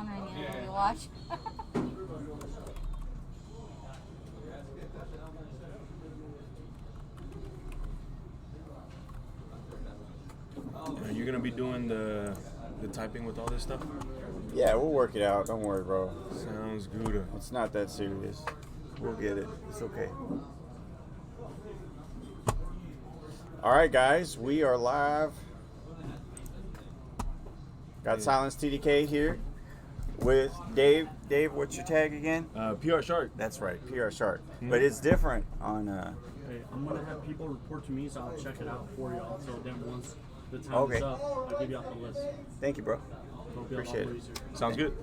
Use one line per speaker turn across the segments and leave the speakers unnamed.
phone. I need a rewatch.
Are you gonna be doing the typing with all this stuff?
Yeah, we'll work it out. Don't worry, bro.
Sounds good.
It's not that serious. We'll get it. It's okay. All right, guys. We are live. Got Silence TDK here with Dave. Dave, what's your tag again?
PR Shark.
That's right, PR Shark. But it's different on...
Okay, I'm going to have people report to me, so I'll check it out for y'all. So then once the time is up, I'll give you out the list.
Thank you, bro.
It'll be
Appreciate
a lot
it.
easier.
Sounds good.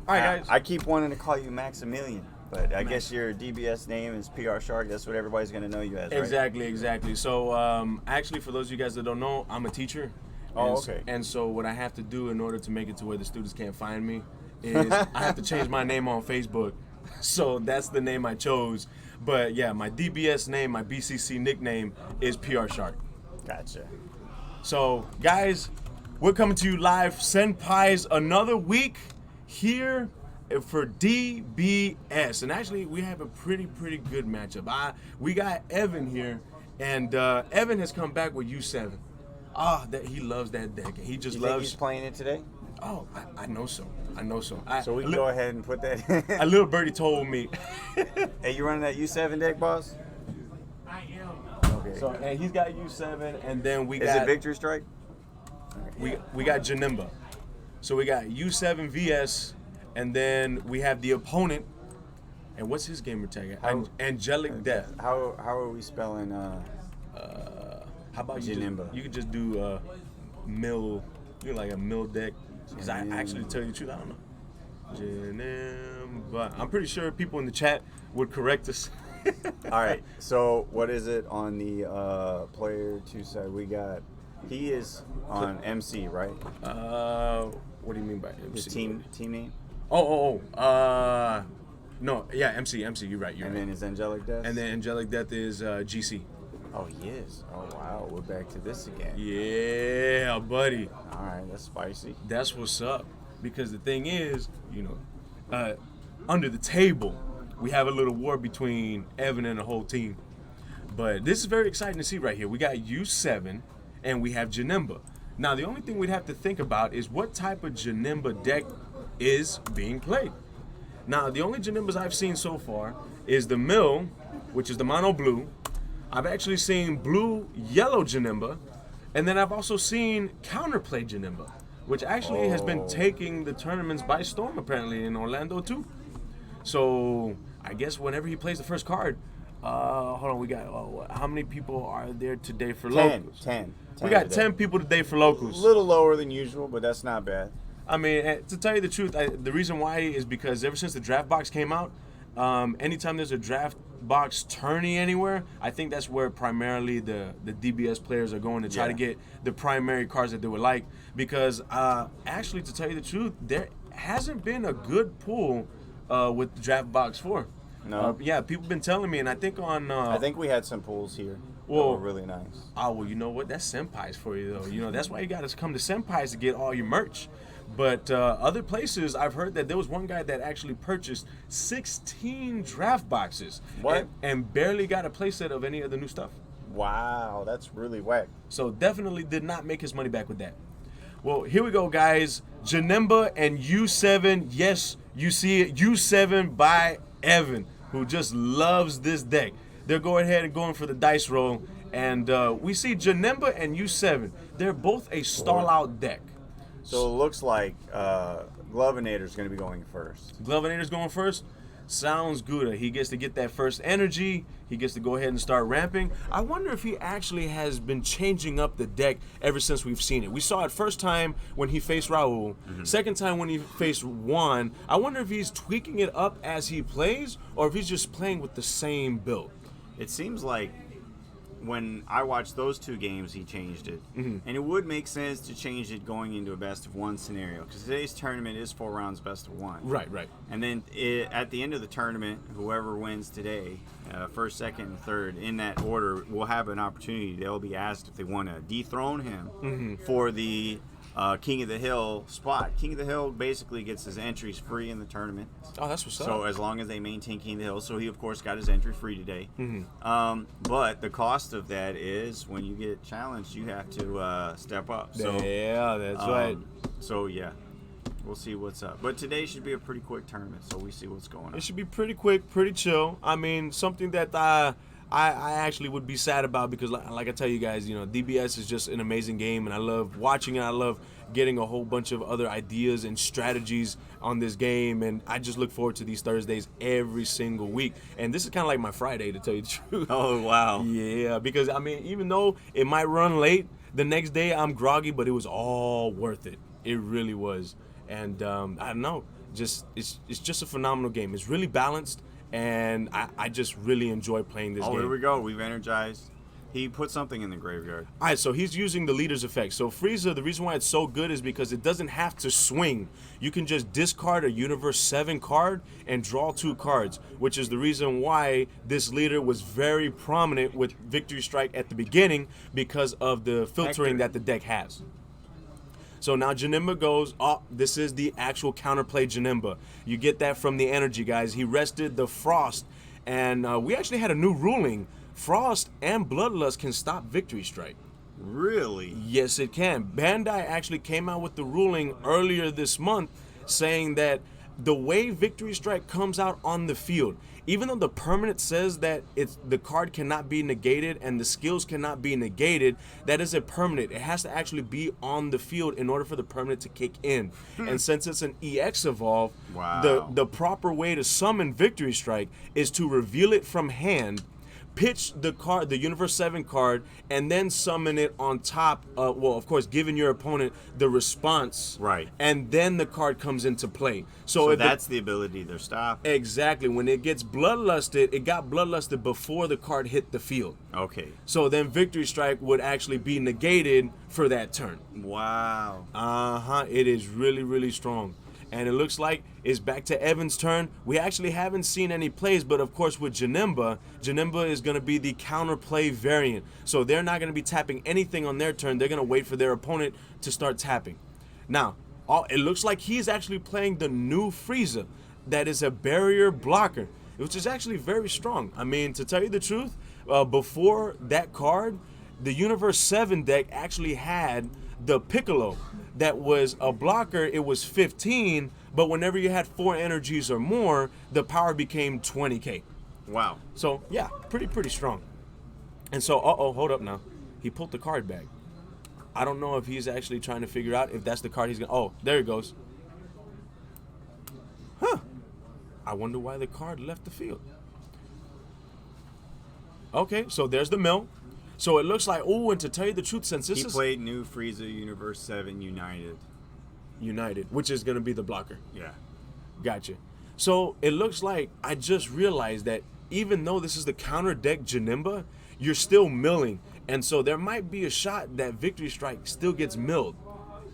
All right, guys.
I keep wanting to call you Maximilian, but I guess your DBS name is PR Shark. That's what everybody's going to know you as, right?
Exactly. So, actually, for those of you guys that don't know, I'm a teacher.
Oh,
And
okay.
And so what I have to do in order to make it to where the students can't find me is I have to change my name on Facebook. So that's the name I chose. But yeah, my DBS name, my BCC nickname is PR Shark.
Gotcha.
So guys, we're coming to you live, Senpai's another week here for DBS. And actually, we have a pretty good matchup. We got Evan here, and Evan has come back with U7. That he loves that deck. He just
You
loves.
think he's playing it today?
Oh, I know so.
So we can go ahead and put that
A
in.
little birdie told me.
Hey, you running that U7 deck, boss?
I am.
Okay.
So and he's got U7, and then we
Is
got
it Victory Strike?
we got Janemba. So we got U7 VS, and then we have the opponent. And what's his gamer tag? Angelic Death.
How are we spelling?
How about
Janemba.
you could just do mill, like a mill deck. Because I actually tell you the truth, I don't know. Janemba. I'm pretty sure people in the chat would correct us.
All right. So what is it on the player 2 side? We got. He is on MC, right?
What do you mean by MC?
His team name.
No, yeah, MC. You're right.
And then his Angelic Death.
And then Angelic Death is GC.
Oh, he is. Oh, wow. We're back to this again.
Yeah, buddy.
All right. That's spicy.
That's what's up. Because the thing is, under the table, we have a little war between Evan and the whole team. But this is very exciting to see right here. We got U7 and we have Janemba. Now, the only thing we'd have to think about is what type of Janemba deck is being played. Now, the only Janembas I've seen so far is the Mill, which is the mono blue. I've actually seen blue-yellow Janemba, and then I've also seen counterplay Janemba, which actually has been taking the tournaments by storm apparently in Orlando too. So I guess whenever he plays the first card, hold on, we got how many people are there today for locals?
10.
We got
today.
10 people today for
A
locals.
little lower than usual, but that's not bad.
I mean, to tell you the truth, the reason why is because ever since the draft box came out, anytime there's a draft box tourney anywhere, I think that's where primarily the DBS players are going to try to get the primary cards that they would like. Because actually, to tell you the truth, there hasn't been a good pool with the draft box 4.
No.
Yeah, people have been telling me, and I think on...
I think we had some pools here.
Well,
that were really nice.
Oh, well, you know what? That's Senpai's for you, though. That's why you got to come to Senpai's to get all your merch. But other places, I've heard that there was one guy that actually purchased 16 draft boxes.
What?
And barely got a playset of any of the new stuff.
Wow, that's really whack.
So definitely did not make his money back with that. Well, here we go, guys. Janemba and U7. Yes, you see it. U7 by Evan, who just loves this deck. They're going ahead and going for the dice roll. And we see Janemba and U7. They're both a stall-out deck.
So it looks like Glovinator's going to be going first.
Glovinator's going first? Sounds good. He gets to get that first energy. He gets to go ahead and start ramping. I wonder if he actually has been changing up the deck ever since we've seen it. We saw it first time when he faced Raul. Second time when he faced Juan. I wonder if he's tweaking it up as he plays or if he's just playing with the same build.
It seems like when I watched those 2 games, he changed it.
Mm-hmm.
And it would make sense to change it going into a best-of-1 scenario because today's tournament is 4 rounds best-of-1.
Right.
And then at the end of the tournament, whoever wins today, first, second, and third, in that order, will have an opportunity. They'll be asked if they want to dethrone him for the King of the Hill spot. King of the Hill basically gets his entries free in the tournament.
Oh, that's what's up.
So as long as they maintain King of the Hill, so he of course got his entry free today. But the cost of that is when you get challenged, you have to step up. So
yeah, that's right.
So yeah, we'll see what's up. But today should be a pretty quick tournament, so we see what's going on.
It should be pretty quick, pretty chill. I mean, something that I actually would be sad about because, like I tell you guys, DBS is just an amazing game, and I love watching it. I love getting a whole bunch of other ideas and strategies on this game, and I just look forward to these Thursdays every single week. And this is kind of like my Friday, to tell you the truth.
Oh, wow.
Yeah, because, I mean, even though it might run late, the next day I'm groggy, but it was all worth it. It really was. And I don't know, it's just a phenomenal game. It's really balanced. And I just really enjoy playing this game.
Oh, here we go. We've energized. He put something in the graveyard.
All right, so he's using the leader's effect. So Frieza, the reason why it's so good is because it doesn't have to swing. You can just discard a Universe 7 card and draw 2 cards, which is the reason why this leader was very prominent with Victory Strike at the beginning because of the filtering that the deck has. So now Janemba goes, oh, this is the actual counterplay Janemba. You get that from the energy, guys. He rested the Frost, and we actually had a new ruling. Frost and Bloodlust can stop Victory Strike.
Really?
Yes, it can. Bandai actually came out with the ruling earlier this month saying that the way Victory Strike comes out on the field, even though the permanent says that the card cannot be negated and the skills cannot be negated, that is a permanent. It has to actually be on the field in order for the permanent to kick in. And since it's an EX evolve,
wow,
the proper way to summon Victory Strike is to reveal it from hand, pitch the card, the Universe 7 card, and then summon it on top, well, of course, giving your opponent the response.
Right.
And then the card comes into play.
So that's the ability to stop.
Exactly. When it gets bloodlusted, it got bloodlusted before the card hit the field.
Okay.
So then Victory Strike would actually be negated for that turn.
Wow.
It is really, really strong. And it looks like it's back to Evan's turn. We actually haven't seen any plays, but of course with Janemba is going to be the counterplay variant. So they're not going to be tapping anything on their turn. They're going to wait for their opponent to start tapping. Now, it looks like he's actually playing the new Frieza that is a barrier blocker, which is actually very strong. I mean, to tell you the truth, before that card, the Universe 7 deck actually had the Piccolo that was a blocker. It was 15, but whenever you had 4 energies or more, the power became 20k.
Wow.
So yeah, pretty strong. And so hold up now, he pulled the card back. I don't know if he's actually trying to figure out if that's the card he's gonna. Oh, there he goes. Huh. I wonder why the card left the field. Okay, so there's the mill. So it looks like, oh, and to tell you the truth, since this
he played new Frieza Universe 7 United,
which is going to be the blocker.
Yeah.
Gotcha. So it looks like I just realized that even though this is the counter deck Janemba, you're still milling. And so there might be a shot that Victory Strike still gets milled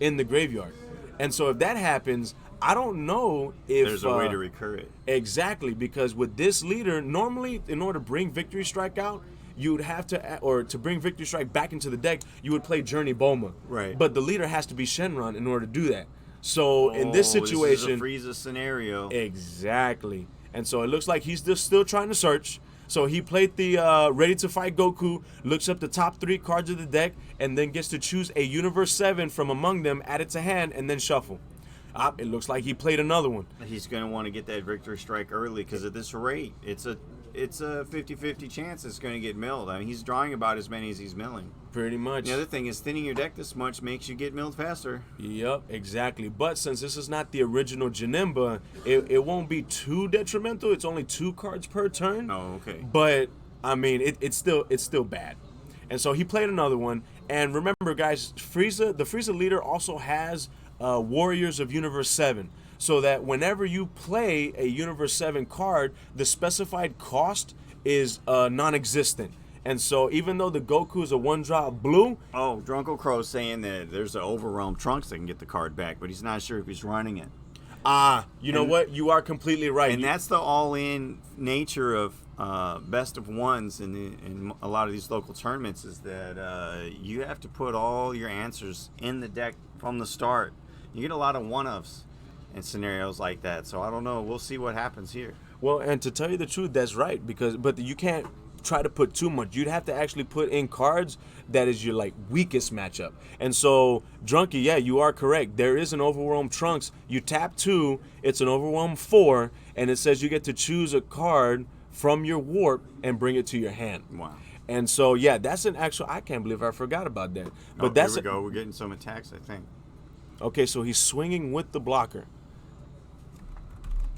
in the graveyard. And so if that happens, I don't know if
there's a way to recur it.
Exactly, because with this leader, normally in order to bring Victory Strike out, you would have to, or to bring Victory Strike back into the deck, you would play Journey Bulma.
Right.
But the leader has to be Shenron in order to do that. So in this situation,
this is a Frieza scenario.
Exactly. And so it looks like he's just still trying to search. So he played the Ready to Fight Goku, looks up the top 3 cards of the deck, and then gets to choose a Universe 7 from among them, add it to hand, and then shuffle. It looks like he played another one.
He's going to want to get that Victory Strike early because at this rate, it's a 50-50 chance it's going to get milled. I mean, he's drawing about as many as he's milling.
Pretty much.
The other thing is thinning your deck this much makes you get milled faster.
Yep, exactly. But since this is not the original Janemba, it won't be too detrimental. It's only 2 cards per turn.
Oh, okay.
But I mean, it's still bad. And so he played another one. And remember, guys, the Frieza leader also has Warriors of Universe 7. So that whenever you play a Universe 7 card, the specified cost is non-existent. And so even though the Goku is a 1-drop blue...
Oh, Drunko Crow's saying that there's an Overwhelmed Trunks that can get the card back, but he's not sure if he's running it.
You know what? You are completely right.
And that's the all-in nature of best of ones in a lot of these local tournaments is that you have to put all your answers in the deck from the start. You get a lot of one-ups in scenarios like that. So I don't know. We'll see what happens here.
Well, and to tell you the truth, that's right, but you can't try to put too much. You'd have to actually put in cards that is your like weakest matchup. And so, Drunky, yeah, you are correct. There is an Overwhelm Trunks. You tap 2, it's an Overwhelm 4, and it says you get to choose a card from your warp and bring it to your hand.
Wow.
And so, yeah, that's an actual. I can't believe I forgot about that. But
here we go. We're getting some attacks, I think.
Okay, so he's swinging with the blocker.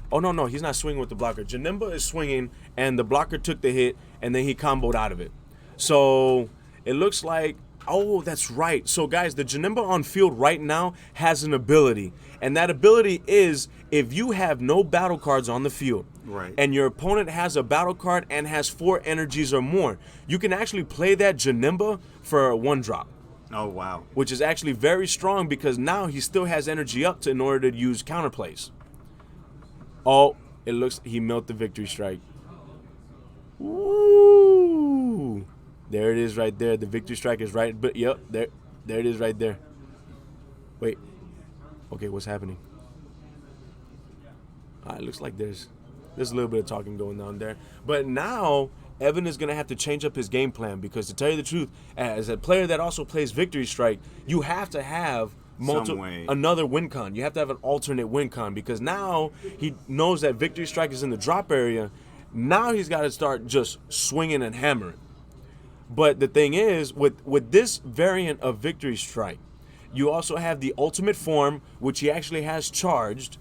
Oh, no, he's not swinging with the blocker. Janemba is swinging, and the blocker took the hit, and then he comboed out of it. So it looks like, oh, that's right. So, guys, the Janemba on field right now has an ability, and that ability is if you have no battle cards on the field,
right,
and your opponent has a battle card and has 4 energies or more, you can actually play that Janemba for 1 drop.
Oh, wow.
Which is actually very strong because now he still has energy up in order to use counterplays. Oh, it looks he melted the victory strike. Ooh. There it is right there. The victory strike is right, but yep, there it is right there. Wait. Okay, what's happening? It looks like there's a little bit of talking going on there. But now Evan is going to have to change up his game plan because to tell you the truth, as a player that also plays victory strike, you have to have another win con. You have to have an alternate win con because now he knows that victory strike is in the drop area. Now he's got to start just swinging and hammering. But the thing is, with this variant of victory strike, you also have the ultimate form, which he actually has charged.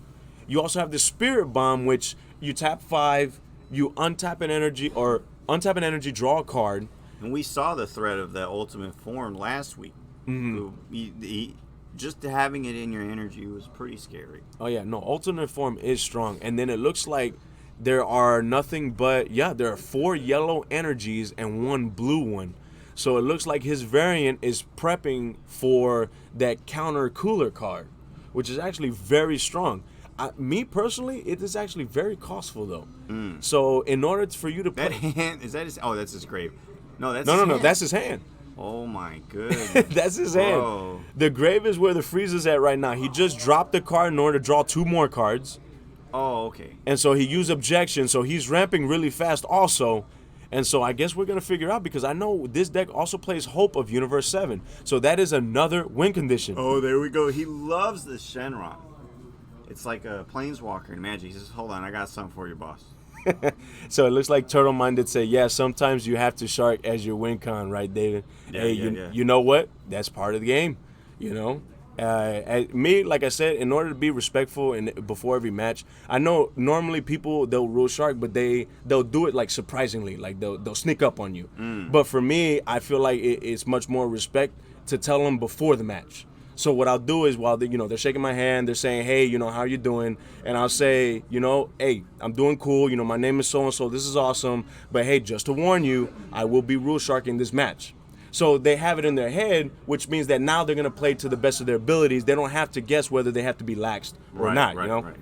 You also have the spirit bomb, which you tap 5, you untap an energy, draw a card.
And we saw the threat of that ultimate form last week.
Mm-hmm.
Just having it in your energy was pretty scary.
Oh, yeah. No, alternate form is strong. And then it looks like there are there are 4 yellow energies and 1 blue one. So it looks like his variant is prepping for that counter cooler card, which is actually very strong. Me personally, it is actually very costful, though. So in order for you to
that
play...
hand, is that his... Oh, that's his grave. No, that's
No, that's his hand.
Oh my goodness.
That's his hand. The grave is where the freeze is at right now. He just dropped the card in order to draw 2 more cards.
Oh, okay.
And so he used objection, so he's ramping really fast also. And so I guess we're going to figure out because I know this deck also plays Hope of Universe 7. So that is another win condition.
Oh, there we go. He loves the Shenron. It's like a planeswalker in Magic. He says, hold on, I got something for you, boss.
So it looks like Turtle Minded say, yeah, sometimes you have to shark as your win con, right, David?
Yeah,
hey, you know what? That's part of the game, you know? Me, like I said, in order to be respectful and before every match, I know normally people, they'll rule shark, but they'll do it like surprisingly, like they'll sneak up on you. But for me, I feel like it's much more respect to tell them before the match. So what I'll do is while they're shaking my hand, they're saying, hey, how you doing? And I'll say, hey, I'm doing cool. My name is so-and-so. This is awesome. But, hey, just to warn you, I will be rule sharking this match. So they have it in their head, which means that now they're going to play to the best of their abilities. They don't have to guess whether they have to be laxed or not, Right.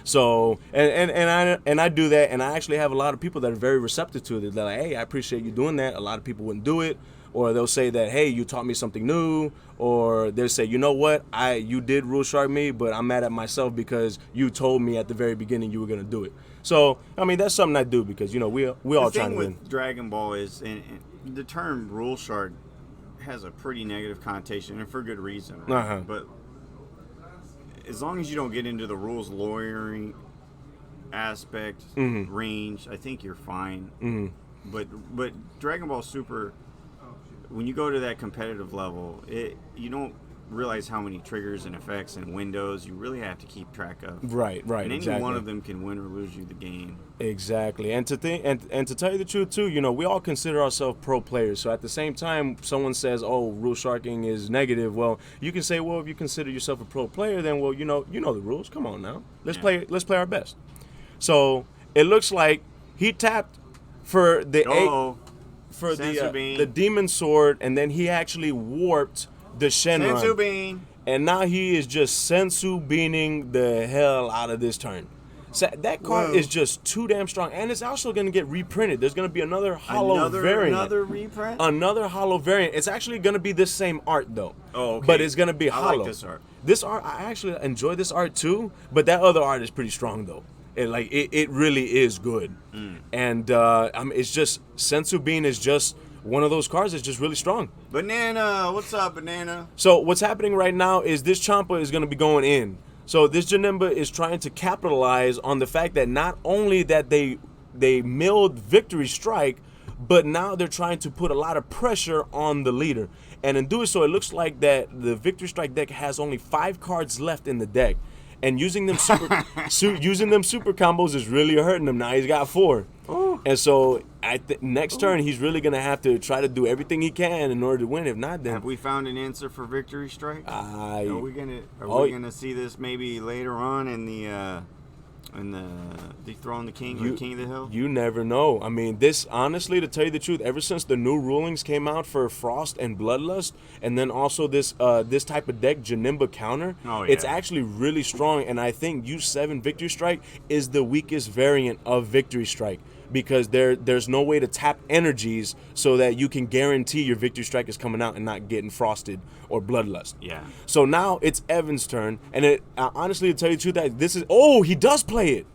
So, and I do that, and I actually have a lot of people that are very receptive to it. They're like, hey, I appreciate you doing that. A lot of people wouldn't do it. Or they'll say that, hey, you taught me something new. Or they'll say, you know what, you did rule shark me, but I'm mad at myself because you told me at the very beginning you were going to do it. So, I mean, that's something I do because, we all trying to win.
The thing with Dragon Ball is, and the term rule shark has a pretty negative connotation, and for good reason. Right?
Uh-huh.
But as long as you don't get into the rules lawyering aspect, range, I think you're fine. But Dragon Ball Super, when you go to that competitive level, you don't realize how many triggers and effects and windows you really have to keep track of.
Right,
and any
exactly.
one of them can win or lose you the game.
Exactly. And to tell you the truth too, we all consider ourselves pro players. So at the same time, someone says, "Oh, rule sharking is negative." Well, you can say, "Well, if you consider yourself a pro player, then you know the rules. Come on now, let's play our best." So it looks like he tapped for the the demon sword, and then he actually warped the Shenron.
Sensu bean.
And now he is just sensu beaning the hell out of this turn. So that card
Whoa.
is just too damn strong, and it's also going to get reprinted. There's going to be another hollow variant.
Another reprint?
Another hollow variant. It's actually going to be the same art though.
Oh, okay.
But it's going to be
I
hollow.
like this art.
This art, I actually enjoy this art too. But that other art is pretty strong though. It really is good. And it's just Sensu Bean is just one of those cards that's just really strong.
Banana, what's up, Banana?
So what's happening right now is this Champa is going to be going in. So this Janemba is trying to capitalize on the fact that not only that they milled Victory Strike, but now they're trying to put a lot of pressure on the leader. And in doing so, it looks like that the Victory Strike deck has only 5 cards left in the deck. And using them super combos is really hurting him. Now he's got 4.
Ooh.
And so next turn, he's really going to have to try to do everything he can in order to win. If not, then...
Have we found an answer for Victory Strike? Are we gonna see this maybe later on in the Dethrone the King or King of the Hill?
You never know. I mean, this, honestly, to tell you the truth, ever since the new rulings came out for Frost and Bloodlust, and then also this type of deck, Janemba Counter, it's actually really strong. And I think U7 Victory Strike is the weakest variant of Victory Strike, because there's no way to tap energies so that you can guarantee your Victory Strike is coming out and not getting frosted or Bloodlust.
Yeah.
So now it's Evan's turn, and honestly, to tell you the truth, that this is he does play it.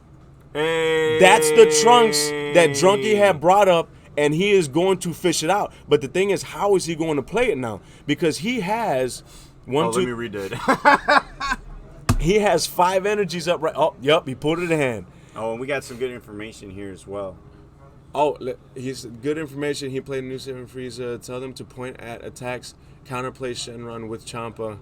Hey.
That's the Trunks that Drunky had brought up, and he is going to fish it out. But the thing is, how is he going to play it now? Because he has
let me read that.
He has 5 energies up right. Oh, yep, he pulled it in hand.
Oh, and we got some good information here as well.
Oh, he's good information. He played New 7 Frieza. Tell them to point at attacks, counterplay Shenron with Champa,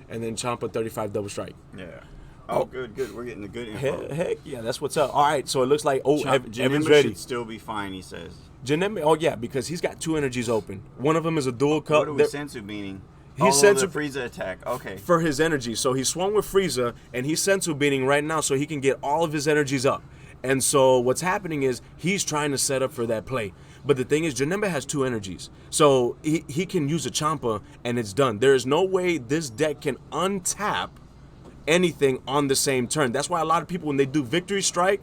and then Champa 35 double strike.
Yeah. Oh, good. We're getting the good info.
Heck yeah, that's what's up. All right, so it looks like Evan's
Janemba
ready.
should still be fine, he says.
Janemba, oh yeah, because he's got 2 energies open. One of them is a dual cup.
What are we sensu beaning?
He's
the
sensu
Frieza attack. Okay.
for his energy. So he swung with Frieza, and he's sensu beating right now, so he can get all of his energies up. And so what's happening is he's trying to set up for that play. But the thing is, Janemba has 2 energies. So he can use a Champa, and it's done. There is no way this deck can untap anything on the same turn. That's why a lot of people, when they do Victory Strike,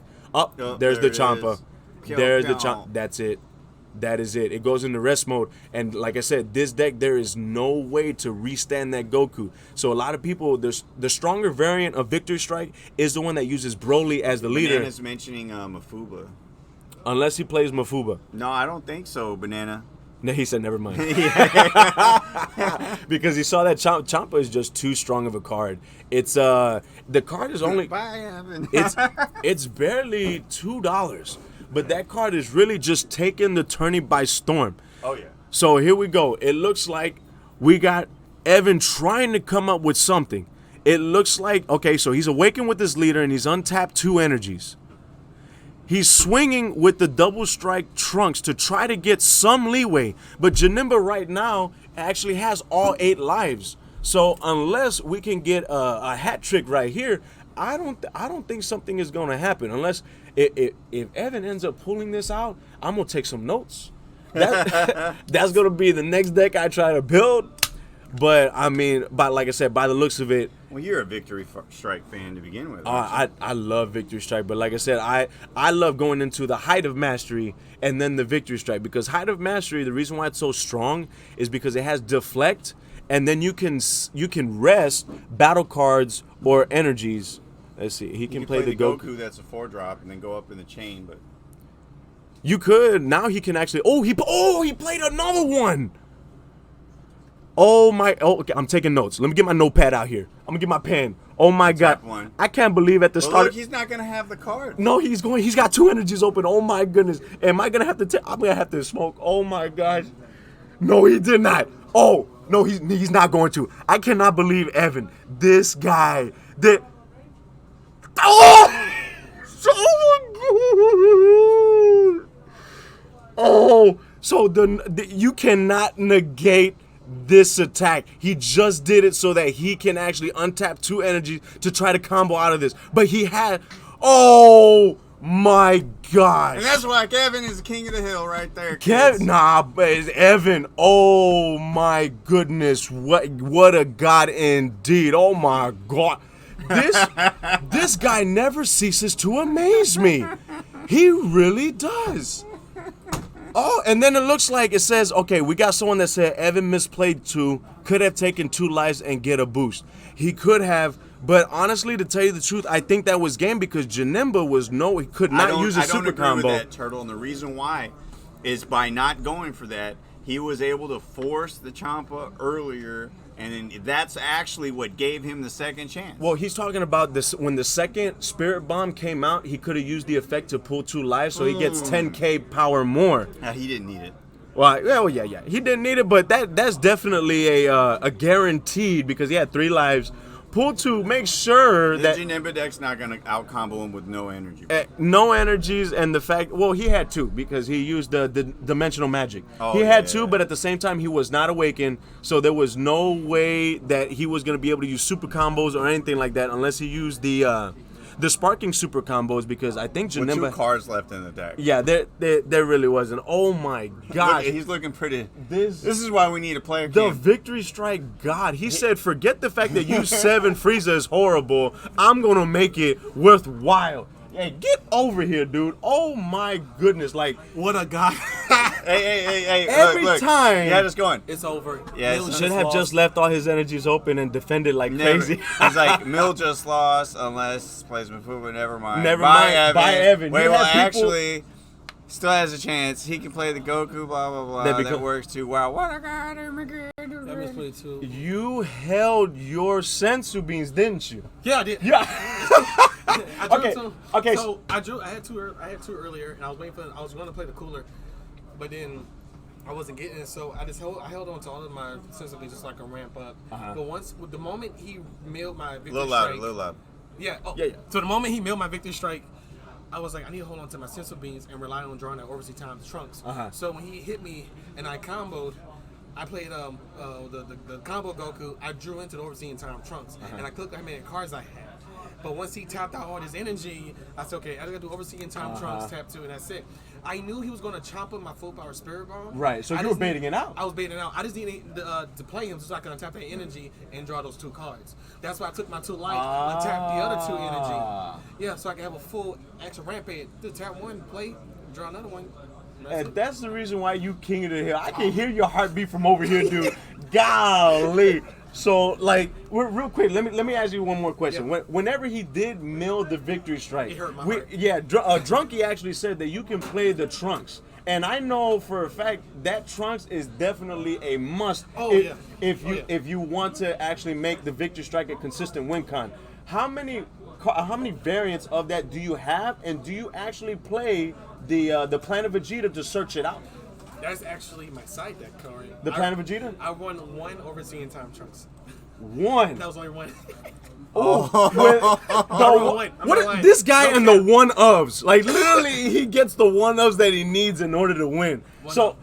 there's the Champa. There's the Champa. That's it. That is it. It goes into rest mode. And like I said, this deck, there is no way to restand that Goku. So a lot of people, the stronger variant of Victory Strike is the one that uses Broly as the leader.
Banana's mentioning Mafuba.
Unless he plays Mafuba.
No, I don't think so, Banana.
No, he said never mind. Because he saw that Champa is just too strong of a card. It's the card is only it's barely $2. But that card is really just taking the tourney by storm.
Oh, yeah.
So here we go. It looks like we got Evan trying to come up with something. It looks like, okay, so he's awakened with his leader and he's untapped 2 energies. He's swinging with the double strike Trunks to try to get some leeway. But Janemba right now actually has all 8 lives. So unless we can get a hat trick right here, I don't think something is going to happen unless if Evan ends up pulling this out. I'm gonna take some notes. That's gonna be the next deck I try to build. But I mean, like I said, by the looks of it,
well, you're a Victory Strike fan to begin with.
I love Victory Strike, but like I said, I love going into the Height of Mastery and then the Victory Strike, because Height of Mastery, the reason why it's so strong is because it has deflect, and then you can rest battle cards or energies. Let's see. He can play the Goku.
That's a 4-drop and then go up in the chain, but
you could. Now he can actually. He played another one. Okay, I'm taking notes. Let me get my notepad out here. I'm gonna get my pen. Oh my God.
One.
I can't believe at the start.
Look, he's not gonna have the card.
No, he's got 2 energies open. Oh my goodness. Am I gonna have to? I'm gonna have to smoke. Oh my gosh. No, he did not. Oh no, he's not going to. I cannot believe Evan. This guy. So you cannot negate this attack. He just did it so that he can actually untap 2 energies to try to combo out of this. But he had, oh my gosh.
And that's why Kevin is the king of the hill right there.
But it's Evan. Oh my goodness. What a god indeed. Oh my God. This This guy never ceases to amaze me. He really does. Oh, and then it looks like it says, okay, we got someone that said Evan misplayed 2, could have taken 2 lives and get a boost. He could have, but honestly, to tell you the truth, I think that was game because Janemba he could not use a super combo.
I don't agree with that, Turtle, and the reason why is by not going for that, he was able to force the Champa earlier, and then that's actually what gave him the second chance.
Well, he's talking about this when the second Spirit Bomb came out, he could have used the effect to pull 2 lives, so he gets 10k power more.
He didn't need it.
Well, yeah. He didn't need it, but that's definitely a guaranteed because he had 3 lives. Pull 2, make sure
the
that
Janemba deck's not going to out-combo him with no energy.
No energies, and the fact, well, he had 2 because he used the dimensional magic.
Oh,
he had 2, but at the same time, he was not awakened, so there was no way that he was going to be able to use super combos or anything like that unless he used the sparking super combos because I think Janemba...
With 2 cards left in the deck.
Yeah, there really wasn't. Oh my gosh.
Look, he's looking pretty...
This
is why we need a player
The
camp.
Victory Strike God. He said, forget the fact that you 7 Frieza is horrible. I'm going to make it worthwhile. Hey, get over here, dude. Oh my goodness. Like,
What a guy.
Hey.
Every
look.
time-
Yeah, just going.
It's over.
Yeah,
Mill
should have just left all his energies open and defended like crazy.
He's like, Mill just lost unless plays Mufuma. Never mind.
Never
Bye,
mind.
Evan.
Bye, Evan.
Wait,
You
well,
have people-
actually, still has a chance. He can play the Goku, blah, blah, blah. That works too. Wow, what a god. Oh my god.
That misplayed 2.
You held your sensu beans, didn't you?
Yeah, I did.
Yeah.
I drew
Okay,
some.
okay.
So I had two earlier, and I was waiting for. I was going to play the cooler, but then I wasn't getting it. So I held on to all of my sensibility just like a ramp up. But the moment he milled my victory strike,
Little loud.
Yeah. Oh,
Yeah.
So the moment he milled my victory strike, I was like, I need to hold on to my sensu beans and rely on drawing that overseas times trunks. So when he hit me and I comboed. I played the combo Goku. I drew into the overseeing time trunks, and I clicked how many cards I had. But once he tapped out all his energy, I said, okay, I gotta do overseeing time trunks, tap 2, and that's it. I knew he was gonna chop up my full power Spirit Bomb.
Right, so you were baiting it out.
I was baiting it out. I just needed to play him so I could tap that energy and draw those 2 cards. That's why I took my 2 life and tapped the other 2 energy. Yeah, so I can have a full extra rampage. To tap 1, play, draw another 1.
And that's the reason why you king of the hill. I can hear your heartbeat from over here, dude. Golly. So, like, real quick, let me ask you one more question.
Yeah.
Whenever he did mill the victory strike,
It hurt my heart.
yeah, Drunky actually said that you can play the trunks. And I know for a fact that trunks is definitely a must if you want to actually make the victory strike a consistent win con. How many variants of that do you have, and do you actually play the Planet Vegeta to search it out?
That's actually my side deck card.
The Planet Vegeta?
I won 1 overseeing time trunks.
1.
That was only 1.
This guy and the 1-ofs. Like, literally, he gets the 1-ofs that he needs in order to win. So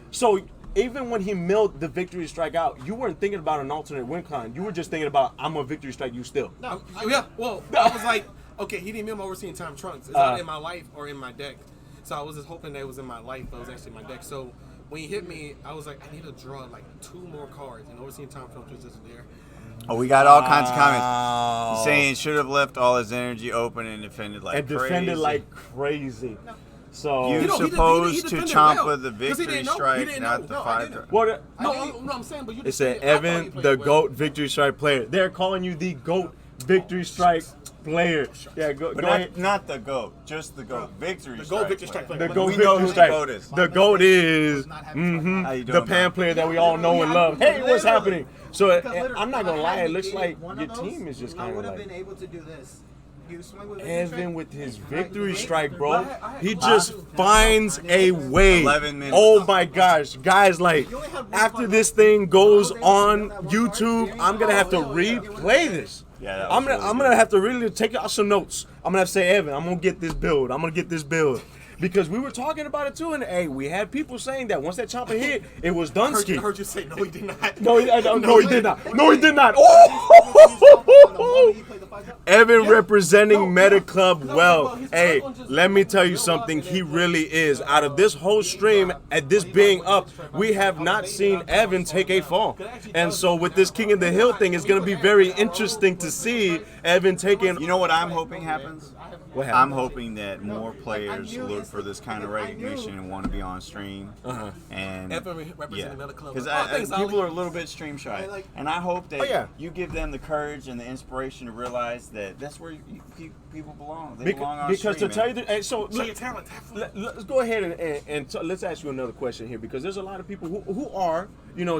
even when he milled the victory strike out, you weren't thinking about an alternate win con. You were just thinking about, I'm a victory strike you still.
No, yeah, well, I was like, okay, he didn't mill my overseeing time trunks. It's not in my life or in my deck. So I was just hoping that it was in my life, but it was actually in my deck. So when he hit me, I was like, I need to draw like 2 more cards, and overseeing time trunks was just there.
Oh, we got all kinds of comments. He's saying should have left all his energy open and defended like
crazy. So
you're supposed to Champa the victory strike, not the 5.
Well,
No, I'm saying, but you
it said Evan, the GOAT victory strike player. They're calling you the GOAT victory strike player. Yeah, go ahead.
Not the GOAT, just the GOAT victory strike.
The GOAT victory strike player.
The GOAT
We know who
victory
the
strike.
GOAT is.
The GOAT is
How you doing,
the Pan player that we all know and love. Hey, what's happening? So
Because
I'm not gonna lie, it looks like
one
your
of those,
team is just
I
kind of
would have
like
been able to do this. You swing with
Evan with his victory strike,
Right.
bro. He just finds a way.
11 minutes.
Oh my gosh, guys! Like after this thing goes on YouTube, I'm gonna have to replay this.
Yeah, that was
I'm
really
gonna have to really take out some notes. I'm gonna have to say, Evan, I'm gonna get this build. I'm gonna get this build. because we were talking about it too, and hey, we had people saying that once that chopper hit, it was Dunsky.
I heard you say no, he did not.
No, he did not. No, he did not. Oh! Evan representing Meta Club well. Hey, let me tell you something. He really is. Out of this whole stream, at this being up, we have not seen Evan take a fall. And so with this King of the Hill thing, it's going to be very interesting to see Evan taking.
You know what I'm hoping happens?
What happened?
I'm hoping that more players look for this kind of recognition and want to be on stream. And
Evan representing Meta Club.
because people are a little bit stream shy, and I hope that you give them the courage and the inspiration to realize that that's where people belong. They belong on
because
stream.
To tell you, so
your talent.
let's go ahead and let's ask you another question here, because there's a lot of people who are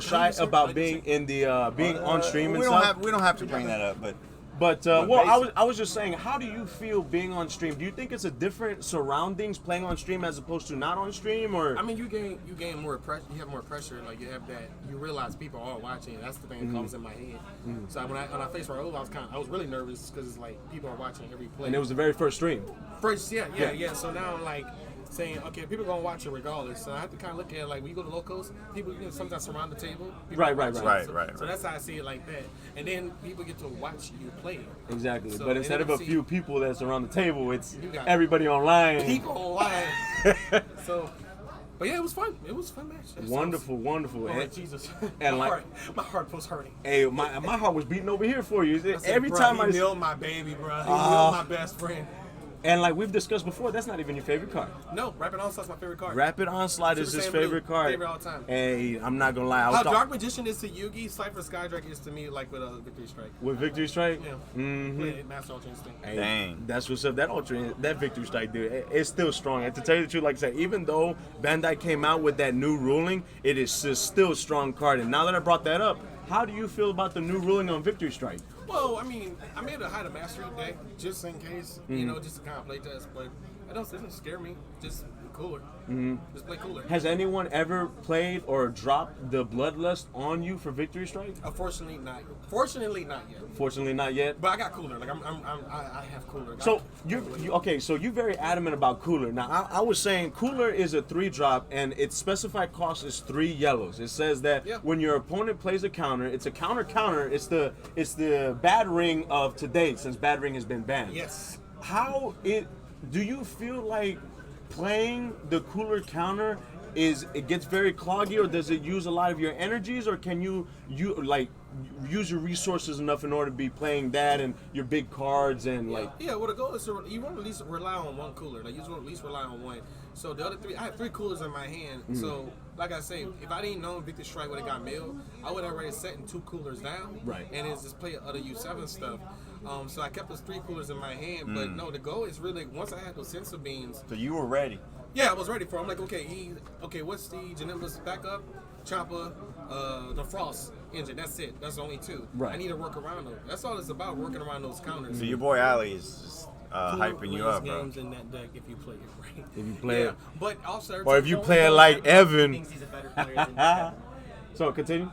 shy about being in the being on stream and stuff.
We don't have to bring that up, but.
I was just saying, how do you feel being on stream? Do you think it's a different surroundings playing on stream as opposed to not on stream, or?
I mean, you gain more pressure. You have more pressure. Like you have that. You realize people are watching. That's the thing that comes in my head. So when I faced Raul, I was really nervous because it's like people are watching every play.
And it was the very first stream.
Yeah. So now I'm like saying, okay, people are gonna watch it regardless. So I have to kind of look at it like when you go to locals, people sometimes surround the table.
Right.
So that's how I see it like that. And then people get to watch you play.
Exactly.
So
but instead of a few people that's around the table, it's
got
everybody online.
People online. But yeah, it was fun. It was a fun match.
Wonderful.
Oh, Jesus.
And
my heart was hurting.
Hey, my heart was beating over here for you. Every
bro,
time
he milled my baby, bro. He milled my best friend.
And like we've discussed before, that's not even your favorite card.
No, Rapid Onslaught's my favorite card.
Rapid Onslaught is his favorite card.
Favorite all time.
Hey, I'm not gonna lie.
How Dark Magician is to Yugi, Cypher Skydrake is to me like with Victory Strike.
With Victory Strike?
Yeah.
Mm-hmm.
Master Ultra Instinct.
Hey,
Dang.
That's what's up. That Victory Strike, dude, it's still strong. And to tell you the truth, like I said, even though Bandai came out with that new ruling, it is still a strong card. And now that I brought that up, how do you feel about the new ruling on Victory Strike?
Well, I mean, I made a hide a mastery deck just in case, just to kind of play test, but it doesn't scare me. Just cooler. Just play cooler.
Has anyone ever played or dropped the Bloodlust on you for Victory Strike?
Unfortunately, not. Fortunately, not yet.
Fortunately, not yet.
But I got cooler. Like I have cooler.
So so you're very adamant about cooler. Now I was saying cooler is a 3-drop and its specified cost is 3 yellows. It says that when your opponent plays a counter, it's a counter. It's the bad ring of today since bad ring has been banned.
Yes.
Do you feel like playing the cooler counter it gets very cloggy, or does it use a lot of your energies, or can you use your resources enough in order to be playing that and your big cards and well
the goal is you want to at least rely on one cooler. Like you want to at least rely on one. So the other 3, I have 3 coolers in my hand. So like I say, if I didn't know Victor Strike would have got milled, I would have already set 2 coolers down.
Right.
And it's just play other U7 stuff. So I kept those 3 coolers in my hand. But no, the goal is really once I had those sensor beams.
So you were ready.
Yeah, I was ready for it. I'm like, what's the Janimba's backup? Chopper, the Frost engine. That's it. That's only 2.
Right.
I need to work around them. That's all it's about, working around those counters.
So your boy Ali is just hyping you up, bro.
Games in that deck if you play it right.
If you play it.
But also,
or if you play it like Evan.
Thinks he's a better player than that.
So continue.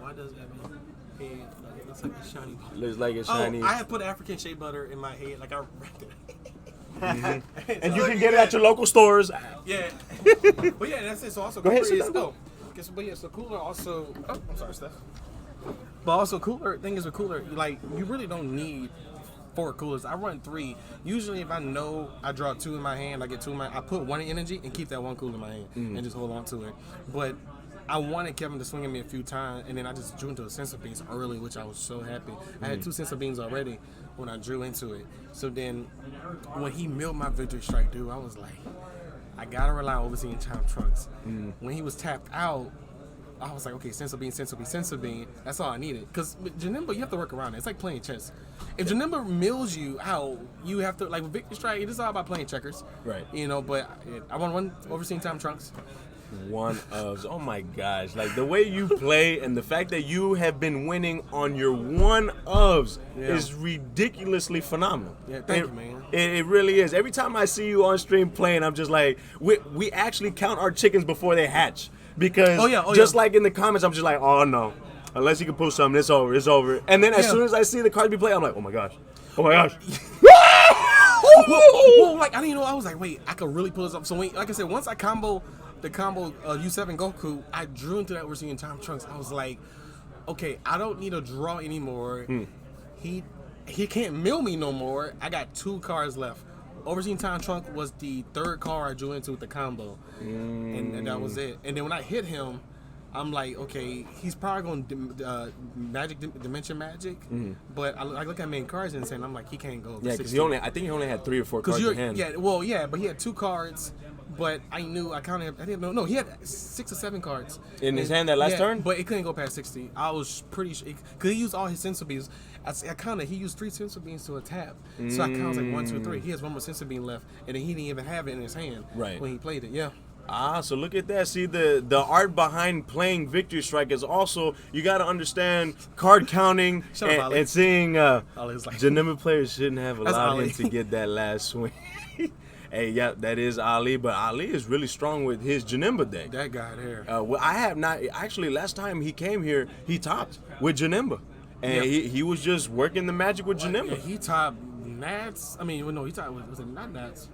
Why does Evan? It looks like a shiny ball.
Looks like it's shiny.
I have put African shea butter in my head, like I wrapped it.
And you can get it at your local stores.
Yeah. But yeah, that's it. So also
Go ahead,
cooler
sit down.
so cooler also. Oh, I'm sorry, Steph. But also cooler. Thing is with cooler, like you really don't need 4 coolers. I run 3. Usually, if I know I draw 2 in my hand, I get 2 in my. I put 1 in energy and keep that 1 cooler in my hand and just hold on to it. But I wanted Kevin to swing at me a few times, and then I just drew into a sensor beams early, which I was so happy. I had 2 sensor beams already when I drew into it. So then, when he milled my Victory Strike, dude, I was like, I gotta rely on overseeing Chop Trunks. When he was tapped out, I was like, okay, sensor beam. That's all I needed. Because with Janimba, you have to work around it. It's like playing chess. If Janimba mills you out, you have to, like with Victory Strike, it is all about playing checkers.
Right.
But I want 1 overseeing Time Trunks.
One of oh my gosh, like the way you play and the fact that you have been winning on your one ofs is ridiculously phenomenal.
Yeah, thank you, man.
It really is. Every time I see you on stream playing, I'm just like, we actually count our chickens before they hatch, because like in the comments, I'm just like, oh no, unless you can pull something, it's over. And then as soon as I see the cards be played, I'm like, oh my gosh.
whoa, like I didn't know. I was like, wait, I could really pull this up. So like I said, once I combo U7 Goku, I drew into that Overseeing Time Trunks. I was like, okay, I don't need a draw anymore. He can't mill me no more. I got 2 cards left. Overseeing Time Trunk was the 3rd card I drew into with the combo, and that was it. And then when I hit him, I'm like, okay, he's probably going to Dimension Magic, but I look at main cards and saying, I'm like, he can't go.
Yeah, because I think he only had 3 or 4 cards in hand.
Yeah, but he had 2 cards, but I didn't know. No, he had 6 or 7 cards
in his hand that last turn,
but it couldn't go past 60. I was pretty sure because he used all his Sensu Beans. He used 3 Sensu Beans to a tap, so I counted like 1, 2, 3. He has 1 more Sensu Bean left, and then he didn't even have it in his hand when he played it. Yeah.
So look at that. See, the art behind playing Victory Strike is also, you got to understand card counting and seeing Janemba players shouldn't have allowed him to get that last swing. Hey, yeah, that is Ali, but Ali is really strong with his Janemba deck.
That guy there.
Well, I have not, actually, last time he came here, he topped with Janemba. And he was just working the magic with Janemba.
Yeah, he topped Nats. I mean, he topped, was it not Nats?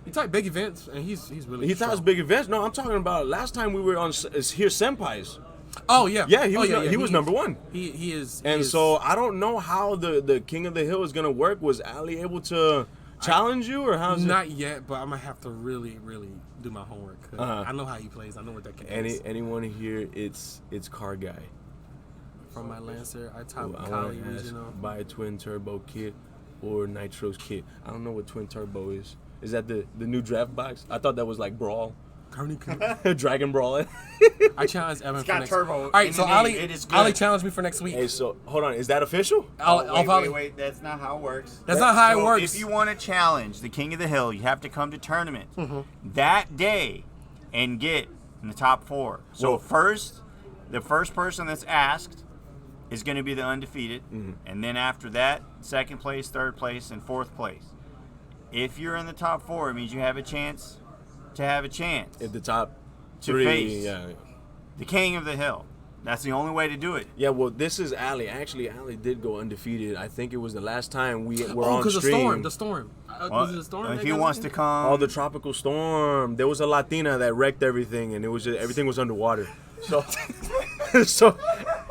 He typed big events, and he's really. He
types big events. No, I'm talking about last time we were on here, Senpai's.
Oh yeah.
Yeah, he was number 1.
He is.
So I don't know how the King of the Hill is gonna work. Was Ali able to challenge you, or how's
not yet? But I'm gonna have to really do my homework. I know how he plays. I know what that can is.
Anyone here? It's Car Guy.
From my Lancer, I top Kali Regional.
Buy a Twin Turbo kit or Nitro's kit. I don't know what Twin Turbo is. Is that the new draft box? I thought that was like Brawl. Dragon Brawl.
I challenge Evan
for next
turbo. All right, so Ali challenged me for next week.
Hey, so hold on. Is that official?
Wait. That's not how it works.
That's not how it works.
If you want to challenge the King of the Hill, you have to come to tournament that day and get in the top 4. So the first person that's asked is going to be the undefeated, and then after that, 2nd place, 3rd place, and 4th place. If you're in the top 4, it means you have a chance to have a chance.
At the top
3, to face the King of the Hill. That's the only way to do it.
Yeah, well, this is Ali. Actually, Ali did go undefeated. I think it was the last time we were on stream.
The storm. Was it the storm?
If he wants to come.
Oh, the tropical storm. There was a Latina that wrecked everything, and it was everything was underwater. So, so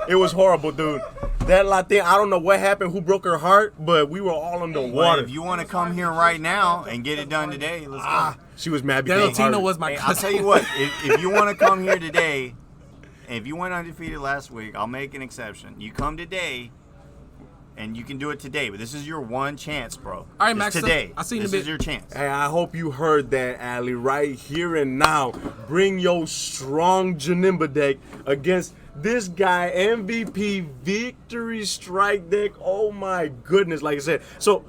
it was horrible, dude. That Latina, I don't know what happened, who broke her heart, but we were all underwater.
Well, if you want to come here right now and get it done today, let's go.
She was mad
because that Latina was my cousin.
I'll tell you what, if you want to come here today, if you went undefeated last week, I'll make an exception. You come today, and you can do it today, but this is your one chance, bro.
All right, Max.
Today.
This
is your chance.
Hey, I hope you heard that, Ali. Right here and now, bring your strong Janemba deck against this guy, MVP Victory Strike deck. Oh my goodness! Like I said, so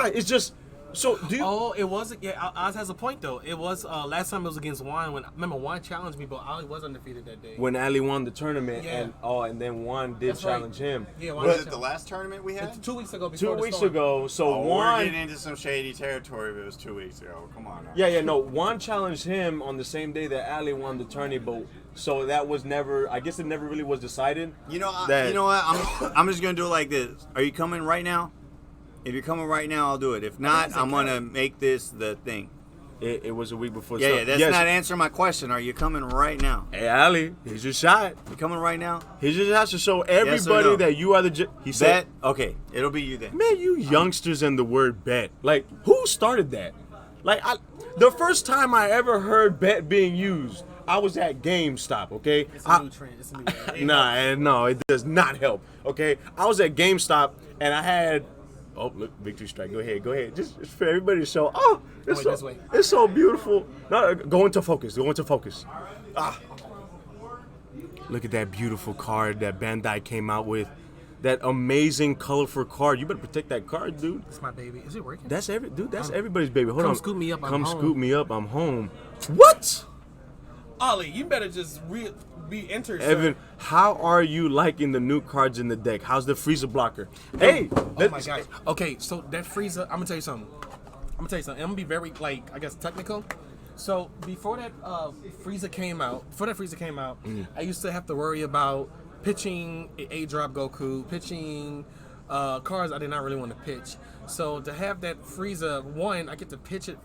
it's just. So do you?
Oh, it wasn't. Yeah, Oz has a point though. It was last time it was against Juan. Remember Juan challenged me, but Ali was undefeated that day.
When Ali won the tournament, and then Juan did challenge him.
Yeah,
was it the last tournament we had?
2 weeks ago.
2 weeks ago. So Juan
we're getting into some shady territory. If it was 2 weeks ago, come on. Now.
Yeah, no. Juan challenged him on the same day that Ali won the tourney, but so that was never. I guess it never really was decided.
You know what? I'm just gonna do it like this. Are you coming right now? If you're coming right now, I'll do it. If not, I'm going to make this the thing.
It was a week before.
Yeah, that's not answering my question. Are you coming right now?
Hey, Ali, here's your shot.
You coming right now?
Here's your shot to show everybody that you are the...
He said... Okay, it'll be you then.
Man, you youngsters and the word bet. Like, who started that? Like, the first time I ever heard bet being used, I was at GameStop, okay?
It's a new trend. It's a new trend.
No, it does not help, okay? I was at GameStop, and I had... Oh, look, Victory Strike. Go ahead. Just for everybody to show. Oh, it's so beautiful. No, go into focus. Look at that beautiful card that Bandai came out with. That amazing, colorful card. You better protect that card, dude.
It's my baby. Is it working?
That's everybody's baby. Hold on.
Come scoop me up.
Scoop me up. I'm home. What?
Ollie, you better just be entered,
Evan,
sir.
how are you liking the new cards in the deck? How's the Frieza blocker? Hey!
Oh my gosh. Okay, so that Frieza, I'm gonna tell you something. I'm gonna be very, I guess, technical. So before that Frieza came out, I used to have to worry about pitching a drop Goku, pitching cards I did not really want to pitch. So to have that Frieza 1, I get to pitch it,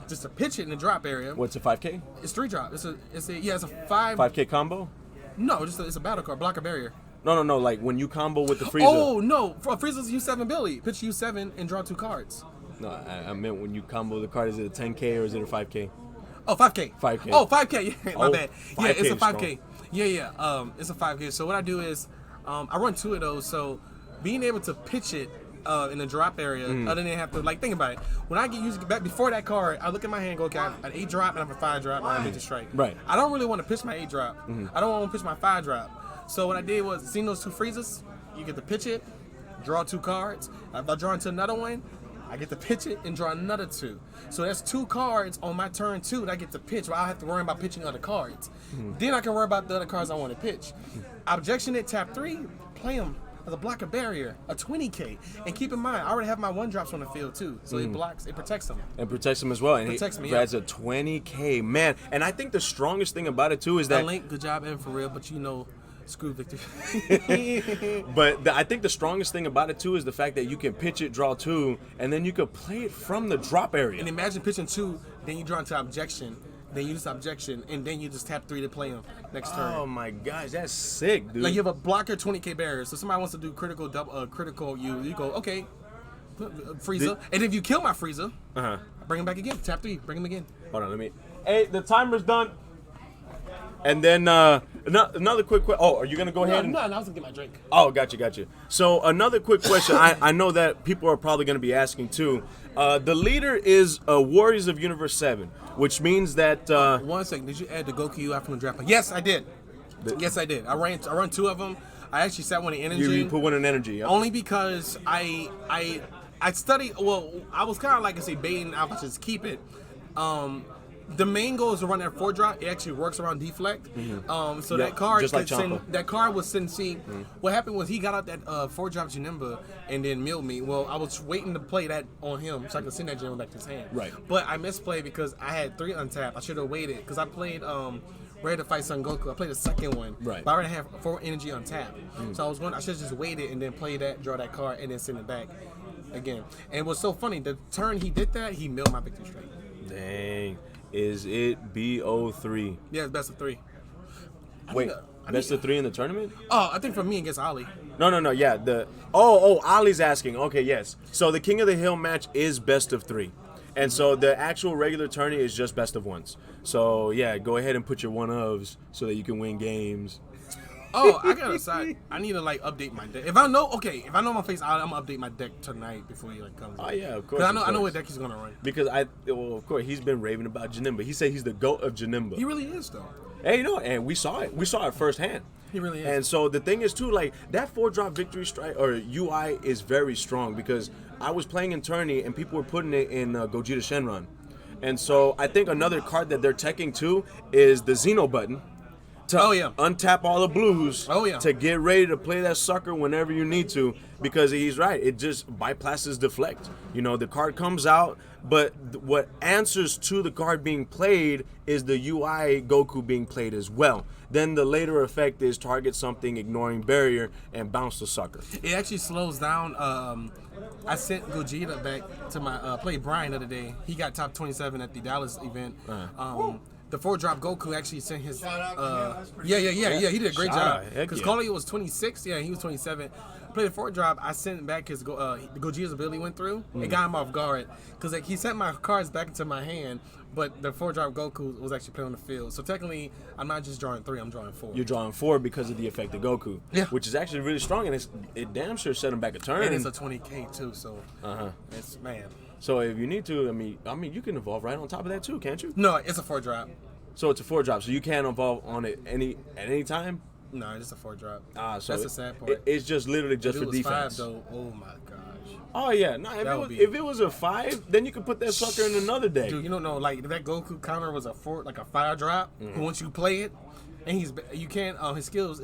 just to pitch it in the drop area.
What's a 5K?
It's 3 drop. It's a 5.
5K combo?
No, it's a battle card, block a barrier.
No. Like when you combo with the Frieza.
Oh no, for Frieza's U7 ability. Pitch U7 and draw 2 cards.
No, I meant when you combo the card. Is it a 10K or is it a 5K?
Oh, 5K.
5K.
Oh, 5K. Yeah, my
Oh,
bad. Yeah,
5K
it's a
is
5K.
strong.
Yeah. It's a 5K. So what I do is, I run 2 of those. So being able to pitch it in the drop area, other than have to think about it. When I get used back before that card, I look at my hand, and go, okay, I have an 8 drop and I have a 5 drop, and I have a strike.
Right.
I don't really want to pitch my 8 drop. I don't want to pitch my 5 drop. So what I did was, seeing those 2 Friezas, you get to pitch it, draw 2 cards. If I draw into another one, I get to pitch it and draw another 2. So that's 2 cards on my turn 2 that I get to pitch. But I have to worry about pitching other cards. Then I can worry about the other cards I want to pitch. Objection at tap 3, play them as a block a barrier, a 20K. And keep in mind, I already have my 1 drops on the field too. So it protects them.
And protects him as well. And
Protects me,
That's a 20K, man. And I think the strongest thing about it too is that.
Link, good job, and for real, but screw Victor.
But I think the strongest thing about it too is the fact that you can pitch it, draw 2, and then you could play it from the drop area.
And imagine pitching 2, then you draw into objection, then you use objection, and then you just tap 3 to play them next turn.
Oh my gosh, that's sick, dude.
Like you have a blocker 20K barrier, so somebody wants to do critical you go, okay, Frieza, and if you kill my Frieza, bring him back again, tap 3, bring him again.
Hold on, Hey, the timer's done. And then another quick question. Oh, are you gonna go ahead?
No, I was gonna get my drink.
Oh, gotcha. So another quick question. I know that people are probably gonna be asking too. The leader is Warriors of Universe 7, which means that.
1 second. Did you add the Goku UI from the draft? Yes, I did. Yes, I did. I run 2 of them. I actually sat one in energy.
You put one in energy. Yep.
Only because I studied. Well, I was kind of like I say baiting. I would just keep it. The main goal is to run that 4 drop. It actually works around deflect. So that card,
just like Champa.
That card was Sensei. What happened was he got out that 4 drop Janemba and then milled me. Well, I was waiting to play that on him so I could send that Janemba back to his hand.
Right.
But I misplayed because I had 3 untapped. I should have waited because I played Ready to Fight Son Goku. I played the second one.
Right.
But I already have 4 energy untapped. So I should have just waited and then play that, draw that card, and then send it back again. And it was so funny. The turn he did that, he milled my victory straight.
Dang. Is it BO3?
Yeah, it's best of 3.
Wait, best of 3 in the tournament?
Oh, I think for me against Ali.
No. Yeah, Ali's asking. Okay, yes. So the King of the Hill match is best of 3, and so the actual regular tourney is just best of 1s. So yeah, go ahead and put your 1-ofs so that you can win games.
Oh, I gotta decide. I need to update my deck. If I know my face, I'm gonna update my deck tonight before he comes.
Oh yeah, of course.
Because I know what deck he's gonna run.
Because of course he's been raving about Janemba. He said he's the GOAT of Janemba.
He really is though.
Hey, and we saw it. We saw it firsthand.
He really is.
And so the thing is too, that 4-drop victory strike or UI is very strong because I was playing in tourney and people were putting it in Gogeta Shenron, and so I think another card that they're teching too is the Xeno button. To untap all the blues to get ready to play that sucker whenever you need to, because he's right, it just bypasses deflect. The card comes out, but what answers to the card being played is the UI Goku being played as well. Then the later effect is target something, ignoring barrier, and bounce the sucker.
It actually slows down. I sent Gogeta back to my play Brian the other day. He got top 27 at the Dallas event. The 4-drop Goku actually sent his. He did a great job. Because Kali was 26. Yeah, he was 27. Played the 4-drop. I sent back his Gogeta's ability went through. It got him off guard because he sent my cards back into my hand, but the 4-drop Goku was actually playing on the field. So technically, I'm not just drawing 3. I'm drawing 4.
You're drawing 4 because of the effect of Goku.
Yeah.
Which is actually really strong, and it damn sure set him back a turn.
And it's a 20K too. So it's man.
So if you need to, I mean, you can evolve right on top of that too, can't you?
No, it's a 4-drop.
So it's a 4-drop, so you can't evolve on it at any time.
No, it's just a 4-drop.
So
that's the sad part.
It's just literally just for defense.
5, though, oh my gosh.
Oh yeah, no. If it was a 5, then you could put that sucker in another deck.
Dude, you don't know, that Goku counter was a 5-drop. Once you play it, And you can't his skills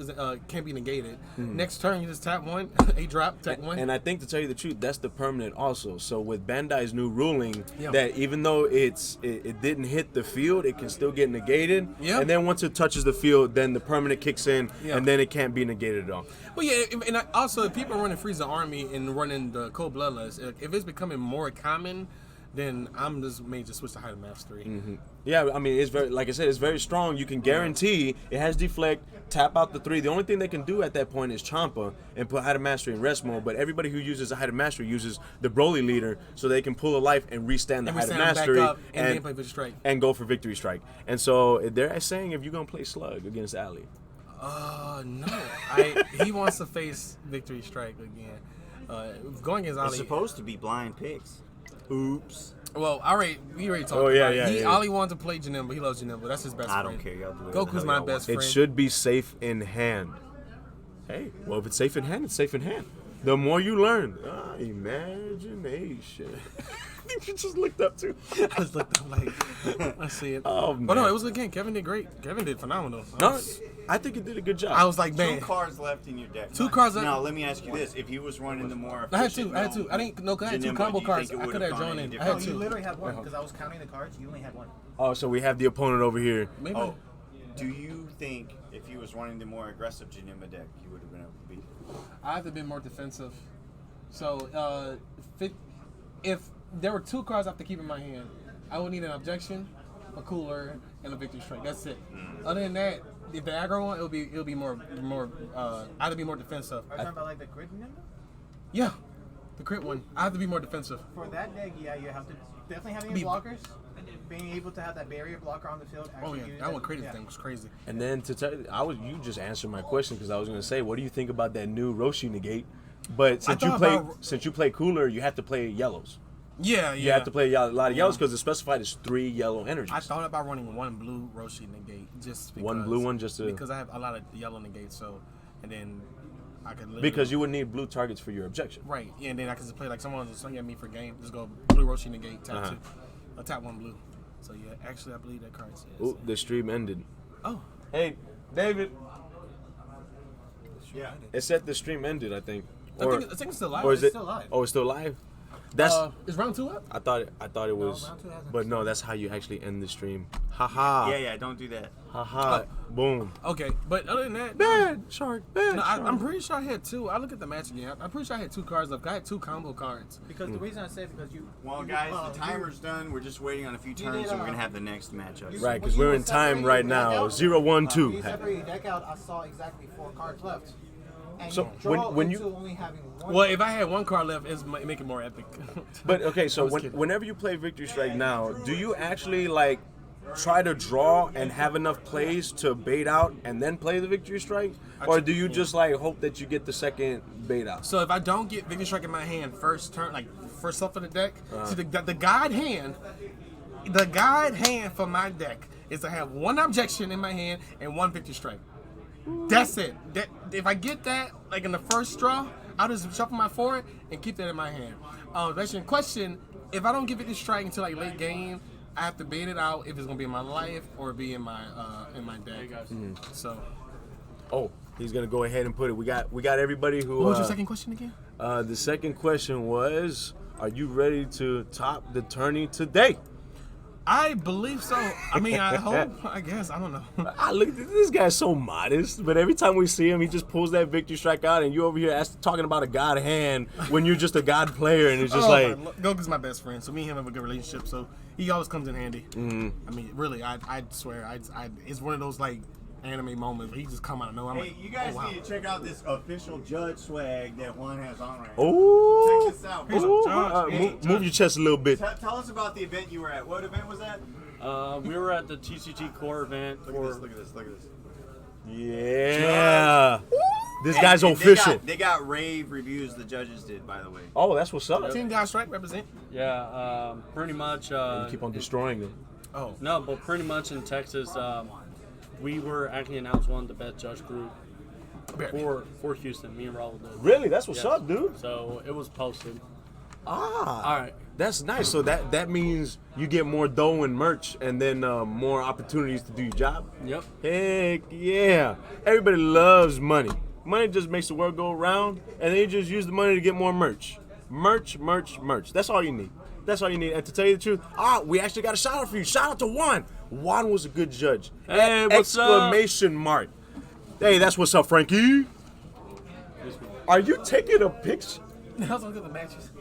can't be negated. Next turn you just tap one, a drop, tap one.
And I think to tell you the truth, that's the permanent also. So with Bandai's new ruling,
Yeah.
that even though it didn't hit the field, it can still get negated.
Yeah.
And then once it touches the field, then the permanent kicks in,
Yeah.
and then it can't be negated at all.
Well, yeah, and also if people are running Frieza Army and running the Cold Bloodlust, if it's becoming more common, then I'm just may just switch to Height of Mastery.
Yeah, I mean, it's very, like I said, it's very strong. You can guarantee it has deflect, tap out the 3. The only thing they can do at that point is Champa and put Height of Mastery in rest mode. But everybody who uses a Height of Mastery uses the Broly leader, so they can pull a life and restand the
And we
Height of
stand back
Mastery
up and then play Victory Strike.
and go for Victory Strike. And so they're saying if you're gonna play Slug against Ali,
No. He wants to face Victory Strike again. Going against
It's
Ali.
supposed to be blind picks. Oops.
Well, we already talked
Oh, yeah,
about it.
yeah, yeah.
Ali wanted to play Janemba. He loves Janemba. That's his best
I
friend.
don't care. Y'all do whatever the
Goku's
hell
my
y'all
best
it
friend.
should be safe in hand. Hey, well, if it's safe in hand, it's safe in hand. The more you learn, imagination. You just looked up too.
I just looked up like, I see it.
Oh,
But no,
man.
it was a good game. Kevin did great. Kevin did phenomenal.
No, I think it did a good job.
I was like,
2
man.
cards left in your deck.
2 cards left.
Now let me ask you this: if he was running the more,
I had 2.
efficient
I had 2. I didn't know. I had 2
Janemba,
combo
do you
cards.
think it
I
would
could
have
have
gone
joined
any
in. I
No,
had
you
2.
literally had one because I was counting the cards. You only had one.
Oh, so we have the opponent over here.
Maybe.
Oh, do you think if he was running the more aggressive Janemba deck, he would have been able to beat?
I have to be more defensive. So, if there were 2 cards I have to keep in my hand, I would need an objection, a cooler, and a victory strike. That's it. Other than that, if the aggro one, it'll be more. I have to be more defensive.
Are you talking about like the crit number?
Yeah, the crit one. I have to be more defensive.
For that deck, yeah, you have to definitely having
Be-
blockers, being able to have that barrier blocker on the field.
Oh
actually
yeah,
use
that
it.
one crazy
Yeah.
thing was crazy.
And then to tell you just answered my question because I was going to say, what do you think about that new Roshi negate? But since you play cooler, you have to play yellows.
Yeah,
You have to play a lot of yellows because it's specified as 3 yellow energies.
I thought about running 1 blue Roshi negate just because,
One blue one just to-
because I have a lot of yellow negates. So, and then I could literally,
because you would need blue targets for your objection.
right, yeah, and then I could just play like someone was swinging at me for game. Just go blue Roshi negate, tap
Uh-huh.
2, tap 1 blue. So yeah, actually I believe that card says.
Ooh, the stream ended.
Oh,
Hey, David.
Yeah.
It said the stream ended, I think.
I think it's still live.
Or is
It's
it?
still live.
Oh, it's still live. That's.
Is round 2 up?
I thought it was.
round 2 hasn't
But no, that's how you actually end the stream. Haha.
Yeah, don't do that.
Haha. Boom.
Okay, but other than that,
Bad shark. Bad
no,
shark.
I'm pretty sure I had 2. I look at the match again. I'm pretty sure I had 2 cards left. I had 2 combo cards.
Because the reason I said because you.
Well,
you-
guys,
you-
the timer's done. We're just waiting on a few
You
turns,
did,
and we're gonna have the next matchup.
you-
Right,
when
because
you
we're
were
in time
separating
right
your deck
now.
out,
0, 1, 2.
When you separate your deck out, I saw exactly 4 cards left. And
So,
you draw
when
into
you-
only having 1.
Well, if I had 1 card left, make it more epic.
But okay, so
I was kidding.
whenever you play Victory Strike now, do you actually like try to draw and have enough plays to bait out and then play the Victory Strike, or do you just like hope that you get the second bait out?
So if I don't get Victory Strike in my hand first turn, like first up of the deck,
Uh-huh.
see the guide hand for my deck is to have 1 objection in my hand and 1 Victory Strike. That's it. If I get that, like in the first draw, I'll just shuffle my forward and keep that in my hand. That's your question. If I don't get Victory Strike until like late game, I have to bait it out if it's gonna be in my life or be in my deck. So,
Oh, he's gonna go ahead and put it. We got everybody who.
what was your second question again?
The second question was, are you ready to top the tourney today?
I believe so. I mean, I hope. I guess. I don't know.
Look, this guy's so modest, but every time we see him, he just pulls that Victory Strike out, and you over here talking about a god hand when you're just a god player, and it's just like.
Goku's my best friend, so me and him have a good relationship. So he always comes in handy. I mean, really, I swear, it's one of those like anime moments where he just come out of nowhere. I'm
Hey,
like,
you guys
oh, wow.
need to check out this official judge swag that Juan has on right now.
Oh,
Check this out.
move your chest a little bit.
Tell us about the event you were at. What event was that?
We were at the TCG core event.
Look at this.
Yeah, this guy's
And
official.
They got rave reviews. The judges did, by the way.
Oh, that's what's up.
Team God Strike represent.
Yeah, pretty much.
You keep on destroying them.
Oh,
No, but pretty much in Texas, we were actually announced one of the best judge group for Houston. Me and Raul did.
Really? That's what's
Yes.
up, dude.
So it was posted.
Ah.
All right.
That's nice. So that means you get more dough and merch, and then more opportunities to do your job.
Yep.
Heck yeah! Everybody loves money. Money just makes the world go around, and then you just use the money to get more merch. Merch. That's all you need. That's all you need. And to tell you the truth, we actually got a shout out for you. Shout out to Juan. Juan was a good judge.
Hey, what's up?
Exclamation mark. Hey, that's what's up, Frankie. Are you taking a picture?
I was looking at the matches.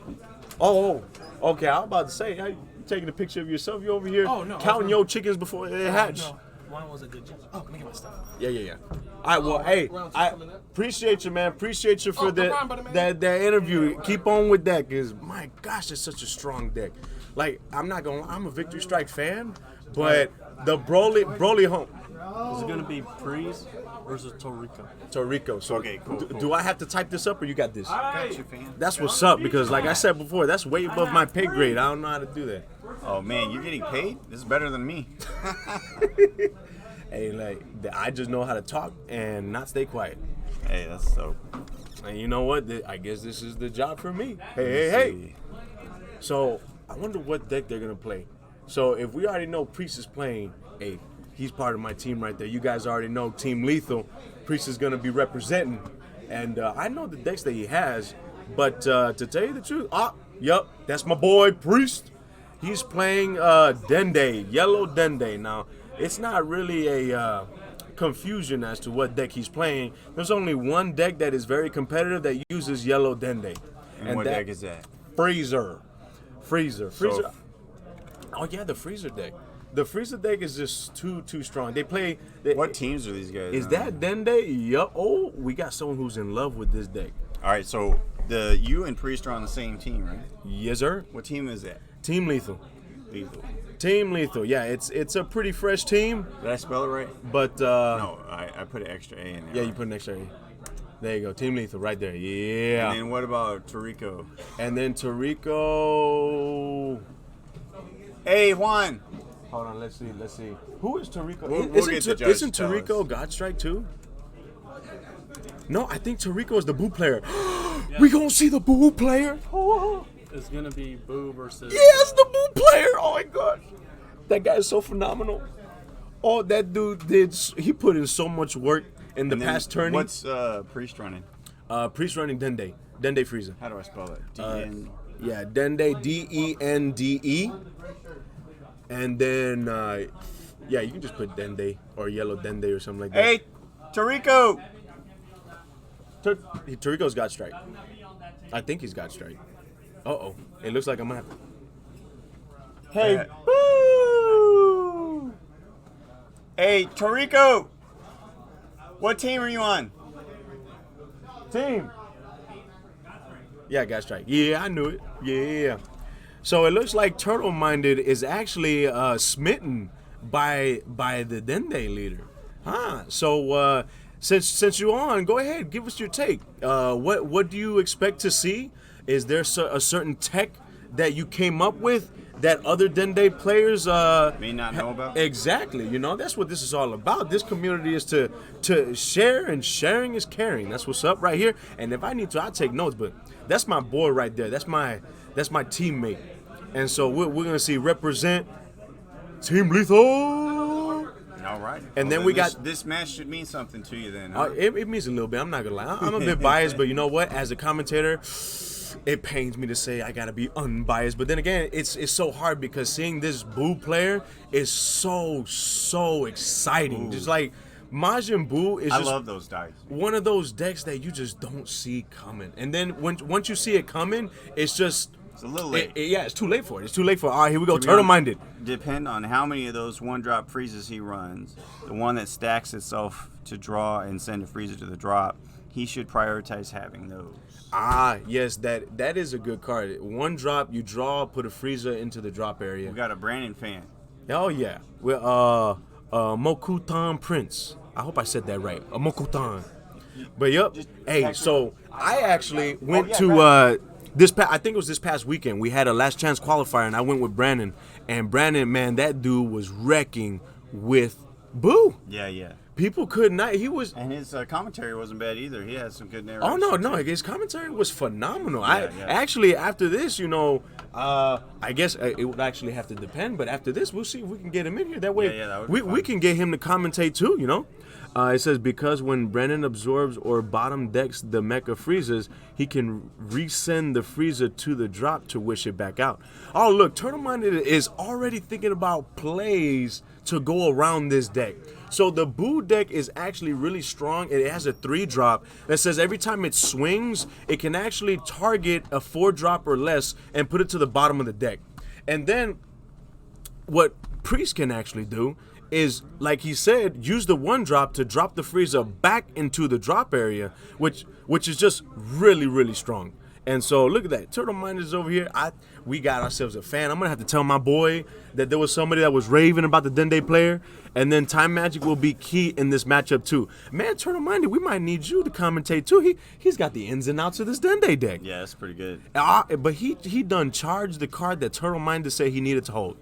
Oh, okay. I was about to say, how you taking a picture of yourself? You over here counting your chickens before they hatch.
No, one was a good judge. Oh, let me get my stuff.
Yeah. All right, well, hey, I appreciate you, man. Appreciate you for that interview. Keep on with that, because, my gosh, it's such a strong deck. Like, I'm not going to lie, I'm a Victory Strike fan, but the Broly home.
Is it going to be Priest versus
Torrico. So,
Okay, cool.
Do I have to type this up, or you got this?
Got you, fan.
That's what's up, because, like I said before, that's way above my pay grade. I don't know how to do that.
Oh man, you're getting paid? This is better than me.
Hey, like, I just know how to talk and not stay quiet.
Hey, that's so.
And you know what? I guess this is the job for me. Hey. So, I wonder what deck they're going to play. So, if we already know Priest is playing, hey, he's part of my team right there. You guys already know Team Lethal. Priest is going to be representing. And I know the decks that he has. But to tell you the truth, that's my boy Priest. He's playing Dende, Yellow Dende. Now, it's not really a confusion as to what deck he's playing. There's only one deck that is very competitive that uses Yellow Dende.
And what deck is that?
Freezer.
So,
Oh, yeah, the Freezer deck. The Freezer deck is just too strong. They play...
what teams are these guys?
Is that Dende? Yup. Oh, we got someone who's in love with this deck.
All right, so you and Priest are on the same team, right?
Yes, sir.
What team is that?
Team Lethal.
Lethal.
Team Lethal. Yeah, it's a pretty fresh team,
Did I spell it right?
but...
No, I put an extra A in there.
Yeah, you
right?
put an extra A. There you go. Team Lethal right there. Yeah.
And then what about Torrico?
And then Torrico...
Hey, Juan.
Hold on, let's see. Who is Torrico?
We'll get the judge
Isn't
to tell
Torrico
us.
Godstrike too? No, I think Torrico is the Boo player. We gonna see the Boo player?
It's going to be Boo versus...
Yes, the Boo player. Oh my god, that guy is so phenomenal. Oh, that dude he put in so much work in the
And then
past tourney.
What's Priest running?
Priest running Dende Freezer.
How do I spell it? D-N...
Yeah, Dende, Dende. And then, you can just put Dende or Yellow Dende or something like that.
Hey, Torrico.
Torrico's got strike. I think he's got strike. Uh-oh. It looks like I'm going to have to... Hey,
Boo! Hey, Torrico. What team are you on?
team. Yeah, got strike. Yeah, I knew it. Yeah. So it looks like Turtle Minded is actually smitten by the Dende leader. Huh. So since you're on, go ahead, give us your take. What do you expect to see? Is there a certain tech that you came up with that other Dende players
May not know about?
Exactly. You know, that's what this is all about. This community is to share, and sharing is caring. That's what's up right here. And if I need to, I'll take notes, but that's my boy right there. That's my teammate. And so we're going to see represent Team Lethal.
All right.
And then we got...
This match should mean something to you then, huh?
It means a little bit. I'm not going to lie. I'm a bit biased, but you know what? As a commentator, it pains me to say I got to be unbiased. But then again, it's so hard because seeing this Buu player is so exciting.
Ooh.
Just like Majin Buu is
I
just
love those dice.
one of those decks that you just don't see coming. And then once you see it coming, it's just...
It's a little late.
It's too late for it. It's too late for it. All right, here we go.
To be
Turtle
honest,
Minded.
Depend on how many of those one-drop freezes he runs. The one that stacks itself to draw and send a freezer to the drop, he should prioritize having those.
Yes, that is a good card. One drop, you draw, put a freezer into the drop area.
We got a Brandon fan.
Oh yeah, we're Mokutan Prince. I hope I said that right. Mokutan. But yep. Hey, so I actually went to I think it was this past weekend. We had a last chance qualifier, and I went with Brandon. And Brandon, man, that dude was wrecking with Boo.
Yeah.
People could not. He was.
And his commentary wasn't bad either. He had some good narration.
Oh no, his commentary was phenomenal.
Yeah.
Actually, after this, I guess it would actually have to depend. But after this, we'll see if we can get him in here. That way,
that would be
we can get him to commentate too. It says because when Brennan absorbs or bottom decks the Mecha Friezas, he can resend the Frieza to the drop to wish it back out. Oh look, Turtle Minded is already thinking about plays to go around this deck. So the Boo deck is actually really strong. It has a 3-drop that says every time it swings, it can actually target a 4-drop or less and put it to the bottom of the deck. And then what Priest can actually do is, like he said, use the 1-drop to drop the Frieza back into the drop area, which is just really, really strong. And so look at that. Turtle Minded is over here. We got ourselves a fan. I'm going to have to tell my boy that there was somebody that was raving about the Dende player. And then Time Magic will be key in this matchup too. Man, Turtle Minded, we might need you to commentate too. He's got the ins and outs of this Dende deck.
Yeah, that's pretty good.
But he done charged the card that Turtle Minded said he needed to hold.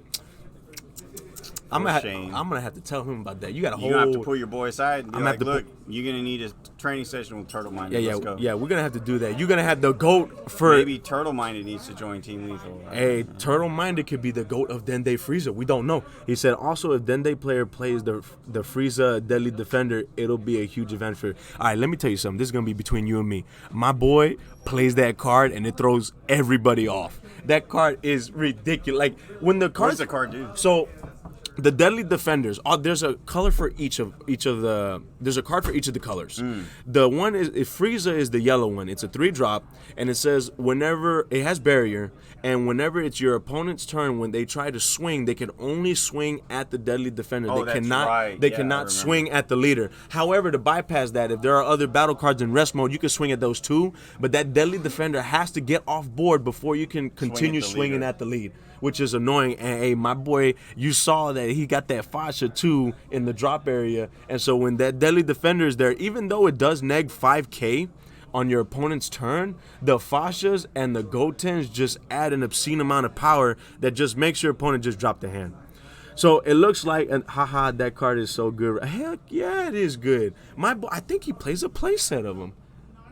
I'm gonna have to tell him about that. You got to hold.
You have to pull your boy aside and be like, look, you're gonna need a training session with Turtle Minded. Let's go.
Yeah. We're gonna have to do that. You're gonna have the GOAT for.
Maybe Turtle Minded needs to join Team Lethal. Right?
Hey, Turtle Minded could be the GOAT of Dende Frieza. We don't know. He said also if Dende player plays the Frieza Deadly Defender, it'll be a huge event for. All right, let me tell you something. This is gonna be between you and me. My boy plays that card and it throws everybody off. That card is ridiculous. Like when the card.
What does the card do?
So. The Deadly Defenders. There's a color for each of the. There's a card for each of the colors. The one is Frieza is the yellow one. It's a 3-drop, and it says whenever it has barrier, and whenever it's your opponent's turn, when they try to swing, they can only swing at the Deadly Defender.
Oh,
they cannot.
Right.
They cannot swing at the leader. However, to bypass that, if there are other battle cards in rest mode, you can swing at those too. But that Deadly Defender has to get off board before you can continue swinging at the lead, which is annoying. And hey, my boy, you saw that he got that Fasha too in the drop area. And so when that Deadly Defender is there, even though it does neg 5k on your opponent's turn, the Fashas and the Gotens just add an obscene amount of power that just makes your opponent just drop the hand. So it looks like, and haha, that card is so good. Heck yeah, it is good. My boy, I think he plays a play set of them.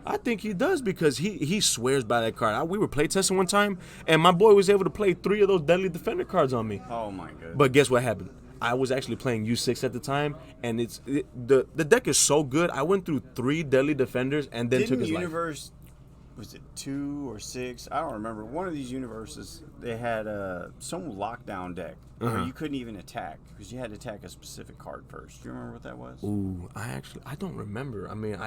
I think he does because he swears by that card. We were playtesting one time, and my boy was able to play 3 of those Deadly Defender cards on me.
Oh my goodness.
But guess what happened? I was actually playing U6 at the time, and the deck is so good. I went through 3 Deadly Defenders and then took his
life. Was it 2 or 6? I don't remember. One of these universes, they had some lockdown deck where you couldn't even attack because you had to attack a specific card first. Do you remember what that was?
Ooh, I don't remember. I mean,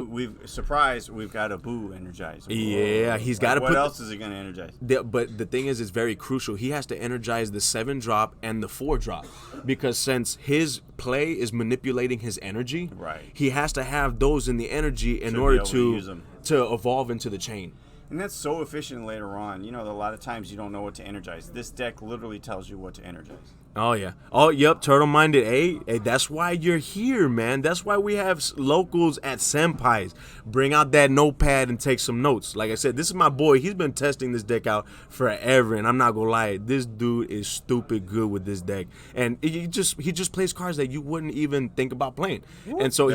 we've got a Boo energizer.
Yeah, he's got to
put. What else is he going to energize?
But the thing is, it's very crucial. He has to energize the 7-drop and the 4-drop because since his play is manipulating his energy,
right,
he has to have those in the energy in order to evolve into the chain.
And that's so efficient later on. You know, a lot of times you don't know what to energize. This deck literally tells you what to energize.
Oh, yeah. Oh, yep, Turtle Minded. Hey, that's why you're here, man. That's why we have locals at Senpai's. Bring out that notepad and take some notes. Like I said, this is my boy. He's been testing this deck out forever, and I'm not going to lie. This dude is stupid good with this deck. And he just plays cards that you wouldn't even think about playing. And so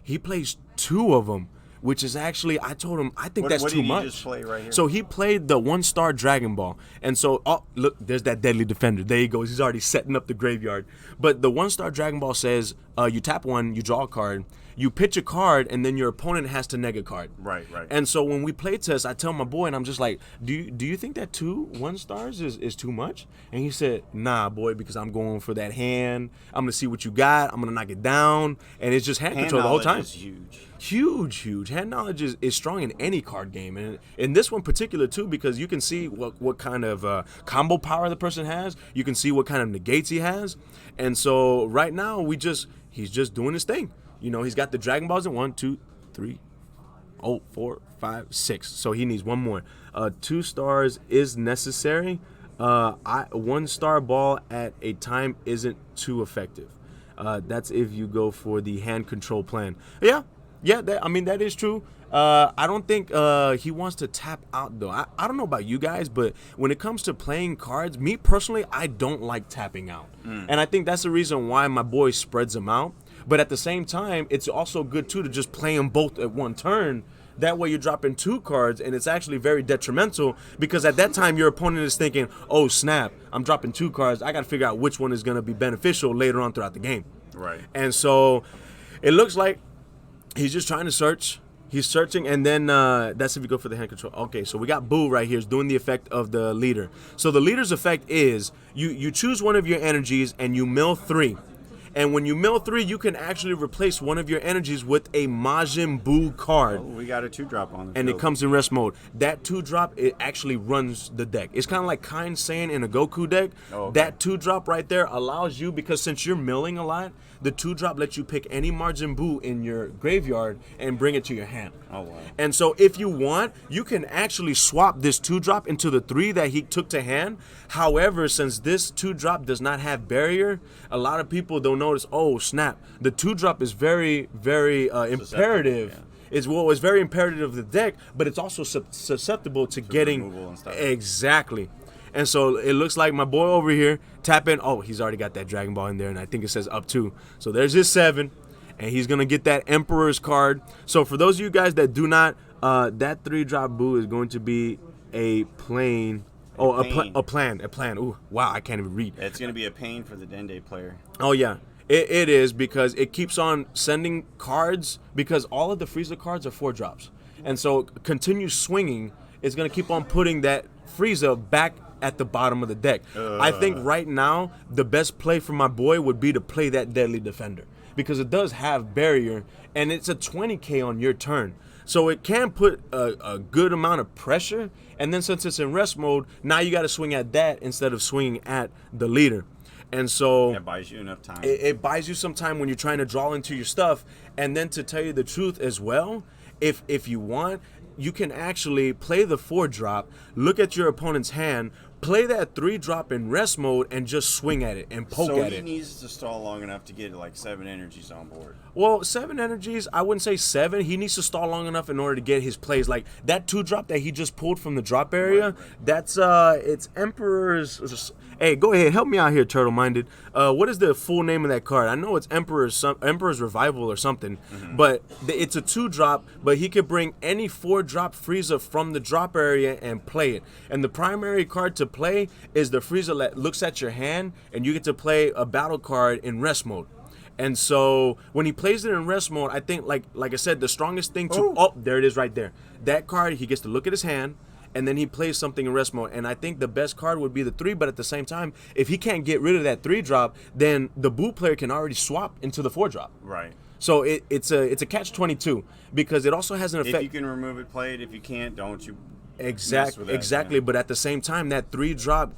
he plays 2 of them. Which is actually, I told him, I think that's too much. What did he just play right here? So he played the 1-star Dragon Ball. And so, look, there's that Deadly Defender. There he goes. He's already setting up the graveyard. But the 1-star Dragon Ball says, you tap 1, you draw a card, you pitch a card, and then your opponent has to neg a card.
Right.
And so when we play test, I tell my boy, and I'm just like, do you think that 2 1-stars is too much? And he said, nah, boy, because I'm going for that hand. I'm going to see what you got. I'm going to knock it down. And it's just hand control the whole time.
Is huge.
Huge. Hand knowledge is strong in any card game. And in this one particular, too, because you can see what kind of combo power the person has. You can see what kind of negates he has. And so right now, he's just doing his thing. You know, he's got the Dragon Balls in 1, 2, 3, 4, 5, 6. So he needs one more. 2 stars is necessary. 1-star ball at a time isn't too effective. That's if you go for the hand control plan. Yeah, that is true. I don't think he wants to tap out, though. I don't know about you guys, but when it comes to playing cards, me personally, I don't like tapping out. And I think that's the reason why my boy spreads them out. But at the same time, it's also good too to just play them both at one turn. That way you're dropping 2 cards, and it's actually very detrimental because at that time your opponent is thinking, oh snap, I'm dropping 2 cards. I got to figure out which one is going to be beneficial later on throughout the game.
Right.
And so it looks like he's just trying to search. He's searching, and then that's if you go for the hand control. Okay, so we got Boo right here is doing the effect of the leader. So the leader's effect is you choose one of your energies and you mill 3. And when you mill 3, you can actually replace one of your energies with a Majin Buu card.
Oh, we got a 2-drop on the
And
field.
it comes in rest mode. That 2-drop, it actually runs the deck. It's kind of like Kind Saiyan in a Goku deck.
Oh, okay.
That 2-drop right there allows you, because since you're milling a lot, the 2-drop lets you pick any Majin Buu in your graveyard and bring it to your hand.
Oh, wow.
And so if you want, you can actually swap this 2-drop into the 3 that he took to hand. However, since this 2-drop does not have barrier, a lot of people don't notice, oh snap, the 2-drop is very, very imperative.
Yeah.
It's very imperative of the deck, but it's also susceptible to getting
removal and stuff.
Exactly. And so it looks like my boy over here tap in. Oh, he's already got that Dragon Ball in there, and I think it says up 2. So there's his 7, and he's gonna get that Emperor's card. So for those of you guys that do not, that 3-drop Boo is going to be a plain. Oh, a plan. Ooh, wow, I can't even read.
It's going to be a pain for the Dende player.
Oh, yeah. It is, because it keeps on sending cards, because all of the Frieza cards are 4-drops. And so continue swinging is going to keep on putting that Frieza back at the bottom of the deck. I think right now the best play for my boy would be to play that Deadly Defender, because it does have barrier, and it's a 20k on your turn. So it can put a good amount of pressure, and then since it's in rest mode, now you got to swing at that instead of swinging at the leader. And so
That buys you enough time.
it buys you some time when you're trying to draw into your stuff. And then to tell you the truth as well, if you want, you can actually play the 4-drop, look at your opponent's hand, play that 3-drop in rest mode, and just swing at it and poke
so
at
he
it.
needs to stall long enough to get like 7 energies on board.
Well, 7 energies, I wouldn't say 7. He needs to stall long enough in order to get his plays. Like that 2-drop that he just pulled from the drop area,
Right.
that's it's Emperor's. Hey, go ahead, help me out here, Turtle Minded. What is the full name of that card? I know it's Emperor's Revival or something, but it's a 2-drop. But he could bring any 4-drop Frieza from the drop area and play it. And the primary card to play is the Frieza that looks at your hand, and you get to play a battle card in rest mode. And so when he plays it in rest mode, I think like I said, the strongest thing to there it is right there. That card, he gets to look at his hand, and then he plays something in rest mode. And I think the best card would be the 3, but at the same time, if he can't get rid of that 3-drop, then the Boo player can already swap into the 4-drop.
Right.
So it's a catch-22, because it also has an effect.
If you can remove it, play it. If you can't, don't you mess with that,
Exactly,
yeah.
but at the same time, that 3-drop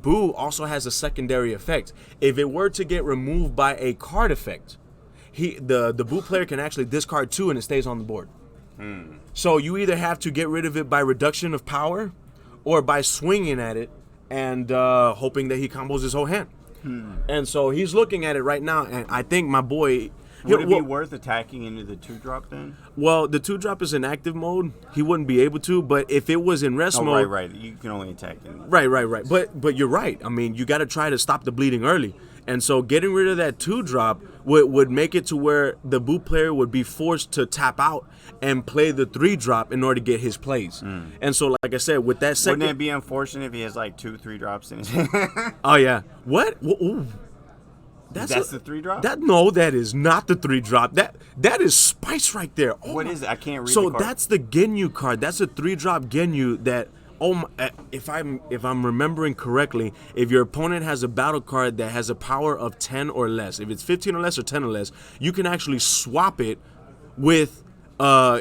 Boo also has a secondary effect. If it were to get removed by a card effect, the Boo player can actually discard 2 and it stays on the board. So you either have to get rid of it by reduction of power, or by swinging at it and hoping that he combos his whole hand. And so he's looking at it right now, and I think my boy.
Would it be worth attacking into the 2-drop then?
Well, the 2-drop is in active mode. He wouldn't be able to, but if it was in rest
Oh,
mode,
right. You can only attack in.
Right. But you're right. I mean, you got to try to stop the bleeding early. And so getting rid of that 2-drop would make it to where the Boo player would be forced to tap out and play the 3-drop in order to get his plays. And so, like I said, with that second...
Wouldn't it be unfortunate if he has like 2 3-drops in his hand?
Oh, yeah. What? Ooh.
That's the 3-drop?
No, that is not the 3-drop. That is Spice right there. Oh
What
my-
is it? I can't read
So
the card.
that's the Ginyu card. That's a 3-drop Ginyu that... Oh my, if I'm remembering correctly, if your opponent has a battle card that has a power of 10 or less, if it's 15 or less or 10 or less, you can actually swap it with that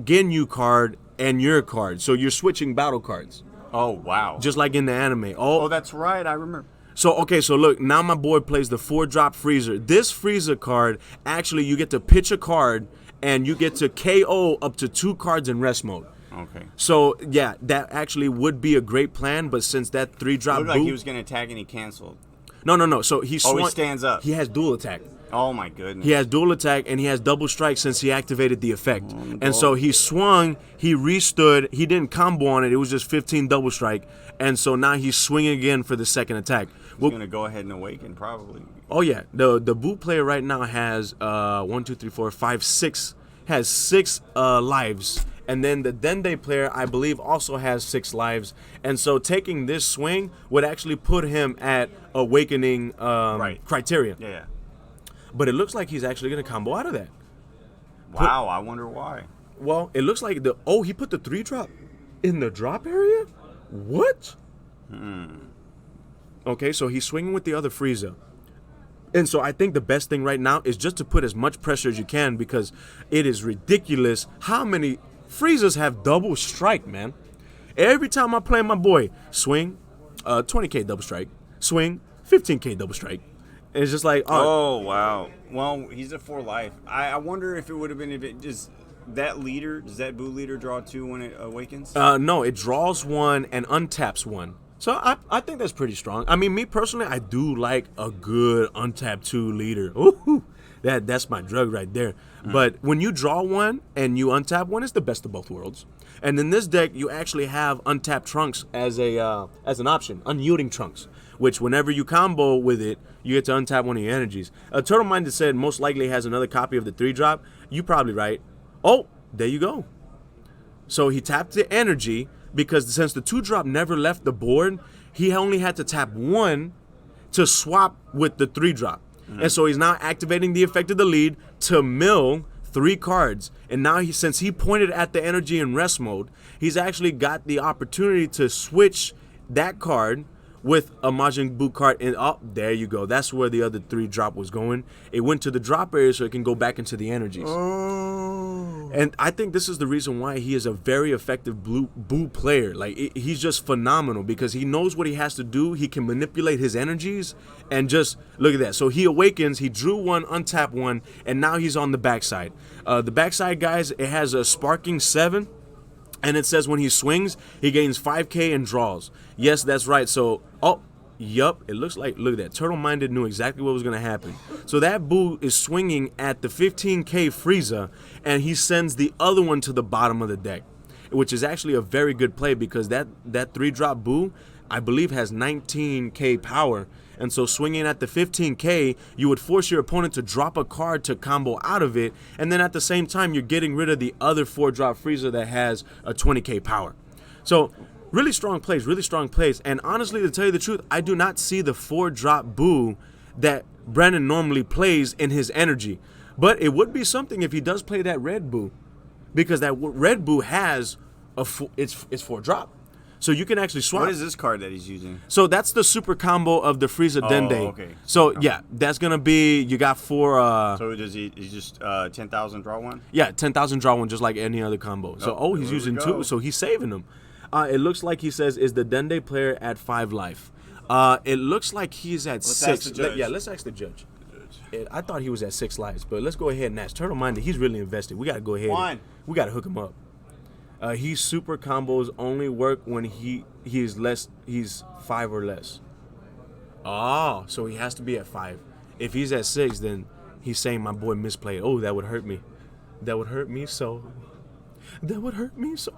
Ginyu card and your card. So you're switching battle cards,
Oh, wow.
just like in the anime.
Oh, that's right. I remember.
So, okay, so look, now my boy plays the 4-drop Freezer. This Freezer card, actually, you get to pitch a card, and you get to KO up to 2 cards in rest mode.
Okay.
So, yeah, that actually would be a great plan, but since that 3-drop
Looked like he was going to attack and he canceled.
No. So he
Oh, he
swung-
stands up.
He has dual attack.
Oh my goodness.
He has dual attack, and he has double strike since he activated the effect. And so he swung, he restood, he didn't combo on it. It was just 15 double strike. And so now he's swinging again for the second attack.
He's going to go ahead and awaken, probably.
Oh, yeah. The Boo player right now has 1, 2, 3, 4, 5, 6, has 6 lives. And then the Dende player, I believe, also has 6 lives. And so taking this swing would actually put him at awakening criteria.
Yeah.
But it looks like he's actually going to combo out of that.
Wow, I wonder why.
Well, it looks like he put the 3-drop in the drop area? What? Okay, so he's swinging with the other Frieza. And so I think the best thing right now is just to put as much pressure as you can, because it is ridiculous how many Friezas have double strike, man. Every time I play my boy, swing, 20k double strike, swing, 15k double strike. And it's just like,
oh wow. Well, he's at 4 life. I wonder if it would have been does that Boo leader draw 2 when it awakens?
No, it draws 1 and untaps 1. So I think that's pretty strong. I mean, me personally, I do like a good untapped 2 leader. Ooh, that's my drug right there. But when you draw 1 and you untap 1, it's the best of both worlds. And in this deck, you actually have untapped Trunks as an option, unyielding Trunks, which whenever you combo with it, you get to untap one of your energies. Turtle Minded said most likely has another copy of the 3-drop. You probably right. Oh, there you go. So he tapped the energy, because since the 2-drop never left the board, he only had to tap 1 to swap with the 3-drop. And so he's now activating the effect of the lead to mill 3 cards. And now since he pointed at the energy in rest mode, he's actually got the opportunity to switch that card with a Majin Buu card. And there you go. That's where the other 3-drop was going. It went to the drop area so it can go back into the energies. And I think this is the reason why he is a very effective Buu player. Like, he's just phenomenal, because he knows what he has to do. He can manipulate his energies, and just look at that. So he awakens, he drew 1, untapped 1, and now he's on the backside. The backside, guys, it has a sparking 7. And it says when he swings, he gains 5k and draws. Yes, that's right. So, yup, it looks like, look at that. Turtle Minded knew exactly what was going to happen. So that Boo is swinging at the 15k Frieza, and he sends the other one to the bottom of the deck, which is actually a very good play, because that 3-drop Boo, I believe, has 19k power. And so swinging at the 15k, you would force your opponent to drop a card to combo out of it, and then at the same time, you're getting rid of the other 4-drop Frieza that has a 20k power. So really strong plays. And honestly, to tell you the truth, I do not see the 4-drop Boo that Brandon normally plays in his energy. But it would be something if he does play that red Boo, because that red Boo has it's 4-drop. So you can actually swap.
What is this card that he's using?
So that's the super combo of the Frieza Dende.
Okay.
So yeah, that's gonna be, you got 4.
So does he's just 10,000 draw 1?
Yeah, 10,000 draw 1, just like any other combo. So he's
there we
using
go.
2, so he's saving them. It looks like he says, is the Dende player at 5 life? It looks like he's at 6.
ask the judge.
Let's ask the judge. I thought he was at 6 lives, but let's go ahead and ask. Turtle Minded, he's really invested. We gotta go ahead.
One.
We gotta hook him up. He's super combos only work when he's 5 or less. Oh, so he has to be at 5. If he's at 6, then he's saying my boy misplayed. Oh, that would hurt me. That would hurt me so. That would hurt me so.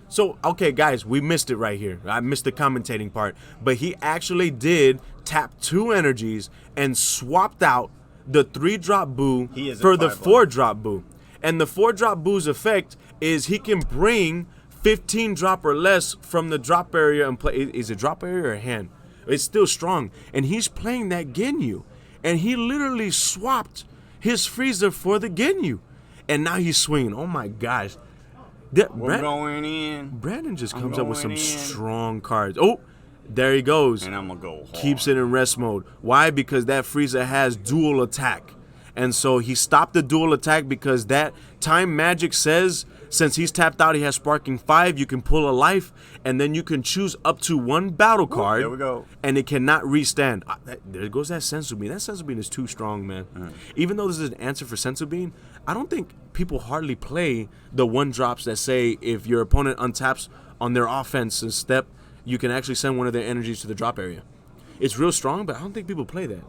So, okay, guys, we missed it right here. I missed the commentating part. But he actually did tap 2 energies and swapped out the 3-drop Boo for the 4-drop Boo. And the 4-drop Boo's effect is he can bring 15 drop or less from the drop area and play. Is it drop area or hand? It's still strong. And he's playing that Ginyu. And he literally swapped his Frieza for the Ginyu. And now he's swinging. Oh my gosh.
We're going in.
Brandon just comes up with some strong cards. Oh, there he goes.
And I'm going to go hard.
Keeps it in rest mode. Why? Because that Frieza has dual attack. And so he stopped the dual attack because that time magic says since he's tapped out, he has sparking 5. You can pull a life, and then you can choose up to 1 battle card.
There we go.
And it cannot restand. There goes that Senzu Bean. That Senzu Bean is too strong, man. Even though this is an answer for Senzu Bean, I don't think people hardly play the 1-drops that say if your opponent untaps on their offense step, you can actually send one of their energies to the drop area. It's real strong, but I don't think people play that.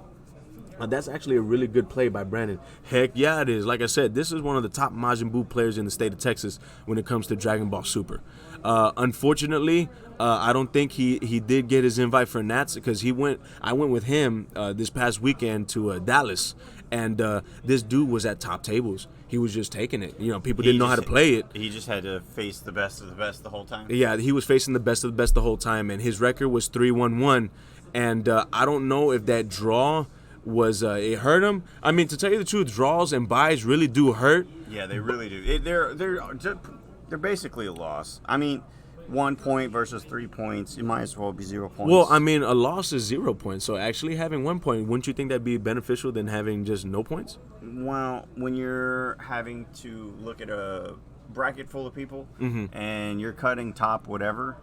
That's actually a really good play by Brandon. Heck yeah, it is. Like I said, this is one of the top Majin Buu players in the state of Texas when it comes to Dragon Ball Super. Unfortunately, I don't think he did get his invite for Nats because I went with him this past weekend to Dallas, and this dude was at top tables. He was just taking it. People didn't know how to play it.
He just had to face the best of the best the whole time.
Yeah, he was facing the best of the best the whole time, and his record was 3-1-1. And I don't know if that draw was it hurt him. I mean, to tell you the truth, draws and buys really do hurt.
Yeah, they really do. They're basically a loss. I mean, 1 point versus 3 points, it might as well be 0 points.
Well, I mean, a loss is 0 points. So actually having 1 point, wouldn't you think that'd be beneficial than having just no points?
Well, when you're having to look at a bracket full of people and you're cutting top whatever,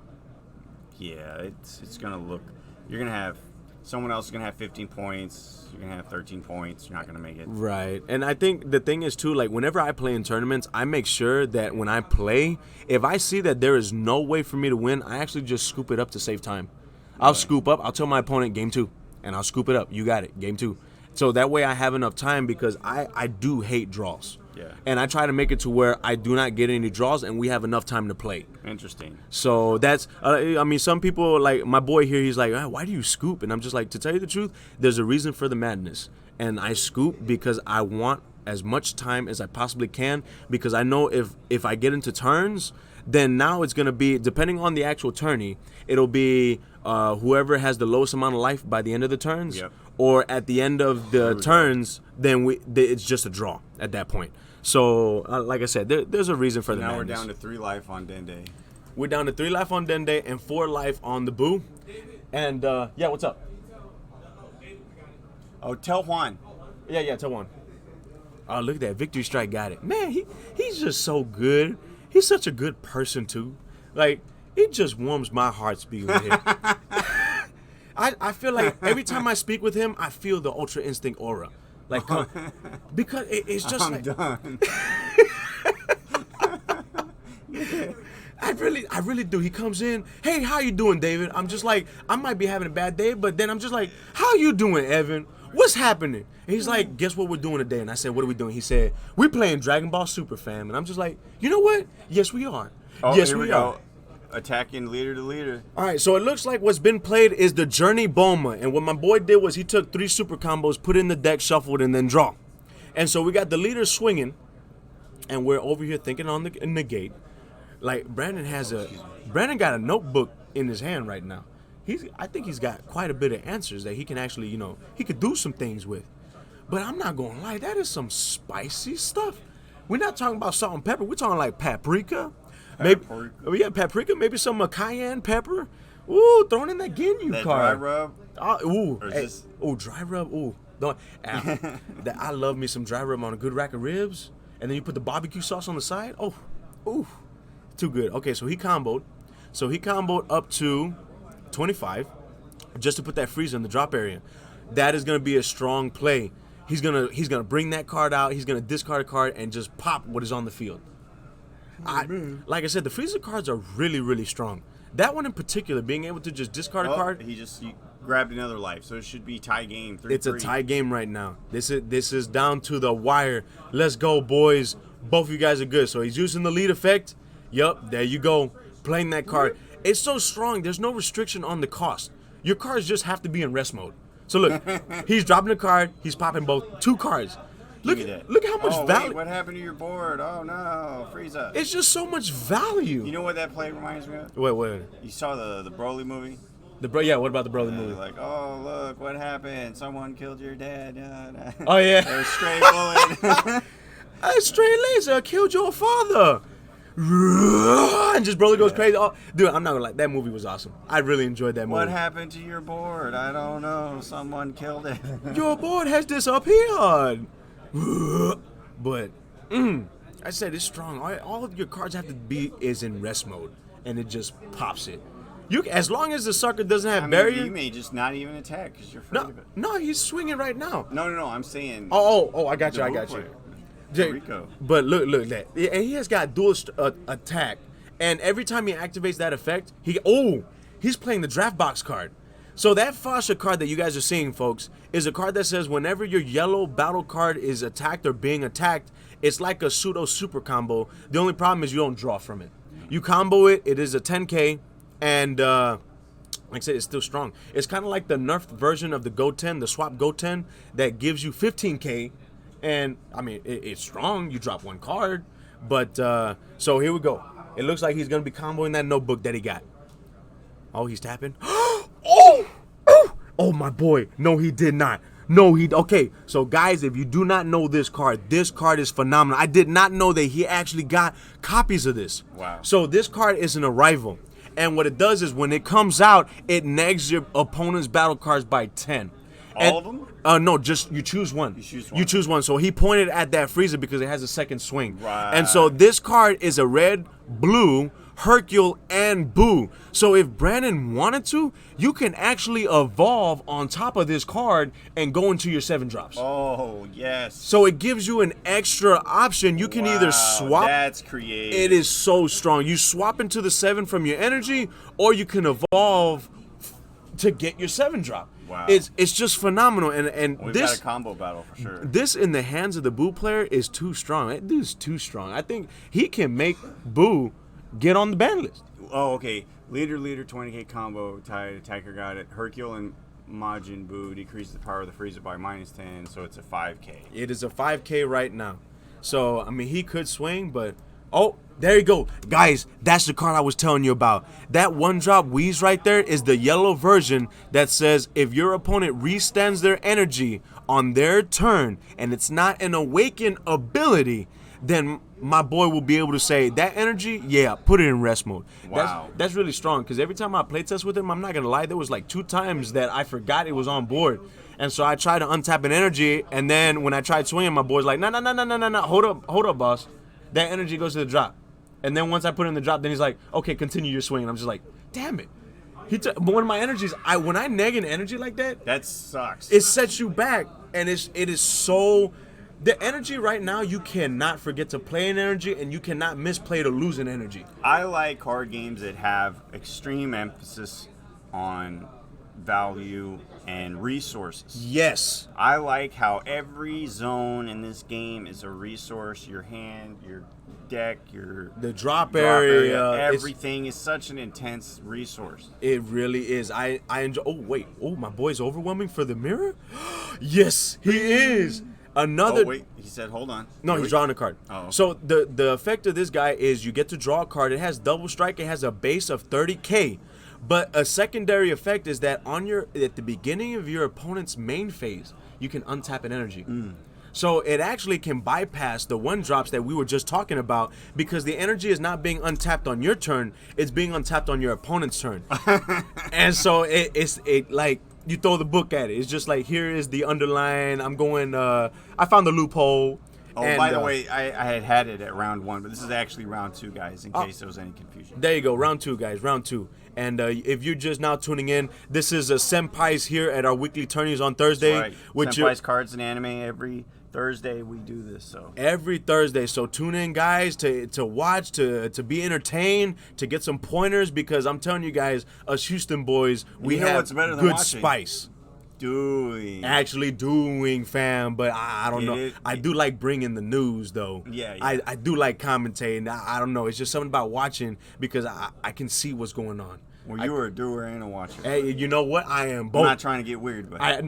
yeah, it's gonna look. You're gonna have someone else is gonna have 15 points. You're gonna have 13 points. You're not gonna make it.
Right, and I think the thing is too, like whenever I play in tournaments, I make sure that when I play, if I see that there is no way for me to win, I actually just scoop it up to save time. I'll scoop up. I'll tell my opponent game 2, and I'll scoop it up. You got it, game 2. So that way I have enough time because I do hate draws.
Yeah.
And I try to make it to where I do not get any draws and we have enough time to play.
Interesting.
So that's, I mean, some people, like my boy here, he's like, why do you scoop? And I'm just like, to tell you the truth, there's a reason for the madness. And I scoop because I want as much time as I possibly can because I know if I get into turns, then now it's going to be, depending on the actual tourney, it'll be whoever has the lowest amount of life by the end of the turns.
Yep.
Or at the end of the turns, then it's just a draw at that point. So, like I said, there's a reason for the
now
madness.
We're down to 3 life on Dende.
We're down to 3 life on Dende and 4 life on the Boo. And, yeah, what's up?
Oh, tell Juan.
Yeah, tell Juan. Oh, look at that. Victory Strike got it. Man, he's just so good. He's such a good person, too. Like, it just warms my heart speaking with him. I feel like every time I speak with him, I feel the Ultra Instinct aura. Like, because it's just
I'm
like...
done.
I really do. He comes in, hey, how you doing, David? I'm just like, I might be having a bad day, but then I'm just like, how you doing, Evan? What's happening? And he's like, guess what we're doing today? And I said, what are we doing? He said, we're playing Dragon Ball Super, fam. And I'm just like, you know what? Yes, we are.
Oh,
yes,
here
we
go.
are.
Attacking leader to leader.
All right, so it looks like what's been played is the Journey Boma. And what my boy did was he took 3 super combos, put in the deck, shuffled, and then draw. And so we got the leader swinging, and we're over here thinking on the negate. Like, Brandon got a notebook in his hand right now. I think he's got quite a bit of answers that he can actually, he could do some things with. But I'm not going to lie, that is some spicy stuff. We're not talking about salt and pepper. We're talking like paprika. Maybe paprika, maybe some cayenne pepper. Ooh, throwing in that Ginyu
That
card.
dry rub.
Dry rub. Ooh, I love me some dry rub on a good rack of ribs, and then you put the barbecue sauce on the side. Oh, ooh, too good. Okay, so he comboed. Up to 25, just to put that freezer in the drop area. That is gonna be a strong play. He's gonna bring that card out. He's gonna discard a card and just pop what is on the field. Like I said, the freezer cards are really, really strong. That one in particular, being able to just discard a card.
He grabbed another life, so it should be tie game. 3-3.
It's a tie game right now. This is down to the wire. Let's go, boys. Both of you guys are good. So he's using the lead effect. Yup, there you go. Playing that card. It's so strong. There's no restriction on the cost. Your cards just have to be in rest mode. So look, he's dropping a card. He's popping both 2 cards. Look how much value.
Wait, what happened to your board? Oh no, freeze up.
It's just so much value.
You know what that play reminds me of?
What?
You saw the Broly movie?
Yeah, what about the Broly movie?
Like, oh look, what happened? Someone killed your dad.
Oh yeah.
There's stray bullet.
A stray laser killed your father. And just Broly goes crazy. Oh, dude, I'm not gonna lie, that movie was awesome. I really enjoyed that movie.
What happened to your board? I don't know. Someone killed it.
Your board has disappeared. But I said it's strong. All of your cards have to be is in rest mode, and it just pops it. As long as the sucker doesn't have barrier.
You may just not even attack because you're afraid of it.
No, he's swinging right now.
No. I'm saying.
Oh, I got you.
Rico.
But look that, and he has got dual attack, and every time he activates that effect, he's playing the draft box card. So that Fasha card that you guys are seeing, folks, is a card that says whenever your yellow battle card is attacked or being attacked, it's like a pseudo super combo. The only problem is you don't draw from it. You combo it, it is a 10k, and like I said, it's still strong. It's kind of like the nerfed version of the Goten, the swap Goten, that gives you 15k, and I mean, it's strong. You drop one card, but so here we go. It looks like he's going to be comboing that notebook that he got. Oh, he's tapping. Oh, my boy. No, he did not. Okay, so guys, if you do not know this card is phenomenal. I did not know that he actually got copies of this.
Wow.
So this card is an arrival. And what it does is when it comes out, it negs your opponent's battle cards by 10.
All of them?
No, just you choose one.
You choose one.
So he pointed at that Frieza because it has a second swing.
Right.
And so this card is a red, blue, Hercule, and Boo. So if Brandon wanted to, you can actually evolve on top of this card and go into your 7 drops.
Oh, yes.
So it gives you an extra option. You can either swap.
That's creative.
It is so strong. You swap into the 7 from your energy, or you can evolve to get your 7 drop.
Wow.
It's just phenomenal. And
We've
this
got a combo battle for sure.
this in the hands of the Boo player is too strong. That dude's too strong. I think he can make Boo get on the ban list.
Oh, okay. Leader, 20k combo, tied attacker got it. Hercule and Majin Buu decreases the power of the Frieza by -10, so it's a 5k.
It is a 5k right now. So, I mean, he could swing, but... Oh, there you go. Guys, that's the card I was telling you about. That 1-drop Wheeze right there is the yellow version that says if your opponent restands their energy on their turn and it's not an awakened ability, then my boy will be able to say, that energy, yeah, put it in rest mode.
Wow.
That's really strong, because every time I playtest with him, I'm not going to lie, there was like 2 times that I forgot it was on board. And so I tried to untap an energy, and then when I tried swinging, my boy's like, no, hold up, boss. That energy goes to the drop. And then once I put it in the drop, then he's like, okay, continue your swing. And I'm just like, damn it. But one of my energies, when I neg an energy like that,
That sucks.
it sets you back, and it is so... The energy right now, you cannot forget to play an energy, and you cannot misplay to lose an energy.
I like card games that have extreme emphasis on value and resources.
Yes.
I like how every zone in this game is a resource. Your hand, your deck, your
The drop area.
everything is such an intense resource.
It really is. I enjoy... Oh, wait. Oh, my boy's overwhelming for the mirror? Yes, he is. Another...
Oh, wait. He said, hold on.
No, he's drawing a card.
Oh, okay.
So the effect of this guy is you get to draw a card. It has double strike. It has a base of 30k. But a secondary effect is that at the beginning of your opponent's main phase, you can untap an energy. So it actually can bypass the 1-drops that we were just talking about, because the energy is not being untapped on your turn, it's being untapped on your opponent's turn. And so it's like you throw the book at it. It's just like, here is the underline. I'm going, I found the loophole.
Oh,
And,
by the way, I had it at round 1, but this is actually round 2, guys, in case there was any confusion.
There you go, round 2, guys, round 2. And if you're just now tuning in, this is Senpai's here at our weekly tourneys on Thursday.
Right.
Which
Senpai's Cards and Anime, every Thursday we do this. So
every Thursday. So tune in, guys, to watch, to be entertained, to get some pointers, because I'm telling you guys, us Houston boys, we
you know
have
what's better than
good
watching?
spice.
Doing.
Doing, fam, but I don't know. I do like bringing the news, though.
Yeah.
I do like commentating. I don't know. It's just something about watching, because I can see what's going on.
Well, you were a doer and a watcher.
Hey, you know what? I am both.
I'm not trying to get weird, but
I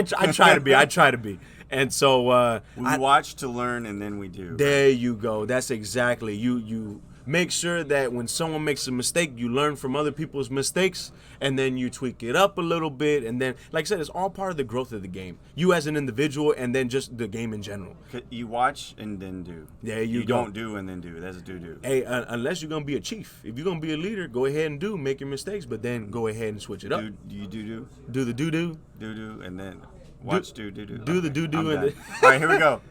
try to be. I try to be. And so
we watch to learn, and then we do.
There you go. That's exactly. You make sure that when someone makes a mistake, you learn from other people's mistakes, and then you tweak it up a little bit, and then, like I said, it's all part of the growth of the game. You as an individual, and then just the game in general.
You watch and then do.
There you go.
Don't do and then do. That's a do.
Hey, unless you're gonna be a chief. If you're gonna be a leader, go ahead and make your mistakes, but then go ahead and switch it up.
You do.
Do the do,
Do, and then watch do.
do the do,
I'm
and
done. All right, here we go.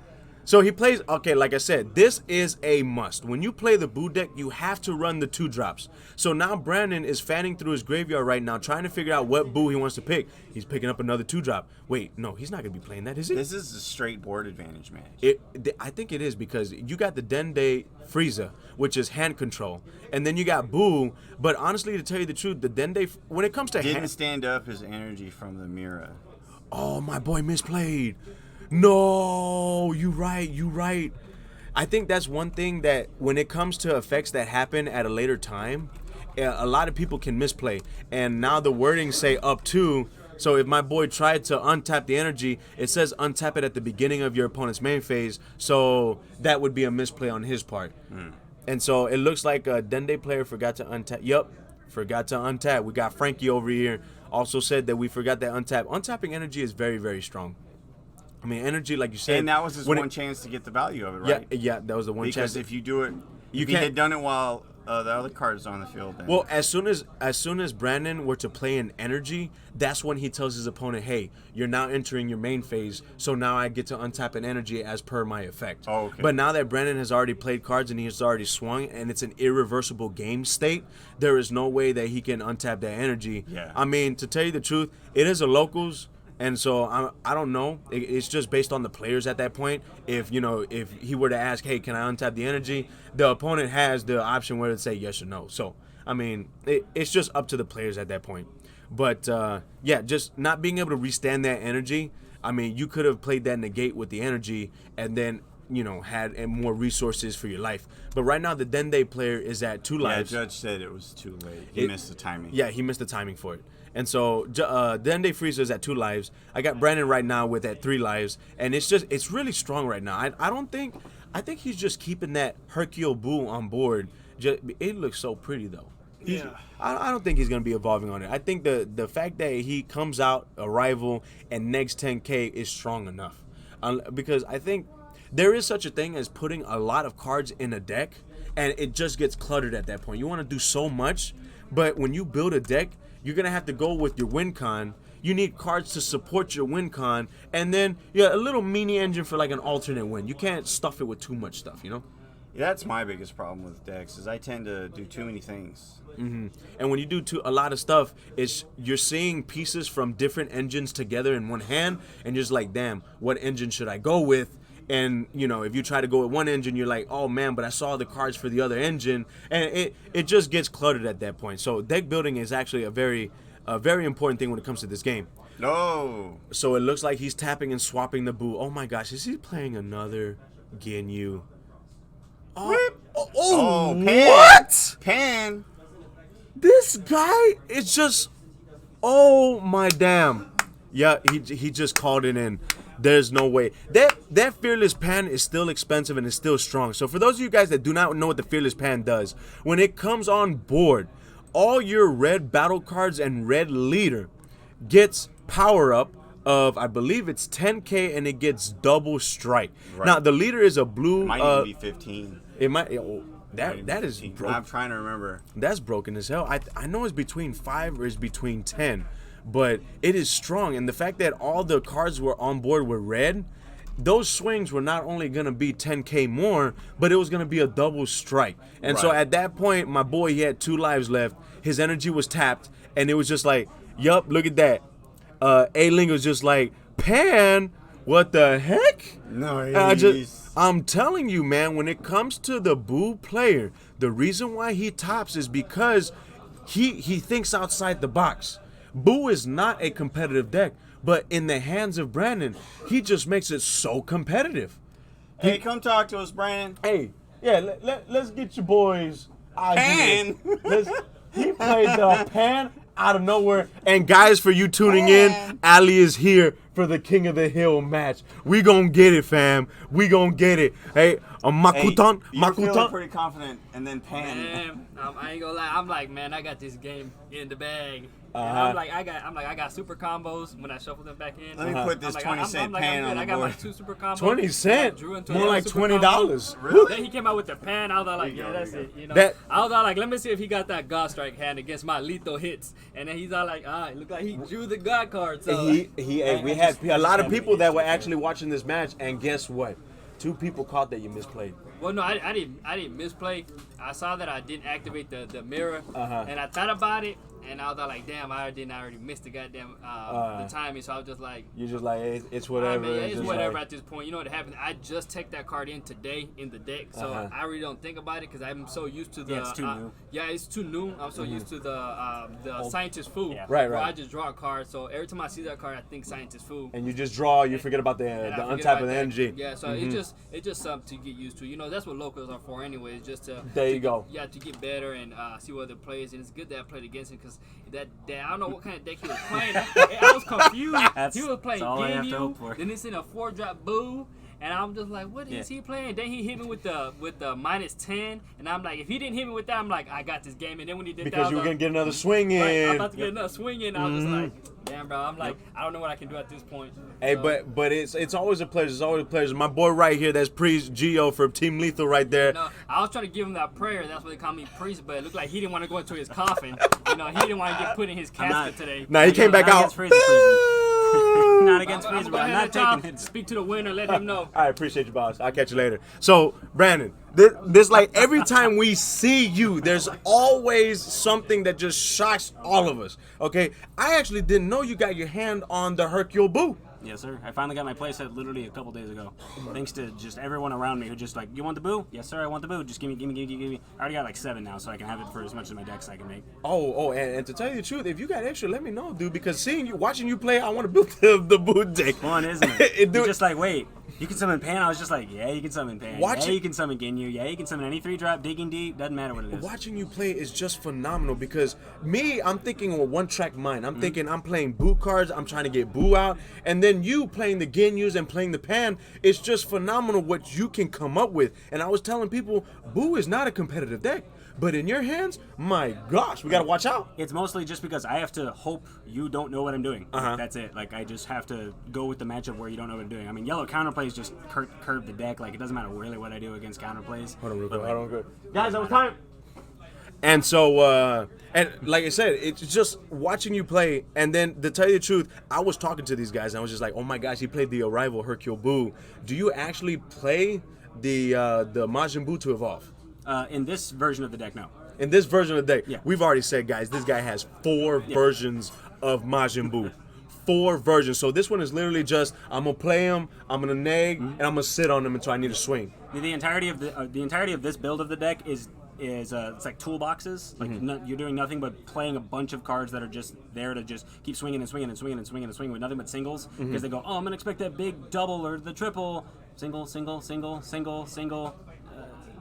So he plays, okay, like I said, this is a must. When you play the Boo deck, you have to run the 2-drops. So now Brandon is fanning through his graveyard right now, trying to figure out what Boo he wants to pick. He's picking up another 2-drop. Wait, no, he's not going to be playing that, is he?
This is a straight board advantage match.
I think it is because you got the Dende Frieza, which is hand control. And then you got Boo. But honestly, to tell you the truth, the Dende, when it comes to
Didn't
hand...
stand up his energy from the Mira.
Oh, my boy misplayed. No, you right. I think that's one thing that when it comes to effects that happen at a later time, a lot of people can misplay. And now the wordings say up to. So if my boy tried to untap the energy, it says untap it at the beginning of your opponent's main phase. So that would be a misplay on his part. And so it looks like a Dende player forgot to untap. Yup, forgot to untap. We got Frankie over here. Also said that we forgot that untap. Untapping energy is very, very strong. I mean, energy, like you said.
And that was his one chance to get the value of it, right?
Yeah, that was the one chance.
Because if you do it, if he had done it while the other cards on the field. Then.
Well, as soon as Brandon were to play an energy, that's when he tells his opponent, hey, you're now entering your main phase, so now I get to untap an energy as per my effect.
Oh, okay.
But now that Brandon has already played cards and he has already swung, and it's an irreversible game state, there is no way that he can untap that energy.
Yeah.
I mean, to tell you the truth, it is a locals. And so I don't know. It's just based on the players at that point. If he were to ask, hey, can I untap the energy? The opponent has the option where to say yes or no. So, I mean, it's just up to the players at that point. But, just not being able to restand that energy. I mean, you could have played that negate with the energy and then, had more resources for your life. But right now, the Dende player is at 2 lives.
Yeah, Judge said it was too late. He missed the timing.
Yeah, he missed the timing for it. And so Dende Frieza is at 2 lives. I got Brandon right now with at 3 lives, and it's really strong right now. I think he's just keeping that Hercule Boo on board. It looks so pretty though. I don't think he's gonna be evolving on it. I think the fact that he comes out a rival and next 10K is strong enough, because I think there is such a thing as putting a lot of cards in a deck, and it just gets cluttered at that point. You want to do so much, but when you build a deck, you're going to have to go with your win con. You need cards to support your win con. And then, a little mini engine for like an alternate win. You can't stuff it with too much stuff,
Yeah, that's my biggest problem with decks is I tend to do too many things.
Mm-hmm. And when you do a lot of stuff, you're seeing pieces from different engines together in one hand. And you're just like, damn, what engine should I go with? And, if you try to go with one engine, you're like, oh, man, but I saw the cards for the other engine. And it just gets cluttered at that point. So deck building is actually a very important thing when it comes to this game.
No.
So it looks like he's tapping and swapping the Boo. Oh, my gosh. Is he playing another Ginyu? Oh,
Pan.
What?
Pan.
This guy is just... Oh, my damn. Yeah, he just called it in. There's no way. That Fearless Pan is still expensive and is still strong. So for those of you guys that do not know what the Fearless Pan does, when it comes on board, all your red battle cards and red leader gets power up of, I believe it's 10K, and it gets double strike. Right. Now the leader is a blue.
It might even be 15.
It might. That is broken.
I'm trying to remember.
That's broken as hell. I know it's between 5 or it's between 10. But it is strong, and the fact that all the cards were on board were red, those swings were not only going to be 10K more, but it was going to be a double strike. And so at that point, my boy, he had 2 lives left. His energy was tapped, and it was just like, yup, look at that. A-Ling was just like, Pan, what the heck?
Nice.
I'm telling you, man, when it comes to the Boo player, the reason why he tops is because he thinks outside the box. Boo is not a competitive deck, but in the hands of Brandon, he just makes it so competitive.
Hey, come talk to us, Brandon.
Hey, let's get your boys out
Pan.
here. He played the Pan out of nowhere. And guys, for you tuning in, Ali is here for the King of the Hill match. We gonna get it, fam. We gonna get it. Hey, Makutan.
You're feeling pretty confident, and then Pan.
Man, I ain't gonna lie. I'm like, man, I got this game in the bag. I'm like, I got super combos when I shuffle them back in.
Let me put this 20-cent Pan on the
I got
board.
my 2 super combos.
20 cents?
Drew into
More
one
like
super
$20.
combo.
Really?
Then he came out with the Pan. I was like, yeah, that's it. I was all like, let me see if he got that God Strike hand against my lethal hits. And then he's all like, it looked like he drew the God card. So
We had a lot of people that were actually watching this match, and guess what? 2 people caught that you misplayed.
Well, no, I didn't misplay. I saw that I didn't activate the mirror, and I thought about it, and I was like, damn, I already missed the goddamn the timing. So I was just like,
you're just like, hey, it's whatever.
I mean, it's
just
whatever
like,
at this point. You know what happened? I just take that card in today in the deck, so I really don't think about it because I'm so used to the.
Yeah, it's too new.
Yeah, it's too new. I'm so used to the scientist food.
Yeah.
Right.
Where I just draw a card. So every time I see that card, I think scientist food.
and you just draw. You forget about the
And I forget
untap
about
of the
that.
energy.
Yeah, so it's just something to get used to. You know, that's what locals are for, anyways. Just to
There you go.
Yeah, to get better and see what other plays. And it's good that I played against him because that I don't know what kind of deck he was playing. I was confused. He was playing
that's all I have to
Ginyu,
hope for.
then it's in a 4-drop Boo. And I'm just like, what is he playing? Then he hit me with the -10, and I'm like, if he didn't hit me with that, I'm like, I got this game. And then when he did
Because
that,
you were gonna get another swing
right, I'm
in.
about to get another swing in. I was just like, damn, bro. I'm like, I don't know what I can do at this point.
Hey,
So,
but it's always a pleasure. It's always a pleasure. My boy right here, that's Priest Geo from Team Lethal right there.
no, I was trying to give him that prayer. That's what they call me priest. But it looked like he didn't want to go into his coffin. You know, he didn't want to get put in his casket today.
Nah, he came back
Not
out.
against Freezer. Not against
I'm
Freezer,
gonna
but I'm
go ahead
not
and
taking it.
speak to the winner. Let him know.
I appreciate you, boss. I'll catch you later. So, Brandon, this like every time we see you, there's always something that just shocks all of us. Okay, I actually didn't know you got your hand on the Hercule Boo.
Yes, sir. I finally got my playset literally a couple days ago. Thanks to just everyone around me who just like, you want the Boo? Yes, sir, I want the Boo. Just give me. I already got like 7 now, so I can have it for as much of my decks I can make.
And to tell you the truth, if you got extra, let me know, dude. Because watching you play, I want to build the Boo deck.
Fun, isn't it?
Dude,
You're just like, wait, you can summon Pan? I was just like, yeah, you can summon Pan.
Watch
yeah,
it.
you can summon Ginyu. Yeah, you can summon any 3-drop, digging deep. Doesn't matter what it is.
Watching you play is just phenomenal because I'm thinking of a one-track mind. I'm thinking I'm playing Boo cards, I'm trying to get Boo out, and then you playing the Ginyus and playing the Pan. It's just phenomenal what you can come up with. And I was telling people, Boo is not a competitive deck, but in your hands, my gosh, we gotta watch out.
It's mostly just because I have to hope you don't know what I'm doing.
Uh-huh.
That's it. Like, I just have to go with the matchup where you don't know what I'm doing. I mean, yellow counterplays just curve the deck. Like, it doesn't matter really what I do against counterplays.
Hold on real
But,
quick.
like,
Hold on real quick. Guys, that was time. And so, and like I said, it's just watching you play. And then, to tell you the truth, I was talking to these guys, and I was just like, oh my gosh, he played the Arrival Hercule Boo. Do you actually play the Majin Buu to evolve?
in this version of the deck, no.
In this version of the deck,
Yeah.
we've already said, guys, this guy has 4 versions of Majin Buu. 4 versions. So this one is literally just, I'm gonna play him, I'm gonna neg, and I'm gonna sit on him until I need a swing.
The entirety of this build of the deck is it's like toolboxes. Like you're doing nothing but playing a bunch of cards that are just there to just keep swinging and swinging and swinging and swinging and swinging with nothing but singles. Because they go, oh, I'm gonna expect that big double or the triple. Single, single, single, single, single.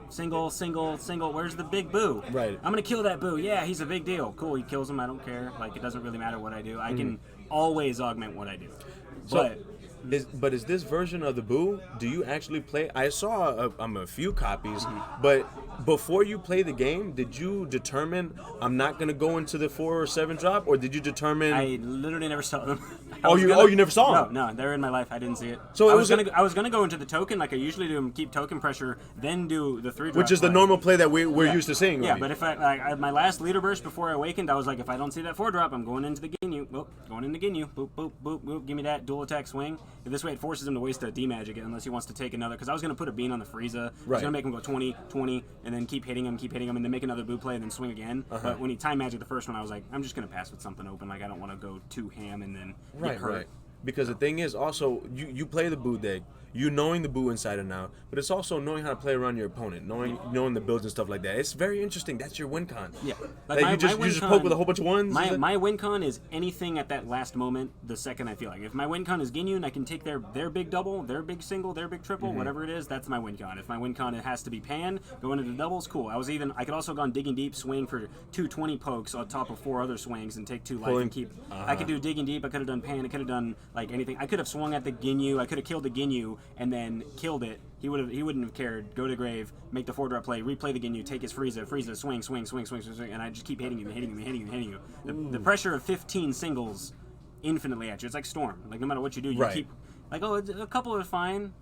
Single, single, single. Where's the big boo?
Right.
I'm gonna kill that boo. Yeah, he's a big deal. Cool. He kills him. I don't care. Like, it doesn't really matter what I do. I can always augment what I do.
So, is this version of the Boo, do you actually play? I saw a few copies, but before you play the game, did you determine I'm not gonna go into the 4 or 7 drop, or did you determine?
I literally never saw them.
You never saw them?
No, they're in my life. I didn't see it.
So
I
it
was
was
I was gonna go into the token like I usually do and keep token pressure, then do the 3 drop.
Which is the
play.
normal play that we're used to seeing.
Yeah,
right?
but if my last leader burst before I awakened, I was like, if I don't see that 4 drop, I'm going into the Ginyu. Well, going into Ginyu. Boop, boop, boop, boop. Give me that dual attack swing. This way it forces him to waste a D-magic unless he wants to take another. Because I was going to put a bean on the Frieza. I was going to make him go 20, 20, and then keep hitting him, and then make another boo play and then swing again. But when he time magic the first one, I was like, I'm just going to pass with something open. Like, I don't want to go too ham and then get hurt.
Right. Because the thing is, also, you play the Boo deck, you knowing the Boo inside and out, but it's also knowing how to play around your opponent, knowing the builds and stuff like that. It's very interesting. That's your win con.
Yeah.
Like you just poke with a whole bunch of ones.
My win con is anything at that last moment, the second I feel like. If my win con is Ginyu and I can take their big double, their big single, their big triple, whatever it is, that's my win con. If my win con it has to be Pan, going into doubles, cool. I could also gone digging deep, swing for 2 20 pokes on top of 4 other swings and take 2 life and keep. I could do digging deep, I could have done Pan, I could have done like anything. I could have swung at the Ginyu, I could have killed the Ginyu and then killed it. He wouldn't have cared. Go to grave, make the 4-drop play, replay the Ginyu, take his Frieza, swing, and I just keep hitting you. The pressure of 15 singles infinitely at you. It's like Storm. Like, no matter what you do, you keep like, oh, a couple are fine.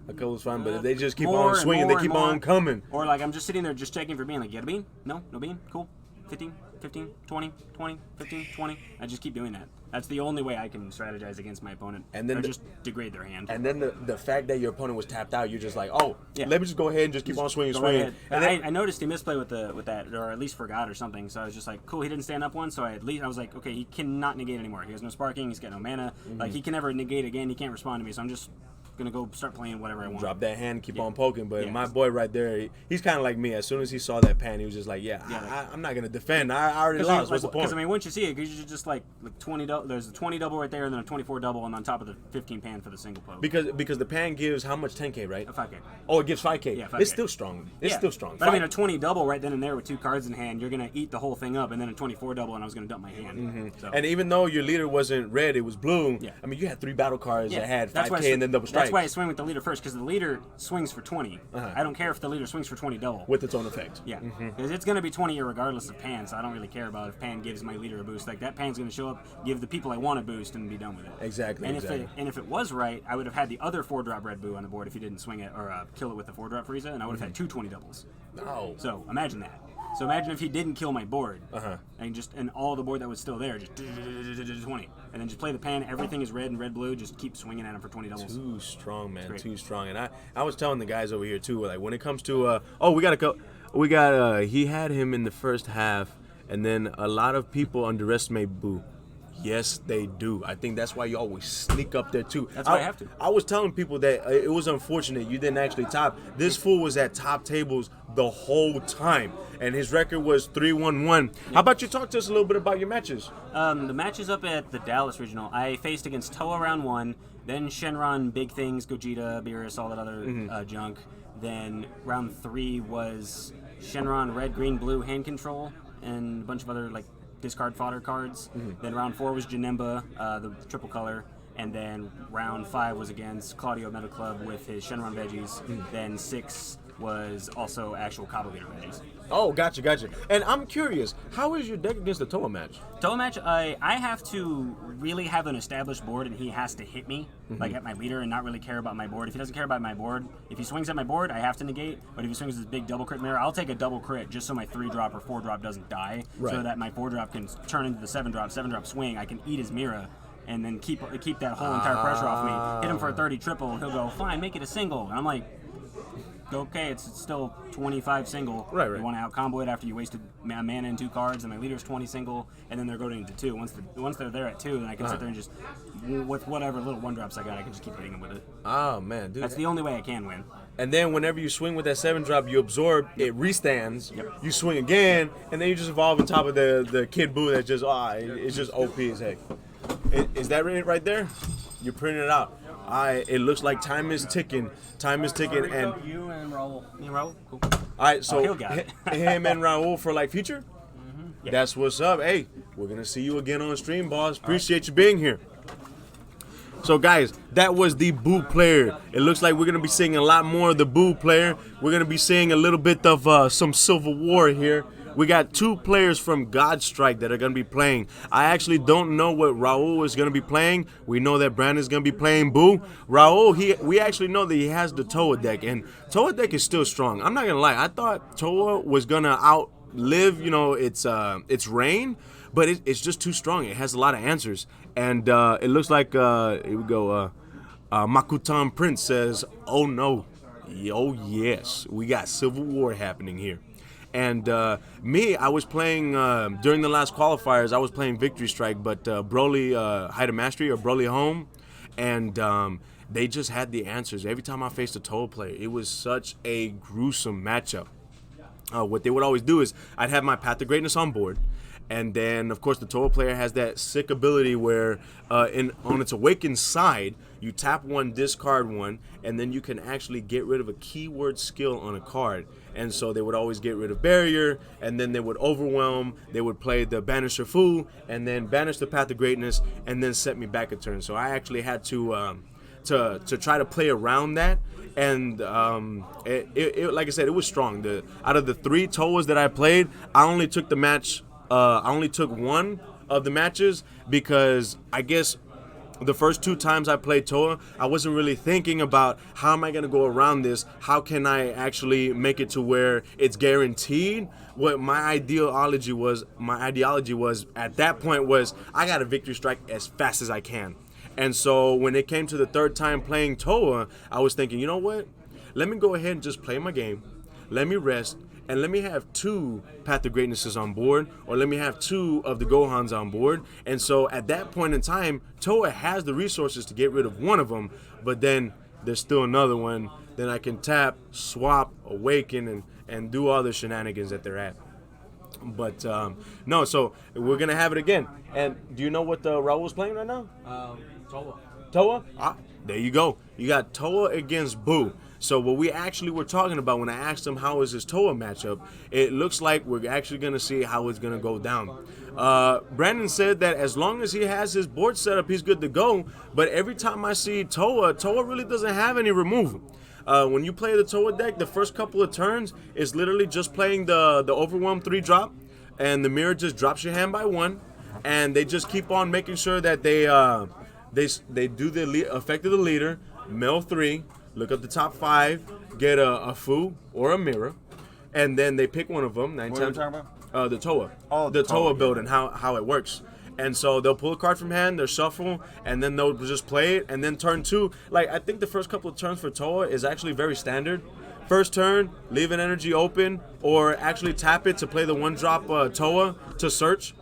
A couple is fine, but if they just keep
More
on
and
swinging,
more
they keep
and more.
on coming.
Or like I'm just sitting there just checking for bean. Like, you got a bean? No bean. Cool. 15. 15, 20, 20, 15, 20. I just keep doing that. That's the only way I can strategize against my opponent.
And then
just degrade their hand.
And then the fact that your opponent was tapped out, you're just like, oh,
Yeah.
let me just go ahead and just keep on swinging. And then,
I noticed he misplayed with that, or at least forgot or something. So I was just like, cool, he didn't stand up one. So I was like, okay, he cannot negate anymore. He has no sparking. He's got no mana. Like he can never negate again. He can't respond to me. So I'm just gonna go start playing whatever I want.
drop that hand, keep on poking. But
Yeah.
my boy right there, he's kind of like me. As soon as he saw that pan, he was just like, I'm not gonna defend. I already lost. What's the point?
Because I mean, once you see it, because you just like 20. There's a 20 double right there, and then a 24 double, and on top of the 15 pan for the single poke.
Because the pan gives how much? 10K, right?
A 5K.
Oh, it gives 5K.
Yeah, 5K.
It's still strong. It's still strong.
But I mean, a 20 double right then and there with 2 cards in hand, you're gonna eat the whole thing up, and then a 24 double, and I was gonna dump my hand. So.
And even though your leader wasn't red, it was blue.
Yeah.
I mean, you had 3 battle cards that had
That's why
5K and then double strikes.
That's why I swing with the leader first, because the leader swings for 20. I don't care if the leader swings for 20 double.
with its own effect.
Yeah, because it's going to be 20 regardless of pan, so I don't really care about if pan gives my leader a boost. Like, that pan's going to show up, give the people I want a boost, and be done with it.
Exactly,
And
exactly.
if it was right, I would have had the other 4-drop red boo on the board if he didn't swing it, or kill it with the 4-drop Frieza, and I would have had 2 20 doubles.
Oh.
So, imagine that. So imagine if he didn't kill my board, and all the board that was still there, just 20, and then just play the pan. Everything is red and red-blue. Just keep swinging at him for 20 doubles.
Too strong, man.
Great.
Too strong. And I was telling the guys over here too, like when it comes to he had him in the first half, and then a lot of people underestimate Boo. Yes, they do. I think that's why you always sneak up there too.
That's why I have to.
I was telling people that it was unfortunate you didn't actually top. This fool was at top tables the whole time, and his record was 3-1-1. How about you talk to us a little bit about your matches?
The matches up at the Dallas Regional, I faced against Toa round 1, then Shenron, Big Things, Gogeta, Beerus, all that other junk. Then round 3 was Shenron, Red, Green, Blue, hand control, and a bunch of other like discard fodder cards. Then round 4 was Janemba, the triple color. And then round 5 was against Claudio Metal Club with his Shenron veggies. Then 6 was also actual Cabo Leader veggies.
Oh, gotcha. And I'm curious, how is your deck against the Toa match?
Toa match, I have to really have an established board, and he has to hit me, like at my leader, and not really care about my board. If he doesn't care about my board, if he swings at my board, I have to negate. But if he swings his big double crit mirror, I'll take a double crit just so my 3-drop or 4-drop doesn't die, so that my 4-drop can turn into the 7-drop. 7-drop swing, I can eat his mirror, and then keep that whole entire pressure off me. Hit him for a 30 triple, and he'll go, fine, make it a single. And I'm like, okay, it's still 25 single.
Right.
You want to out-combo it after you wasted mana and 2 cards, and my leader's 20 single, and then they're going into 2. Once they're there at 2, then I can sit there and just, with whatever little 1-drops I got, I can just keep hitting them with it.
Oh, man, dude.
That's the only way I can win.
And then whenever you swing with that 7-drop, you absorb, it restands, you swing again, and then you just evolve on top of the Kid Buu that's just, it's just OP as heck. Is that it right there? You're printing it out. It looks like time is ticking. And
You and Raul. Me and Raul? Cool.
all right, so
he'll got it.
him and Raul for like future.
Yeah.
That's what's up. Hey, we're gonna see you again on stream, boss. Appreciate you being here. So guys, that was the Buu player. It looks like we're gonna be seeing a lot more of the Buu player. We're gonna be seeing a little bit of some Civil War here. We got 2 players from Godstrike that are going to be playing. I actually don't know what Raul is going to be playing. We know that Brandon's going to be playing Buu. Raul, we actually know that he has the Toa deck, and Toa deck is still strong. I'm not going to lie. I thought Toa was going to outlive, its reign, but it's just too strong. It has a lot of answers, and it looks like, here we go, Makutan Prince says, oh no, oh yes, we got Civil War happening here. And I was playing, during the last qualifiers, I was playing Victory Strike, but Broly Height of Mastery or Broly Home, and they just had the answers. Every time I faced a Toa player, it was such a gruesome matchup. What they would always do is I'd have my Path to Greatness on board, and then, of course, the Toa player has that sick ability where on its Awakened side, you tap 1, discard 1, and then you can actually get rid of a keyword skill on a card. And so they would always get rid of Barrier, and then they would Overwhelm, they would play the Banisher Fu, and then banish the Path to Greatness, and then set me back a turn. So I actually had to try to play around that, and like I said, it was strong. Out of the 3 Toas that I played, I only took the match. I only took 1 of the matches because I guess the first 2 times I played Toa, I wasn't really thinking about how am I going to go around this? How can I actually make it to where it's guaranteed? What my ideology was at that point was I got a victory strike as fast as I can. And so when it came to the 3rd time playing Toa, I was thinking, you know what? Let me go ahead and just play my game. Let me rest. And let me have 2 Path of Greatnesses on board, or let me have 2 of the Gohans on board. And so at that point in time, Toa has the resources to get rid of one of them, but then there's still another one. Then I can tap, swap, awaken, and do all the shenanigans that they're at. But no, so we're going to have it again. And do you know what Raul's playing right now?
Toa.
Toa? Ah, there you go. You got Toa against Boo. So what we actually were talking about when I asked him how is his Toa matchup, it looks like we're actually going to see how it's going to go down. Brandon said that as long as he has his board set up, he's good to go. But every time I see Toa really doesn't have any removal. When you play the Toa deck, the first couple of turns is literally just playing the Overwhelm 3-drop, and the mirror just drops your hand by 1, and they just keep on making sure that they do the effect of the leader, mill 3, look up the top 5, get a Fu or a mirror, and then they pick one of them.
What are we talking about?
The Toa.
Oh,
the Toa
Toa.
build and how it works. And so they'll pull a card from hand, they'll shuffle, and then they'll just play it. And then turn 2, like I think the first couple of turns for Toa is actually very standard. First turn, leave an energy open, or actually tap it to play the 1-drop Toa to search,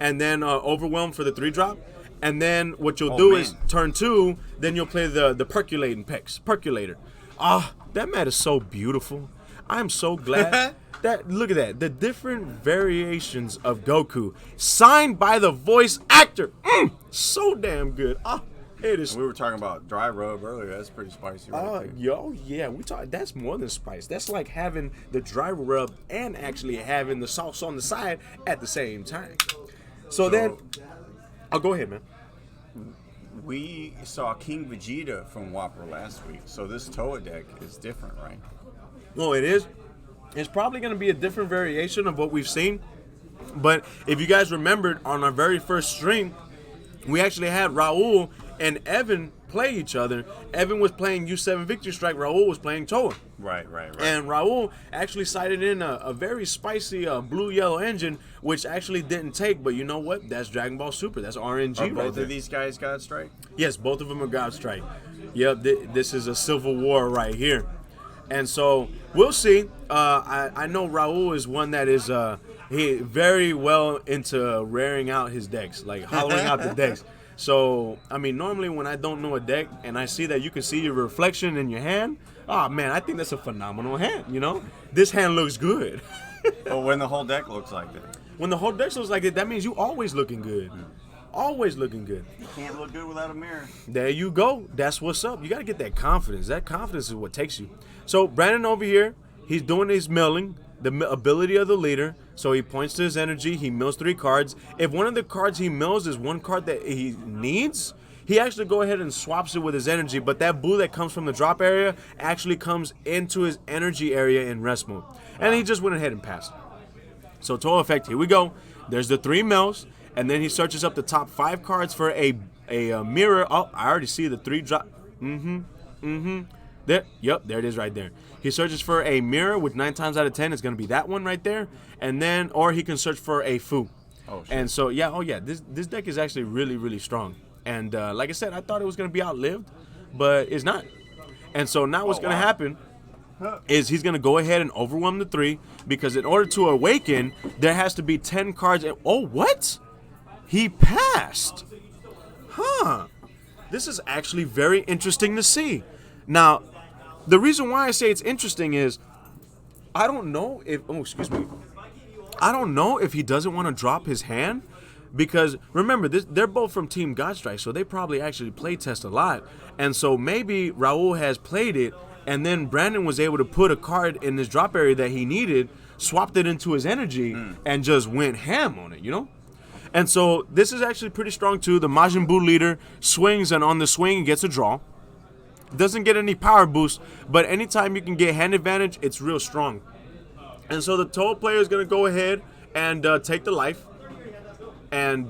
and then Overwhelm for the 3-drop. And then what you'll do is turn 2, then you'll play the Percolator. Ah, that mat is so beautiful. I'm so glad. Look at that. The different variations of Goku signed by the voice actor. So damn good. It is.
We were talking about dry rub earlier. That's pretty spicy. Right there.
That's more than spice. That's like having the dry rub and actually having the sauce on the side at the same time. So then, go ahead, man.
We saw King Vegeta from Whopper last week, so this Toa deck is different, right?
Oh, it is. It's probably going to be a different variation of what we've seen. But if you guys remembered on our very first stream, we actually had Raul and Evan play each other. Evan was playing U7 Victory Strike. Raul was playing Toa.
Right.
And Raul actually sided in a very spicy blue-yellow engine, which actually didn't take. But you know what? That's Dragon Ball Super. That's RNG.
Are both of these guys God Strike?
Yes, both of them are God Strike. Yep, this is a civil war right here. And so we'll see. I know Raul is one that is he very well into raring out his decks, like hollowing out the decks. So, I mean, normally when I don't know a deck and I see that you can see your reflection in your hand, oh man, I think that's a phenomenal hand, you know? This hand looks good.
But when the whole deck looks like that.
When the whole deck looks like it, that means you always looking good. Always looking good.
You can't look good without a mirror.
There you go. That's what's up. You got to get that confidence. That confidence is what takes you. So, Brandon over here, he's doing his milling, the ability of the leader. So he points to his energy. He mills 3 cards. If one of the cards he mills is one card that he needs, he actually go ahead and swaps it with his energy. But that blue that comes from the drop area actually comes into his energy area in rest mode. And he just went ahead and passed. So total effect, here we go. There's the 3 mills. And then he searches up the top 5 cards for a mirror. Oh, I already see the 3 drop. There, yep, there it is right there. He searches for a mirror, which 9 times out of 10 is going to be that one right there. And then, or he can search for a Fu.
Oh, shit.
And so, this deck is actually really, really strong. And like I said, I thought it was going to be outlived, but it's not. And so now what's going to happen is he's going to go ahead and overwhelm the 3, because in order to awaken, there has to be 10 cards. Oh, what? He passed. Huh. This is actually very interesting to see. Now, the reason why I say it's interesting is I don't know if I don't know if he doesn't want to drop his hand, because remember, they're both from Team Godstrike, so they probably actually play test a lot. And so maybe Raul has played it, and then Brandon was able to put a card in his drop area that he needed, swapped it into his energy, and just went ham on it, you know? And so this is actually pretty strong too. The Majin Buu leader swings, and on the swing gets a draw. Doesn't get any power boost, but anytime you can get hand advantage, it's real strong. And so the Toa player is going to go ahead and take the life. And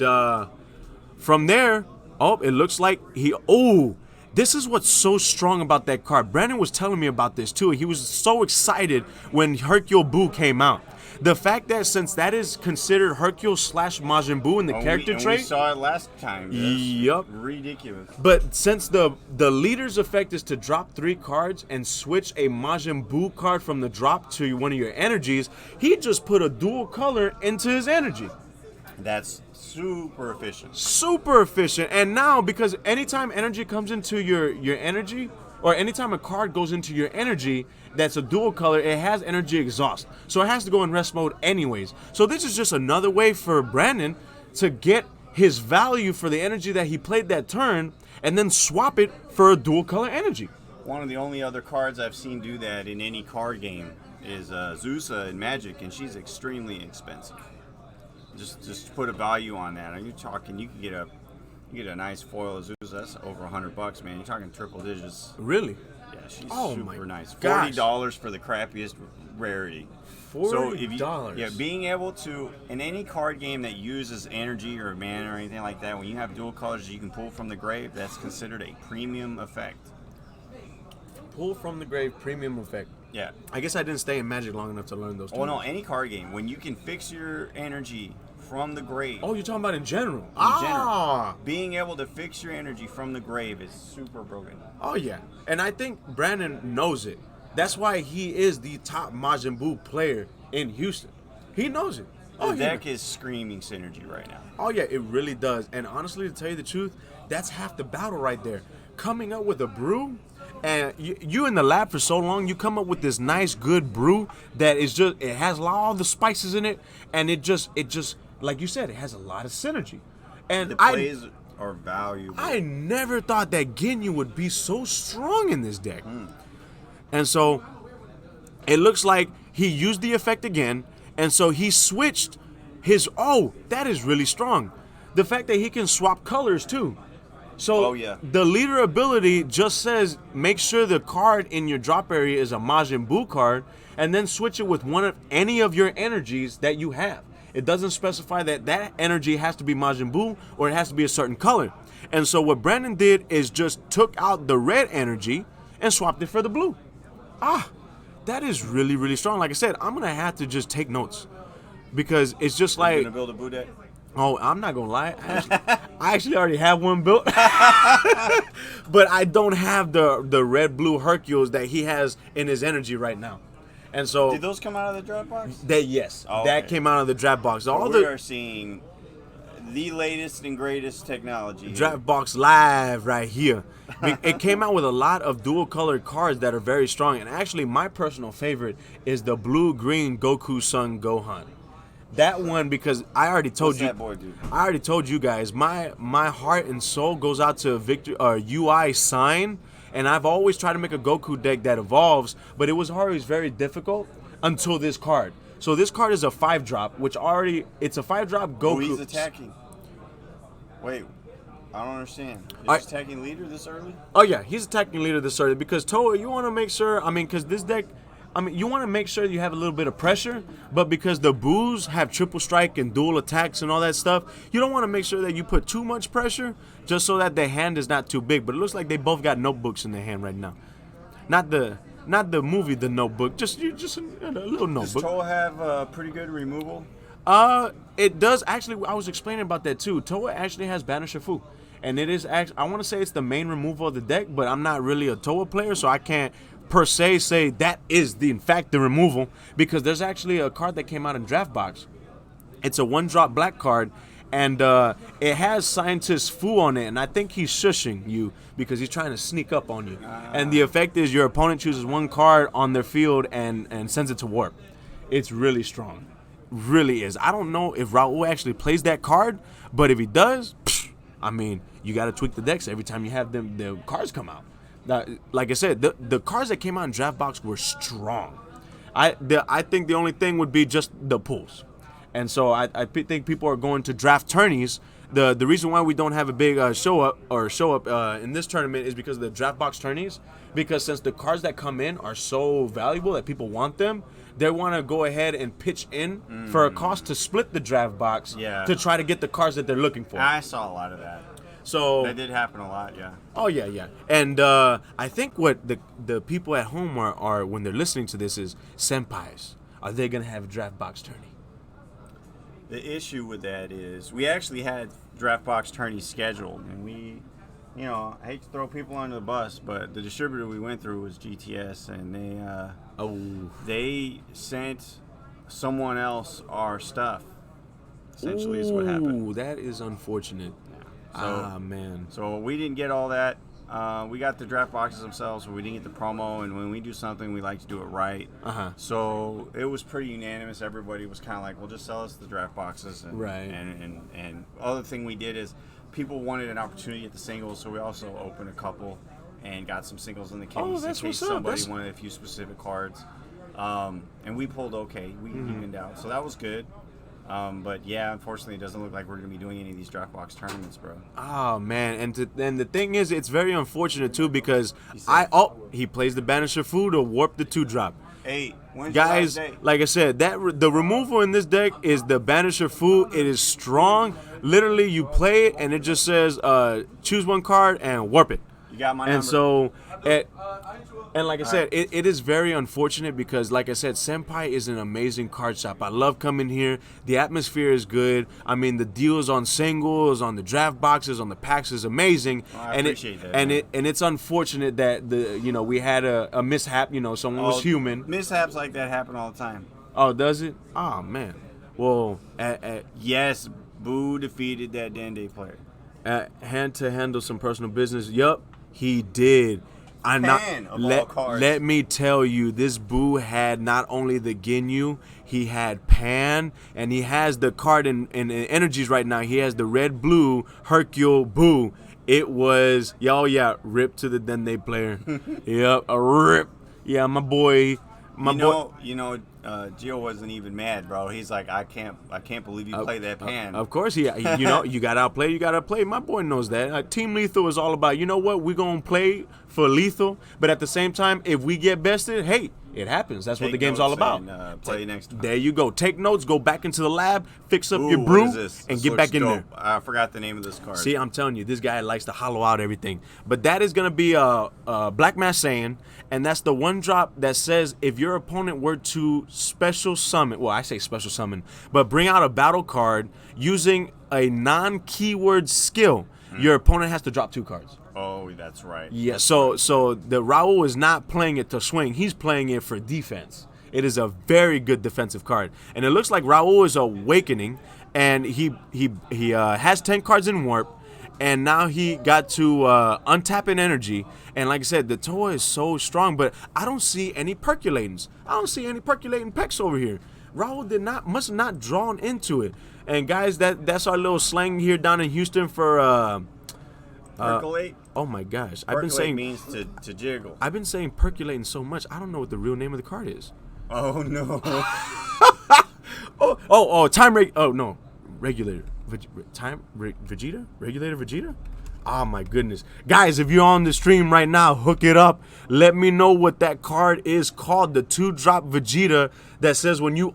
from there, Oh, it looks like he. Oh, this is what's so strong about that card. Brandon was telling me about this too. He was so excited when Hercule Buu came out. The fact that since that is considered Hercule / Majin Buu in the character trait.
We saw it last time.
Yup.
Ridiculous.
But since the leader's effect is to drop 3 cards and switch a Majin Buu card from the drop to one of your energies, he just put a dual color into his energy.
That's super efficient.
Super efficient. And now, because anytime energy comes into your energy, or anytime a card goes into your energy that's a dual color, it has energy exhaust. So it has to go in rest mode anyways. So this is just another way for Brandon to get his value for the energy that he played that turn and then swap it for a dual color energy.
One of the only other cards I've seen do that in any card game is Zusa in Magic, and she's extremely expensive. Just to put a value on that. Are you talking? You can get a nice foil of Zeus. That's over $100, man. You're talking triple digits.
Really?
Yeah, she's
my
super nice.
gosh.
$40 for the crappiest rarity.
$40.
Yeah, being able to in any card game that uses energy or mana or anything like that, when you have dual colors you can pull from the grave, that's considered a premium effect.
Pull from the grave, premium effect.
Yeah.
I guess I didn't stay in Magic long enough to learn those terms.
Oh no, any card game when you can fix your energy from the grave.
Oh, you're talking about in general.
In general, being able to fix your energy from the grave is super broken.
Oh, yeah. And I think Brandon knows it. That's why he is the top Majin Buu player in Houston. He knows it.
The deck is screaming synergy right now.
Oh, yeah, it really does. And honestly, to tell you the truth, that's half the battle right there. Coming up with a brew, and you in the lab for so long, you come up with this nice, good brew that is just, it has all the spices in it, and it just, like you said, it has a lot of synergy. And
The plays are valuable.
I never thought that Ginyu would be so strong in this deck. And so it looks like he used the effect again, and so he switched his, that is really strong. The fact that he can swap colors too. So the leader ability just says make sure the card in your drop area is a Majin Buu card, and then switch it with one of any of your energies that you have. It doesn't specify that energy has to be Majin Buu or it has to be a certain color. And so what Brandon did is just took out the red energy and swapped it for the blue. That is really, really strong. Like I said, I'm going to have to just take notes because it's just like...
You're going to build a Buu deck?
Oh, I'm not going to lie. I actually already have one built. But I don't have the red-blue Hercules that he has in his energy right now. And so...
Did those come out of the draft box?
Yes.
Oh,
that
okay.
came out of the draft box.
We are seeing the latest and greatest technology.
Draft box live right here. It came out with a lot of dual colored cards that are very strong. And actually, my personal favorite is the blue-green Goku Son Gohan. That one, because I already told
What's
you.
that boy do?
I already told you guys. My heart and soul goes out to UI Sign. And I've always tried to make a Goku deck that evolves, but it was always very difficult until this card. So this card is a 5-drop, which it's a 5-drop Goku.
Oh, he's attacking. Wait, I don't understand. Is he attacking leader this early?
Oh yeah, he's attacking leader this early because Toa, you want to make sure, because this deck, you want to make sure you have a little bit of pressure, but because the Boos have triple strike and dual attacks and all that stuff, you don't want to make sure that you put too much pressure just so that the hand is not too big. But it looks like they both got notebooks in their hand right now. Not the movie, The Notebook, just a little notebook.
Does Toa have pretty good removal?
It does actually. I was explaining about that too. Toa actually has Banisher Fu, and it is actually, I want to say it's the main removal of the deck, but I'm not really a Toa player, so I can't per se say that is in fact the removal, because there's actually a card that came out in draft box. It's a 1-drop black card, and it has Scientist Fu on it, and I think he's shushing you because he's trying to sneak up on you. And the effect is your opponent chooses one card on their field and sends it to warp. It's really strong. Really is. I don't know if Raul actually plays that card, but if he does, you got to tweak the decks every time you have the cards come out. Like I said, the cards that came out in draft box were strong. I think the only thing would be just the pulls. And so I think people are going to draft tourneys. The reason why we don't have a big show up in this tournament is because of the draft box tourneys. Because since the cards that come in are so valuable that people want them, they want to go ahead and pitch in for a cost to split the draft box to try to get the cards that they're looking for.
I saw a lot of that.
So
That did happen a lot, yeah.
Oh yeah. And I think what the people at home are when they're listening to this is senpais. Are they gonna have a draft box tourney?
The issue with that is we actually had draft box tourneys scheduled, and we, I hate to throw people under the bus, but the distributor we went through was GTS, and they sent someone else our stuff. Essentially, is what happened.
Ooh, that is unfortunate. Man.
So we didn't get all that. We got the draft boxes themselves, but we didn't get the promo. And when we do something, we like to do it right. So it was pretty unanimous. Everybody was kind of like, "Well, just sell us the draft boxes." And,
Right.
And other thing we did is people wanted an opportunity at the singles, so we also opened a couple and got some singles in the case in
that's
case
what's up.
somebody wanted a few specific cards. And we pulled okay. We evened out, so that was good. But yeah, unfortunately, it doesn't look like we're going to be doing any of these draft box tournaments, bro.
Oh man, and the thing is, it's very unfortunate too because he plays the Banisher Food or Warp the 2-drop.
Hey, when's
Guys,
your last day?
like I said, the removal in this deck is the Banisher Food. It is strong. Literally, you play it and it just says choose one card and warp it.
You got my
And
number.
so, and like I said, it is very unfortunate because, like I said, Senpai is an amazing card shop. I love coming here. The atmosphere is good. I mean, the deals on singles, on the draft boxes, on the packs is amazing.
I
and
appreciate that,
And
man.
it's unfortunate that we had a mishap. Someone was human.
Mishaps like that happen all the time.
Oh, does it? Oh man. Well,
Yes, Boo defeated that Dende player.
hand to handle some personal business. Yup, he did.
Pan of all cards.
Let me tell you, this Boo had not only the Ginyu, he had Pan, and he has the card in energies right now. He has the red-blue Hercule Boo. It was, rip to the Dende player. Yep, a rip. Yeah, my boy.
Gio wasn't even mad, bro. He's like, I can't believe you play that Pan.
Of course, you got to outplay, you got to play. My boy knows that. Team Lethal is all about, you know what, we're going to play for lethal, but at the same time, if we get bested, hey, it happens. That's what
Take
the game's
notes
all about.
and, play next time.
There you go. Take notes, go back into the lab, fix up
Ooh,
your
what
brew,
is this?
and
This
get
looks
back in
dope.
there.
I forgot the name of this card.
See, I'm telling you, this guy likes to hollow out everything. But that is going to be a Black Mass Saiyan, and that's the one drop that says if your opponent were to special summon, well, I say special summon, but bring out a battle card using a non-keyword skill, your opponent has to drop 2 cards.
Oh, that's right.
Yeah, so the Raul is not playing it to swing. He's playing it for defense. It is a very good defensive card. And it looks like Raul is awakening, and he has 10 cards in Warp, and now he got to untap an energy. And like I said, the Toa is so strong, but I don't see any percolatings. I don't see any percolating pecs over here. Raul must not drawn into it. And guys, that's our little slang here down in Houston for
Percolate?
oh my gosh.
Percolate means to jiggle.
I've been saying percolating so much, I don't know what the real name of the card is.
Oh, no.
Regulator. Vegeta? Regulator Vegeta? Oh my goodness. Guys, if you're on the stream right now, hook it up. Let me know what that card is called. The 2-drop Vegeta that says when you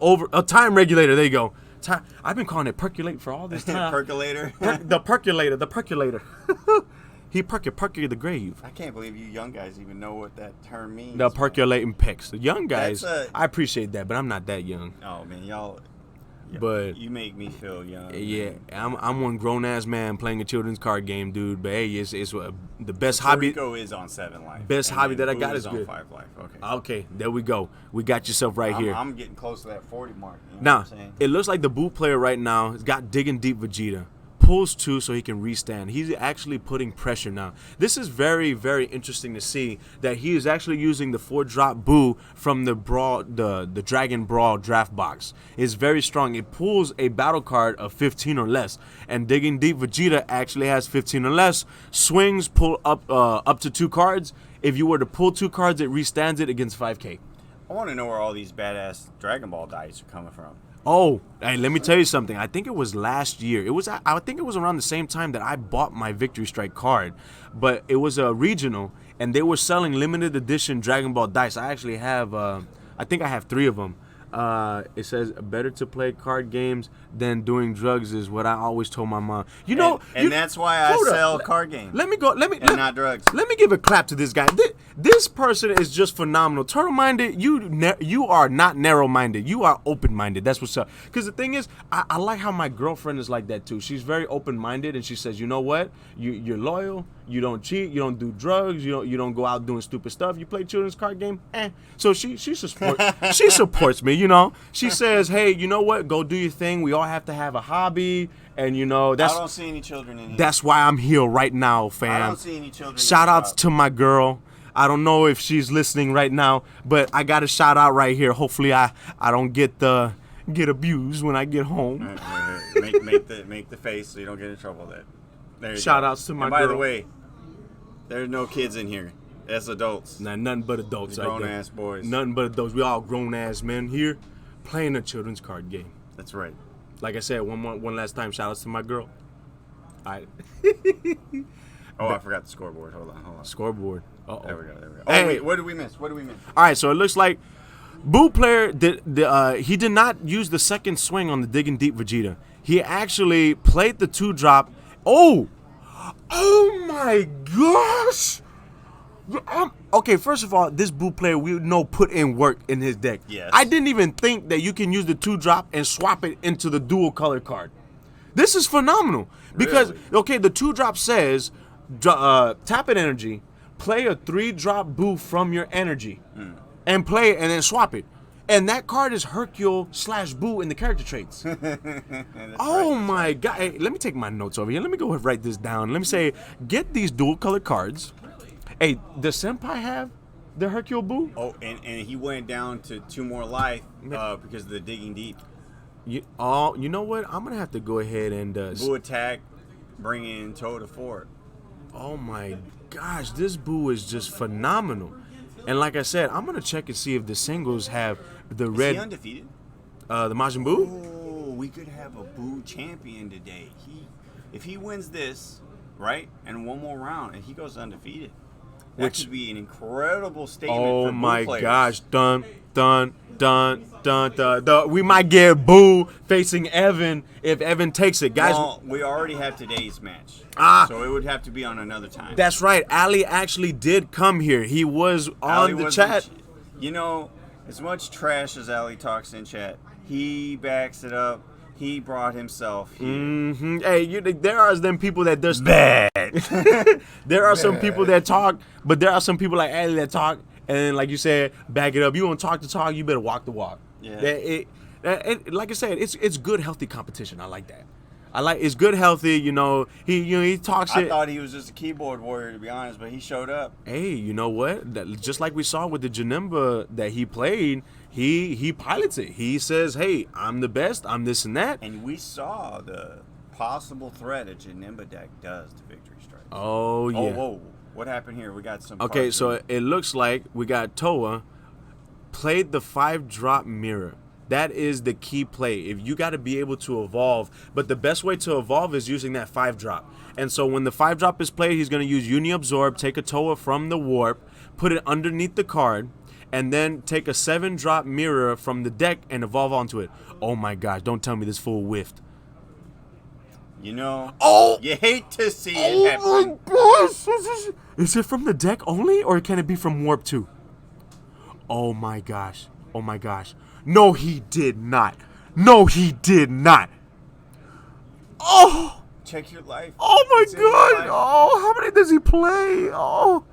time regulator. There you go. I've been calling it percolate for all this time.
Percolator?
The percolator. He percolate the grave.
I can't believe you young guys even know what that term means.
The percolating pecs. The young guys,
That's
I appreciate that, but I'm not that young.
Oh, man, y'all.
But
You make me feel young.
yeah,
man.
I'm one grown ass man playing a children's card game, dude. But hey, it's the best
Puerto
hobby.
Rico is on 7 Life.
Best
and
hobby
then
that I
Boo
got is
on
good.
5 Life. Okay.
Okay, there we go. We got yourself right here.
I'm getting close to that 40 mark. You know
Now,
what I'm saying?
it looks like the boot player right now has got Digging Deep Vegeta. Pulls 2 so he can restand. He's actually putting pressure now. This is very, very interesting to see that he is actually using the 4-drop Boo from the Dragon Brawl draft box. It's very strong. It pulls a battle card of 15 or less. And Digging Deep Vegeta actually has 15 or less. Swings pull up to 2 cards. If you were to pull 2 cards, it restands it against 5k.
I want to know where all these badass Dragon Ball dice are coming from.
Oh, hey, let me tell you something. I think it was last year. I think it was around the same time that I bought my Victory Strike card. But it was a regional, and they were selling limited edition Dragon Ball dice. I actually have, I think I have 3 of them. It says better to play card games than doing drugs is what I always told my mom. You know,
and that's why I sell card games.
Let me go.
Not drugs.
Let me give a clap to this guy. This person is just phenomenal. Turtle minded. You are not narrow minded. You are open minded. That's what's up. Because the thing is, I like how my girlfriend is like that too. She's very open minded, and she says, you know what? You're loyal. You don't cheat. You don't do drugs. You don't go out doing stupid stuff. You play children's card game. So she supports me. You know, she says, hey, you know what? Go do your thing. We all have to have a hobby, and you know that's.
I don't see any children in here.
That's why I'm here right now, fam.
I don't see any children.
Shout outs to my girl. I don't know if she's listening right now, but I got a shout out right here. Hopefully, I don't get abused when I get home.
Make the face so you don't get in trouble. There you
Shout
go.
outs to my
and by
girl.
the way, there's no kids in here. That's adults.
Nah, nothing but adults.
Grown ass boys.
Nothing but adults. We all grown ass men here playing a children's card game.
That's right.
Like I said, one last time, shout outs to my girl. I
forgot the scoreboard. Hold on.
Scoreboard. Uh-oh.
There we go.
Hey.
Oh, wait, what did we miss?
All right, so it looks like Boo player he did not use the second swing on the Digging Deep Vegeta. He actually played the 2-drop. Oh my gosh! Okay, first of all, this Boo player we know put in work in his deck.
Yes.
I didn't even think that you can use the 2-drop and swap it into the dual color card. This is phenomenal because okay, the 2-drop says tap an energy, play a 3-drop Boo from your energy, and play it and then swap it. And that card is Hercule/Boo in the character traits. Oh my God! Hey, let me take my notes over here. Let me go write this down. Let me say, get these dual color cards. Hey, does Senpai have the Hercule Boo?
Oh, and he went down to 2 more life because of the Digging Deep.
You know what? I'm gonna have to go ahead and
Boo attack, bring in Toe to 4.
Oh my gosh, this Boo is just phenomenal. And like I said, I'm gonna check and see if the singles have the red.
Is he undefeated?
The Majin Buu?
Oh, we could have a Boo champion today. If he wins this, right, and one more round, and he goes undefeated, that could be an incredible statement for Boo
my
players.
gosh, dun. We might get Boo facing Evan if Evan takes it, guys.
Well, we already have today's match, so it would have to be on another time.
That's right. Ali actually did come here. He was on the chat.
You know, as much trash as Ali talks in chat, he backs it up. He brought himself here.
Mm-hmm. Hey, there are them people that just bad. There are some people that talk, but there are some people like Ali that talk, and then, like you said, back it up. You want to talk the talk, you better walk the walk.
Yeah.
Like I said, it's good, healthy competition. I like that. It's good, healthy. You know, he talks it.
I thought he was just a keyboard warrior, to be honest, but he showed up.
Hey, you know what? Just like we saw with the Janemba that he played, he pilots it. He says, "Hey, I'm the best. I'm this and that."
And we saw the possible threat a Janemba deck does to Victory Strike.
Oh yeah.
Oh, whoa! What happened here? We got some.
Okay,
cards
so
in.
it looks like we got Toa played the 5-drop mirror. That is the key play. If you got to be able to evolve, but the best way to evolve is using that 5-drop. And so when the 5-drop is played, he's going to use Uni Absorb, take a Toa from the warp, put it underneath the card, and then take a 7-drop mirror from the deck and evolve onto it. Oh my gosh! Don't tell me this fool whiffed.
You know,
Oh!
you hate to see it happen.
Oh my gosh! Is it from the deck only, or can it be from warp too? Oh my gosh! Oh my gosh! No, he did not. No, he did not. Oh!
Check your life.
Oh my
It's in your
God!
life.
Oh, how many does he play? Oh,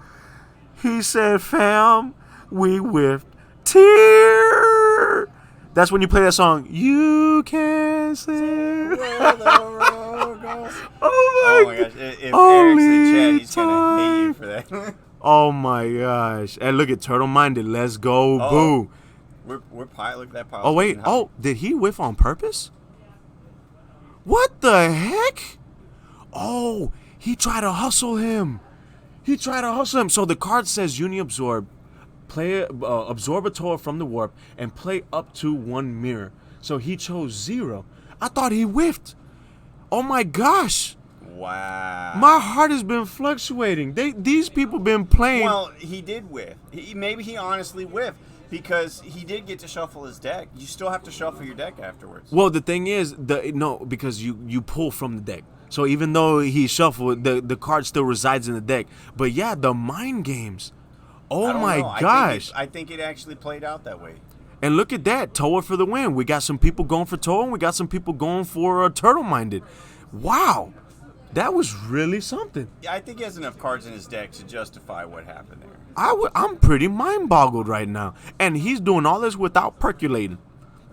he said, "Fam, we whiffed tear." That's when you play that song. You can say.
Where the road goes.
Oh
my gosh! If
only
Eric's in chat, he's gonna hate
time.
you for that.
Oh my gosh! And look at Turtle Minded. Let's go,
Oh.
Boo.
We're pile. Look at that pile.
Oh wait. Oh, did he whiff on purpose? What the heck? Oh, he tried to hustle him. So the card says Uni Absorb, play absorb a Toa from the warp and play up to 1 mirror. So he chose 0. I thought he whiffed. Oh my gosh.
Wow.
My heart has been fluctuating. These people been playing.
Well, he did whiff. Maybe he honestly whiffed. Because he did get to shuffle his deck. You still have to shuffle your deck afterwards.
Well, the thing is, because you pull from the deck. So even though he shuffled, the card still resides in the deck. But yeah, the mind games. Oh
I don't
my
know.
gosh.
I think it actually played out that way.
And look at that, Toa for the win. We got some people going for Toa, and we got some people going for Turtle-minded. Wow, that was really something.
Yeah, I think he has enough cards in his deck to justify what happened there.
I'm pretty mind-boggled right now. And he's doing all this without percolating.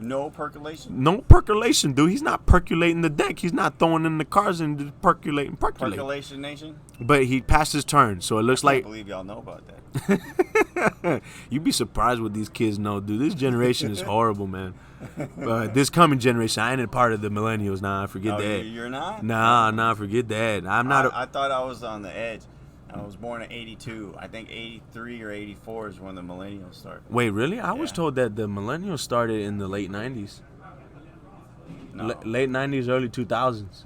No percolation?
No percolation, dude. He's not percolating the deck. He's not throwing in the cards and just percolating.
Percolation Nation?
But he passed his turn, so it looks
I
like...
can't believe y'all know about that.
You'd be surprised what these kids know, dude. This generation is horrible, man. This coming generation, I ain't a part of the millennials. Nah, forget that.
You're not?
Nah, forget that. I'm not.
I thought I was on the edge. I was born in 82. I think 83 or 84 is when the millennials started.
Wait, really? I was
Yeah.
told that the millennials started in the late 90s.
No.
Late 90s, early 2000s.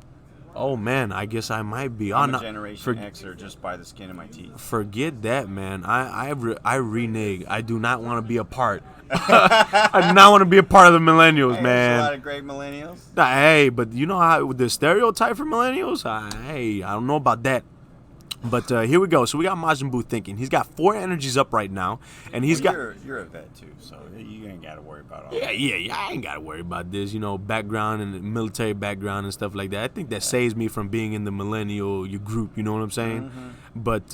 Oh, man, I guess I might be.
I'm a Generation Xer just by the skin of my teeth.
Forget that, man. I renege. I do not want to be a part. I do not want to be a part of the millennials,
Hey,
man.
there's a lot of great millennials.
Hey, but you know how the stereotype for millennials? I don't know about that. But here we go. So we got Majin Buu thinking. He's got 4 energies up right now, and he's got.
You're a vet too, so you ain't got to worry about all
Yeah,
that.
I ain't got to worry about this, background and military background and stuff like that. I think that saves me from being in the millennial group, you know what I'm saying?
Mm-hmm.
But,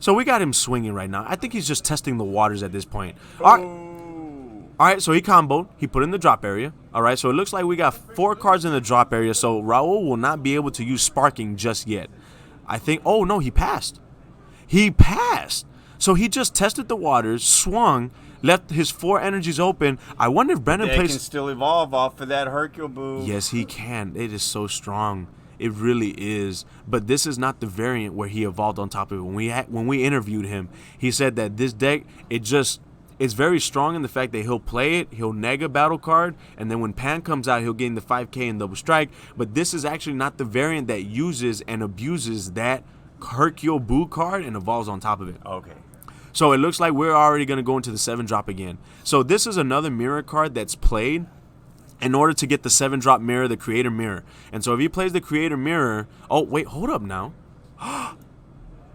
so we got him swinging right now. I think he's just testing the waters at this point.
Ooh.
All right, so he comboed. He put in the drop area. All right, so it looks like we got 4 cards in the drop area, so Raul will not be able to use sparking just yet. I think, oh no, he passed. He passed. So he just tested the waters, swung, left his 4 energies open. I wonder if Brandon
They
plays.
can still evolve off of that Hercule Boo.
Yes, he can. It is so strong. It really is. But this is not the variant where he evolved on top of it. When we interviewed him, he said that this deck, it's very strong in the fact that he'll play it, he'll neg a battle card, and then when Pan comes out, he'll gain the 5k and double strike. But this is actually not the variant that uses and abuses that Hercule Boo card and evolves on top of it.
Okay.
So it looks like we're already going to go into the 7-drop again. So this is another mirror card that's played in order to get the 7-drop mirror, the creator mirror. And so if he plays the creator mirror, oh, wait, hold up now.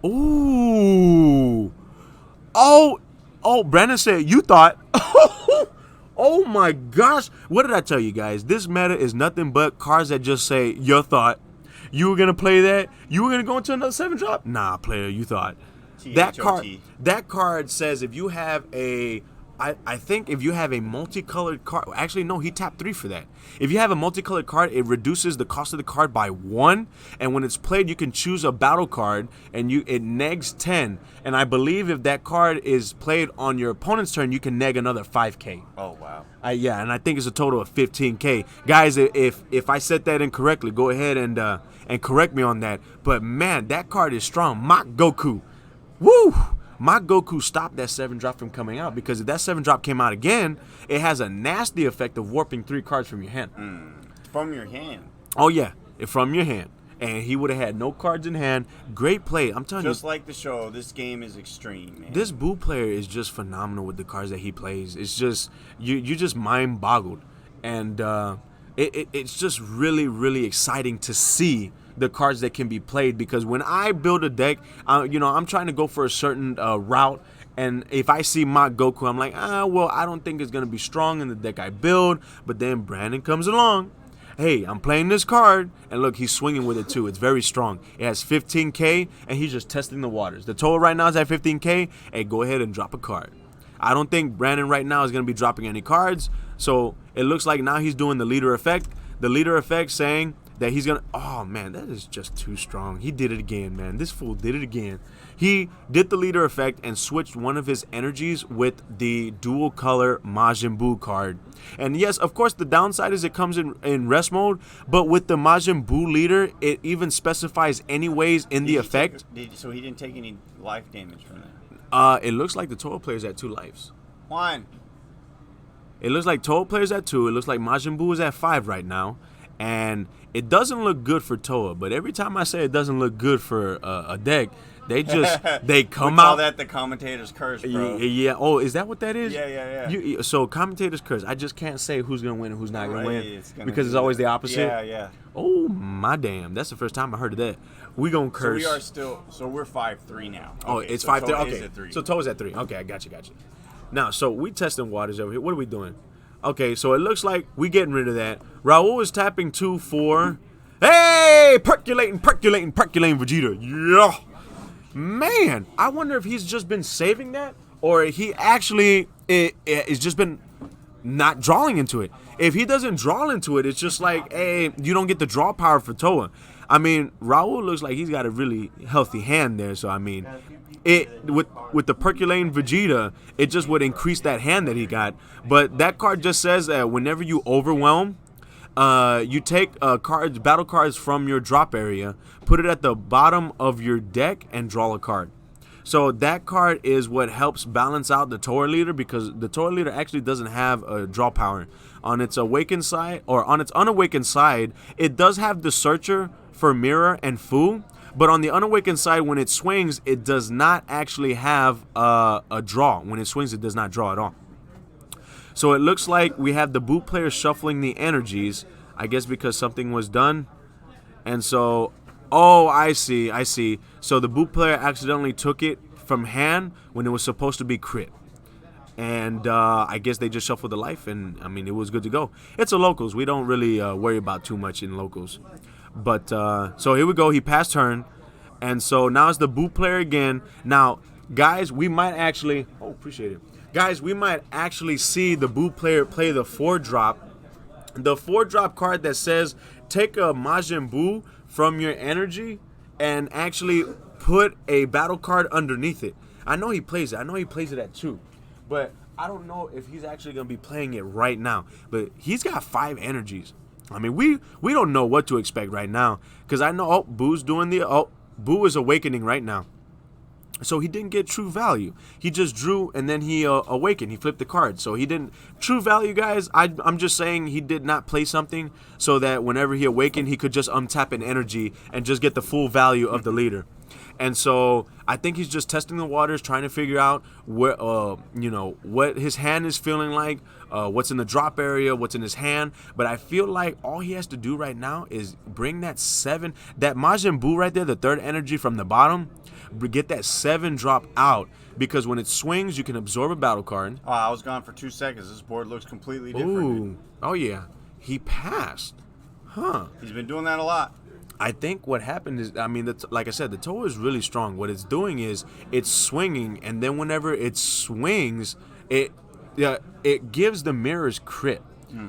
Ooh. Oh, Brandon said, you thought. Oh my gosh. What did I tell you guys? This meta is nothing but cards that just say, you thought. You were going to play that? You were going to go into another 7-drop? Nah, player, you thought. That card says if you have I think if you have a multicolored card, actually no, he tapped 3 for that. If you have a multicolored card, it reduces the cost of the card by 1, and when it's played, you can choose a battle card, and it negs 10. And I believe if that card is played on your opponent's turn, you can neg another 5k.
Oh wow.
Yeah, and I think it's a total of 15k. Guys, if I said that incorrectly, go ahead and correct me on that. But man, that card is strong. Mach Goku. Woo! My Goku stopped that 7-drop from coming out, because if that 7-drop came out again, it has a nasty effect of warping 3 cards from your hand.
From your hand.
Oh yeah, from your hand. And he would have had no cards in hand. Great play. I'm telling you.
Just like the show, this game is extreme, man.
This Boo player is just phenomenal with the cards that he plays. It's just you just mind boggled, and it's just really, really exciting to see the cards that can be played, because when I build a deck, I'm trying to go for a certain route, and if I see Mach Goku, I'm like, well, I don't think it's going to be strong in the deck I build. But then Brandon comes along. Hey, I'm playing this card, and look, he's swinging with it too. It's very strong. It has 15k, and he's just testing the waters. The total right now is at 15k. Hey, go ahead and drop a card. I don't think Brandon right now is going to be dropping any cards, so it looks like now he's doing the leader effect. The leader effect saying that he's going to... Oh, man, that is just too strong. He did it again, man. This fool did it again. He did the leader effect and switched one of his energies with the dual color Majin Buu card. And yes, of course, the downside is it comes in rest mode, but with the Majin Buu leader, it even specifies anyways in the effect.
So he didn't take any life damage from that?
It looks like the total player's at 2 lives.
1.
It looks like total player's at 2. It looks like Majin Buu is at 5 right now. and it doesn't look good for Toa. But every time I say it doesn't look good for a deck, they come
we call
out.
that the commentator's curse, bro.
Yeah. Oh, is that what that is?
Yeah.
So commentators curse. I just can't say who's gonna win and who's not gonna win because it's
be
always the
that.
opposite.
Yeah.
Oh my damn! That's the first time I heard of that. We gonna
So
curse.
we are still. So we're 5-3 now.
Oh,
Okay,
it's
so
5-3.
Toa is
Okay,
at 3.
so Toa's at 3. Okay, I got you. Now, so we testing waters over here. What are we doing? Okay, so it looks like we getting rid of that. Raul is tapping 2-4. Hey, percolating Vegeta. Yeah, man. I wonder if he's just been saving that, or he actually it's just been not drawing into it. If he doesn't draw into it, it's just like, hey, you don't get the draw power for Toa. I mean, Raul looks like he's got a really healthy hand there. So I mean, it with the percolating Vegeta, it just would increase that hand that he got. But that card just says that whenever you overwhelm, you take battle cards from your drop area, put it at the bottom of your deck, and draw a card. So that card is what helps balance out the Toa leader, because the Toa leader actually doesn't have a draw power. On its awakened side, or on its unawakened side, it does have the Searcher for Mirror and Fu, but on the unawakened side, when it swings, it does not actually have a draw. When it swings, it does not draw at all. So it looks like we have the boot player shuffling the energies, I guess because something was done. And so, oh, I see. So the boot player accidentally took it from hand when it was supposed to be crit. And I guess they just shuffled the life, and I mean, it was good to go. It's a locals. We don't really worry about too much in locals. But so here we go. He passed turn. And so now it's the boot player again. Now, guys, we might actually... Oh, appreciate it. Guys, we might actually see the boot player play the 4-drop. The 4-drop card that says, take a Majin Buu from your energy and actually put a battle card underneath it. I know he plays it. I know he plays it at 2. But I don't know if he's actually going to be playing it right now. But he's got 5 energies. I mean, we don't know what to expect right now. Because I know, Boo's doing the... Oh, Buu is awakening right now. So he didn't get true value. He just drew and then he awakened. He flipped the card. So he didn't... True value, guys, I'm just saying he did not play something so that whenever he awakened, he could just untap an energy and just get the full value of the leader. And so I think he's just testing the waters, trying to figure out where, what his hand is feeling like, what's in the drop area, what's in his hand. But I feel like all he has to do right now is bring that 7, that Majin Buu right there, the 3rd energy from the bottom, get that 7 drop out. Because when it swings, you can absorb a battle card.
Oh, I was gone for 2 seconds. This board looks completely different.
Ooh. Oh, yeah. He passed. Huh.
He's been doing that a lot.
I think what happened is, I mean, like I said, the Toa is really strong. What it's doing is it's swinging, and then whenever it swings, it gives the mirrors crit.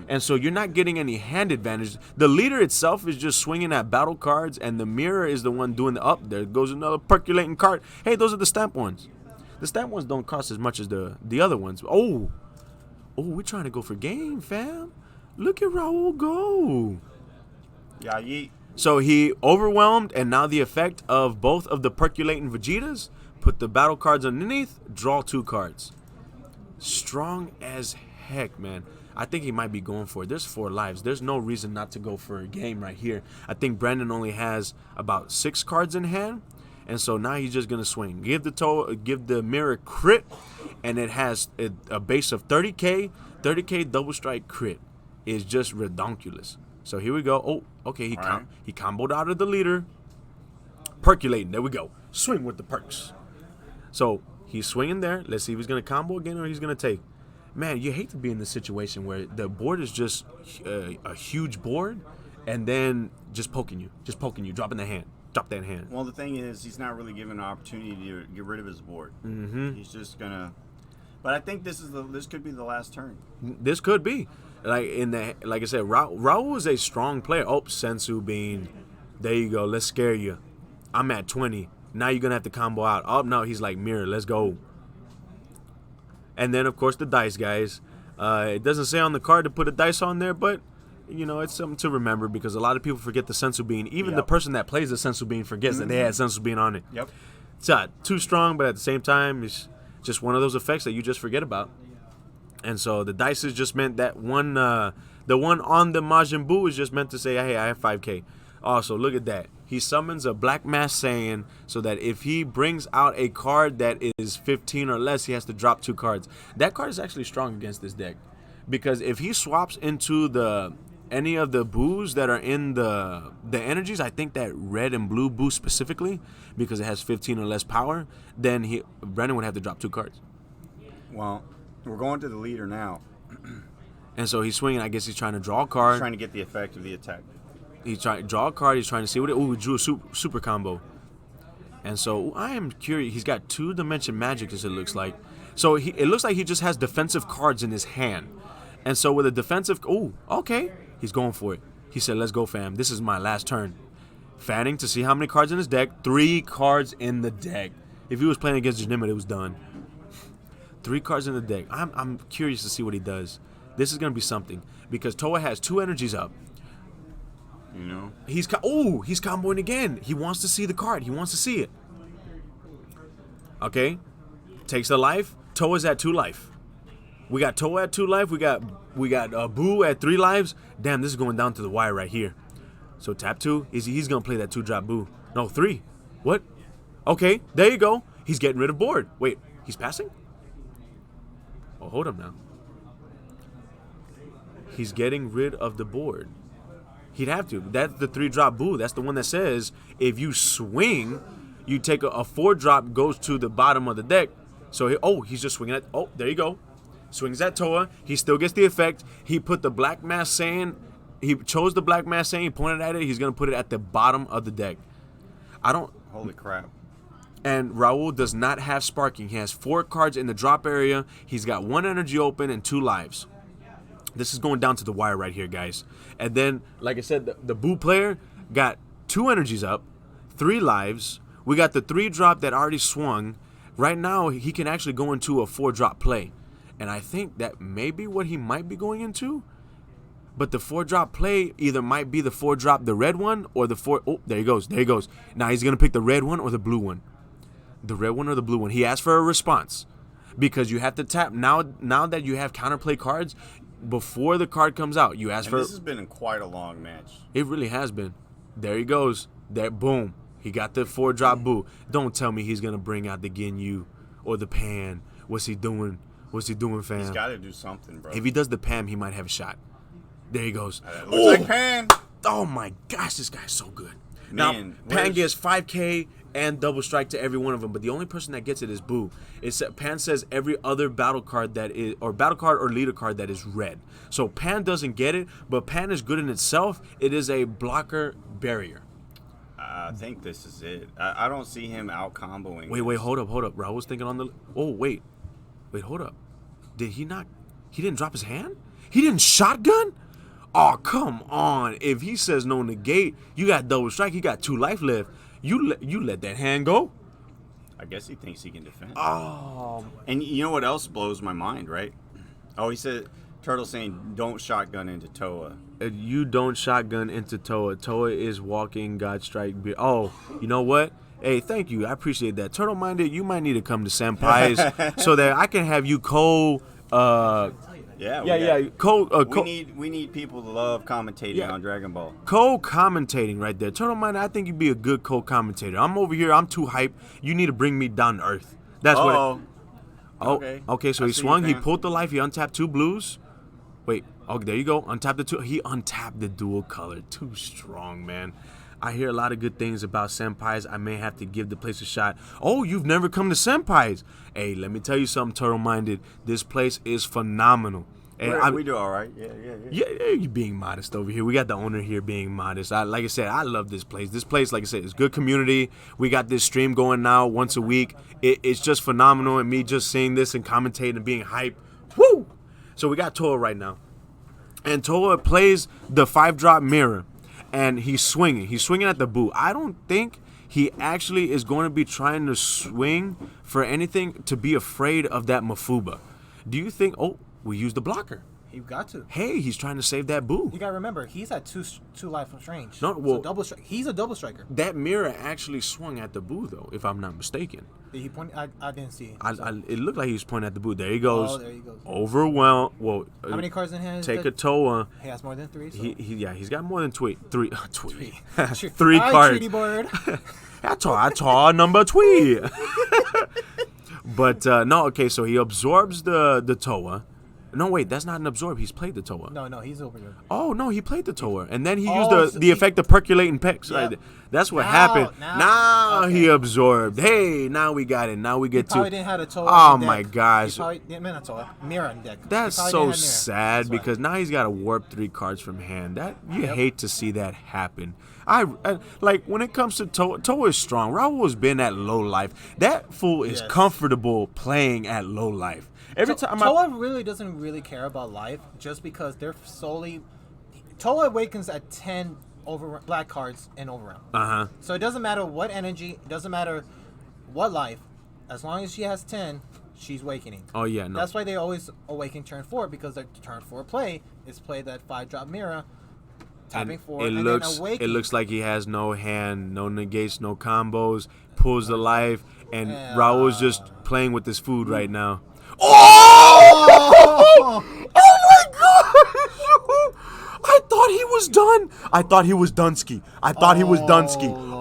And so you're not getting any hand advantage. The leader itself is just swinging at battle cards, and the mirror is the one doing the up. There goes another percolating card. Hey, those are the stamp ones. The stamp ones don't cost as much as the other ones. Oh, we're trying to go for game, fam. Look at Raul go.
Yeah, yeet.
So he overwhelmed, and now the effect of both of the percolating Vegetas, put the battle cards underneath, draw 2 cards. Strong as heck, man. I think he might be going for it. There's 4 lives. There's no reason not to go for a game right here. I think Brandon only has about 6 cards in hand, and so now he's just going to swing. Give the mirror crit, and it has a base of 30K. 30K double strike crit is just redonkulous. So here we go. Oh, okay. He comboed out of the leader. Percolating. There we go. Swing with the perks. So he's swinging there. Let's see if he's going to combo again or he's going to take. Man, you hate to be in this situation where the board is just a huge board and then just poking you, dropping the hand. Drop that hand.
Well, the thing is, he's not really given an opportunity to get rid of his board.
Mm-hmm.
He's just going to... But I think this could be the last turn.
This could be. Like I said, Raul is a strong player. Oh, Sensu Bean. There you go. Let's scare you. I'm at 20. Now you're going to have to combo out. Oh, no, he's like, mirror. Let's go. And then, of course, the dice, guys. It doesn't say on the card to put a dice on there, but, it's something to remember because a lot of people forget the Sensu Bean. Even the person that plays the Sensu Bean forgets that they had Sensu Bean on it.
Yep.
It's not too strong, but at the same time, it's just one of those effects that you just forget about. And so the dice just meant that one The one on the Majin Buu is just meant to say, hey, I have 5K. Also, look at that. He summons a Black Mass Saiyan so that if he brings out a card that is 15 or less, he has to drop 2 cards. That card is actually strong against this deck. Because if he swaps into any of the Boos that are in the energies, I think that red and blue Boo specifically, because it has 15 or less power, then Brennan would have to drop 2 cards.
Well, we're going to the leader now.
And so he's swinging. I guess he's trying to draw a card.
He's trying to get the effect of the attack.
He's trying to draw a card. He's trying to see what it. Ooh, he drew a super combo. And so I am curious. He's got 2-dimension magic, as it looks like. So it looks like he just has defensive cards in his hand. And so with a defensive, ooh, okay, he's going for it. He said, "Let's go, fam. This is my last turn." Fanning to see how many cards in his deck. 3 cards in the deck. If he was playing against Janimid, it was done. 3 cards in the deck. I'm curious to see what he does. This is gonna be something because Toa has 2 energies up.
You know,
He's comboing again. He wants to see the card. He wants to see it. Okay, takes the life. Toa's at 2 life. We got Toa at 2 life. We got Boo at 3 lives. Damn, this is going down to the wire right here. So tap 2. He's gonna play that 2-drop Boo. No, 3. What? Okay, there you go. He's getting rid of board. Wait, he's passing? Oh, hold up now. He's getting rid of the board. He'd have to. That's the 3-drop Boo. That's the one that says if you swing, you take a 4-drop goes to the bottom of the deck. So he's just swinging at. Oh, there you go. Swings at Toa. He still gets the effect. He put the Black Mass Saiyan. He chose the Black Mass Saiyan. He pointed at it. He's gonna put it at the bottom of the deck.
holy crap.
And Raul does not have sparking. He has 4 cards in the drop area. He's got 1 energy open and 2 lives. This is going down to the wire right here, guys. And then, like I said, the Boo player got 2 energies up, 3 lives. We got the 3-drop that already swung. Right now, he can actually go into a 4-drop play. And I think that may be what he might be going into. But the 4-drop play either might be the 4-drop, the red one, or the 4... Oh, there he goes. There he goes. Now he's going to pick the red one or the blue one. The red one or the blue one. He asked for a response. Because you have to tap... Now that you have counterplay cards... Before the card comes out, you ask for...
This has been quite a long match.
It really has been. There he goes. There, boom. He got the 4-drop Boo. Don't tell me he's going to bring out the Ginyu or the Pan. What's he doing? What's he doing, fam?
He's got to do something, bro.
If he does the Pam, he might have a shot. There he goes.
Looks like Pan.
Oh, my gosh. This guy's so good.
Man,
now, Pan gets 5K and double strike to every one of them, but the only person that gets it is Boo. Pan says every other battle card that is, or battle card or leader card that is red. So Pan doesn't get it, but Pan is good in itself. It is a blocker barrier.
I think this is it. I don't see him out comboing.
Wait, hold up. Raul's thinking on the... Oh, wait, hold up. Did he not... He didn't drop his hand? He didn't shotgun? Oh, come on. If he says no negate, you got double strike, he got 2 life left. You let that hand go?
I guess he thinks he can defend.
Oh.
And you know what else blows my mind, right? Oh, he said... Turtle saying, don't shotgun into Toa.
You don't shotgun into Toa. Toa is walking God Strike. Oh, you know what? Hey, thank you. I appreciate that. Turtle Minded, you might need to come to Senpai's so that I can have you
We need people to love commentating on Dragon Ball.
Co-commentating right there. Turtle Minded, I think you'd be a good co-commentator. I'm over here. I'm too hype. You need to bring me down to earth. That's what. Okay. So he swung. He pulled the life. He untapped 2 blues. Wait, there you go. Untap the 2. He untapped the dual color. Too strong, man. I hear a lot of good things about Senpai's. I may have to give the place a shot. Oh, you've never come to Senpai's. Hey, let me tell you something, Turtle-Minded. This place is phenomenal.
And we do all right. Yeah,
you're being modest over here. We got the owner here being modest. Like I said, I love this place. This place, like I said, is good community. We got this stream going now once a week. It's just phenomenal. And me just seeing this and commentating and being hype. Woo! So we got Toa right now. And Toa plays the 5-drop mirror. And he's swinging. He's swinging at the Boo. I don't think he actually is going to be trying to swing for anything to be afraid of that Mafuba. Do you think... Oh, we used the blocker.
He got to.
Hey, he's trying to save that boo.
You gotta remember, he's at two life range.
No, well,
so double he's a double striker.
That mirror actually swung at the boo, though, if I'm not mistaken.
Did he point? I didn't see.
It looked like he was pointing at the boo. There he goes.
Oh, there he goes.
Overwhelmed. Well,
How many cards in hand?
Take a Toa.
He has more than 3. So.
He's got more than three
Three
cards.
Treaty Bird.
I saw number tweet. But no, okay. So he absorbs the Toa. No, wait, that's not an absorb. He's played the Toa.
No, he's over there.
Oh no, he played the Toa, and then he
Oh,
used
so
the effect of percolating pecs.
Yeah.
Right? That's what
Now-
happened.
now-
Now
okay.
he absorbed. Hey, now we got it. Now we get
Probably
to.
didn't have a Toa.
Oh
in
my
deck.
gosh.
He probably didn't have a Toa. Mirror in deck.
That's
He probably
so
didn't have mirror.
sad
That's why.
because now he's got to warp 3 cards from hand. That you
Yep.
hate to see that happen. I like when it comes to Toa. Toa is strong. Raul has been at low life. That fool is
Yes.
comfortable playing at low life. Every time
Toa really doesn't really care about life just because they're solely. Toa awakens at 10 over black cards in overround. So it doesn't matter what energy, it doesn't matter what life, as long as she has 10, she's awakening.
Oh yeah, no.
That's why they always awaken turn 4 because their turn 4 play is play that 5-drop mirror, tapping 4, and then awakening.
It looks like he has no hand, no negates, no combos, pulls the life, and Raul's just playing with his food right now. Oh! Oh my gosh! I thought he was done. I thought he was Dunsky.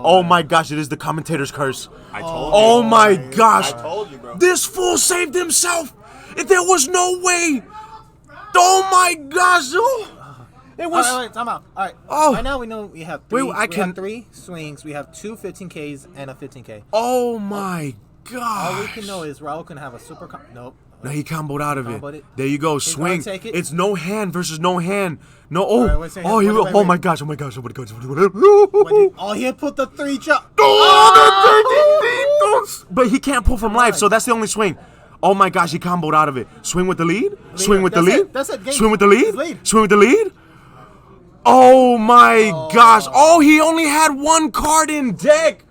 Oh my gosh, it is the commentator's curse.
I told you.
Oh my gosh.
I told you, bro.
This fool saved himself. There was no way. Oh my gosh. Oh. It was.
Wait, time out. All right.
Oh.
Right now we know we have 3.
Wait, I can-
have 3 swings. We have 2 15Ks and a 15K.
Oh my gosh.
All we can know is Raul can have a super. Nope.
No, he comboed out of it.
Comboed it.
There you go.
He's
Swing.
gonna take it.
It's no hand versus no hand. No. Oh.
Alright, wait a second.
Oh, he
Wait,
will.
wait,
Oh
wait.
my gosh. Oh my gosh. Oh my gosh.
Oh, he had put the 3 drop.
Oh, but he can't pull from life, so that's the only swing. Oh my gosh, he comboed out of it. Swing with the lead. Swing with the
That's
lead.
it. That's it. Game.
Swing with the lead.
It's lead.
Swing with the lead. Oh my gosh. Oh, he only had 1 card in deck.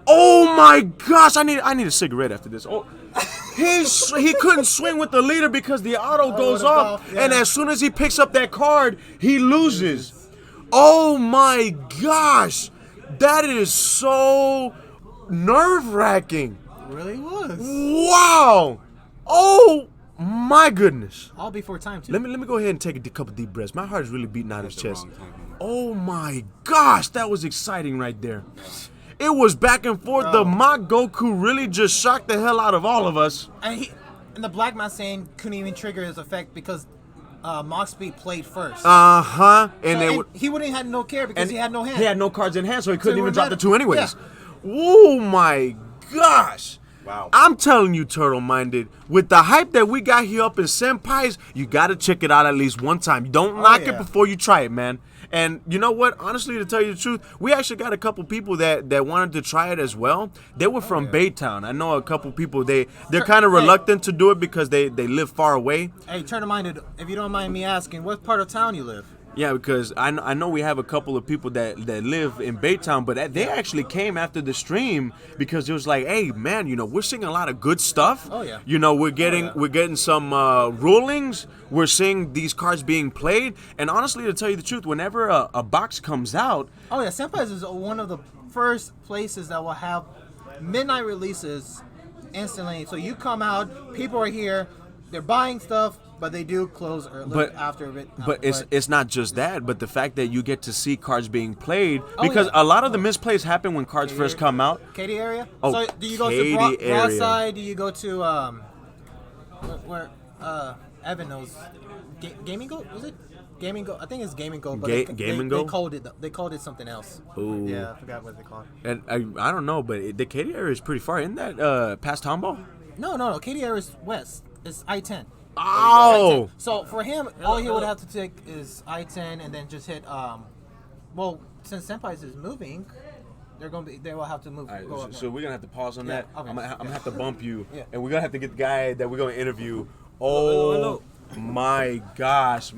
Oh my gosh. I need a cigarette after this. Oh. He couldn't swing with the leader because the auto goes
the
off,
golf, yeah.
and as soon as he picks up that card, he loses. Oh my gosh, that is so nerve-wracking.
Really was.
Wow. Oh my goodness.
All before time too.
Let me go ahead and take a couple deep breaths. My heart is really beating out of his chest. Oh my gosh, that was exciting right there. It was back and forth. The mock Goku really just shocked the hell out of all of us.
And the Black Man saying couldn't even trigger his effect because Mock Speed played first.
And
And he wouldn't have had no care because he had no hand.
He had no cards in hand, so he couldn't
it
even
wouldn't
drop the
matter.
2 anyways. Oh my gosh.
Wow.
I'm telling you, Turtle Minded, with the hype that we got here up in Senpai's, you got to check it out at least one time. Don't knock it
yeah.
before you try it, man. And you know what? Honestly, to tell you the truth, we actually got a couple people that wanted to try it as well. They were from Baytown. I know a couple people, they're kind of reluctant to do it because they live far away.
Hey, turn to minded. If you don't mind me asking, what part of town you live?
Yeah, because I know we have a couple of people that live in Baytown, but they actually came after the stream because it was like, hey man, we're seeing a lot of good stuff.
Oh, yeah.
We're getting some rulings. We're seeing these cards being played, and honestly, to tell you the truth, whenever a box comes out,
Oh yeah, Senpai's is one of the first places that will have midnight releases instantly. So you come out, people are here, they're buying stuff, but they do close after a bit.
But it's not just that, but the fact that you get to see cards being played,
Oh,
because
yeah.
a lot of the misplays happen when cards first come out.
Katy area?
Oh,
so do you go
Katy
to
area.
Broadside? Do you go to where Evan knows Gaming Go? Was it Gaming Go? I think it's Gaming Go. But
Gaming Go?
They called it something else.
Ooh.
Yeah, I forgot what they called it.
And I don't know, but the Katy area is pretty far. Isn't that past Tombow?
No. Katy area is west. It's I-10.
Oh.
So for him, all he would have to take is I-10 and then just hit. Well, since Senpai's is moving, they will have to move.
All right,
go up
so we're gonna have to pause on that.
okay.
I'm gonna have to bump you,
Yeah.
and we're gonna have to get the guy that we're gonna interview. Oh my gosh!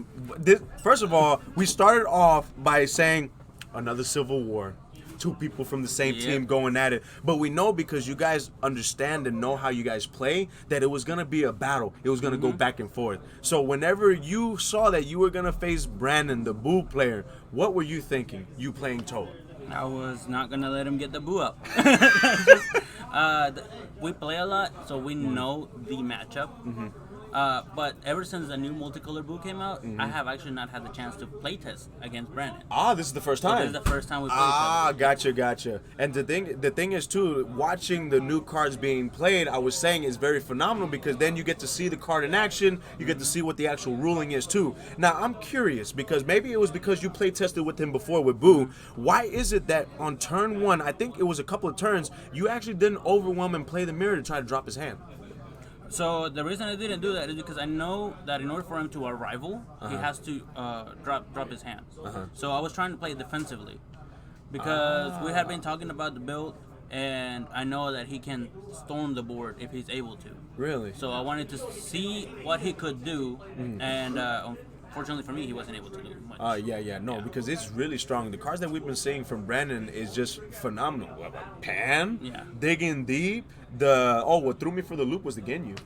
First of all, we started off by saying another civil war. two people from the same team going at it. But we know because you guys understand and know how you guys play that it was going to be a battle. It was going to go back and forth. So whenever you saw that you were going to face Brandon, the Boo player, what were you thinking, you playing Toa?
I was not gonna let him get the boo up. We play a lot, so we know the matchup. But ever since the new multicolor boo came out, I have actually not had the chance to play test against Brandon.
This is the first time.
So this is the first time we played.
Gotcha. And the thing is too, watching the new cards being played, I was saying is very phenomenal because then you get to see the card in action, you get to see what the actual ruling is too. Now I'm curious because maybe it was because you play tested with him before with Boo. Why is it that on turn 1, I think it was a couple of turns, you actually didn't overwhelm and play the mirror to try to drop his hand?
So the reason I didn't do that is because I know that in order for him to arrival, he has to drop his hands. So I was trying to play defensively because we had been talking about the build, and I know that he can storm the board if he's able to.
Really?
So I wanted to see what he could do, and unfortunately for me, he wasn't able to do much.
Because it's really strong. The cards that we've been seeing from Brandon is just phenomenal. Pan, digging deep. What threw me for the loop was the Ginyu.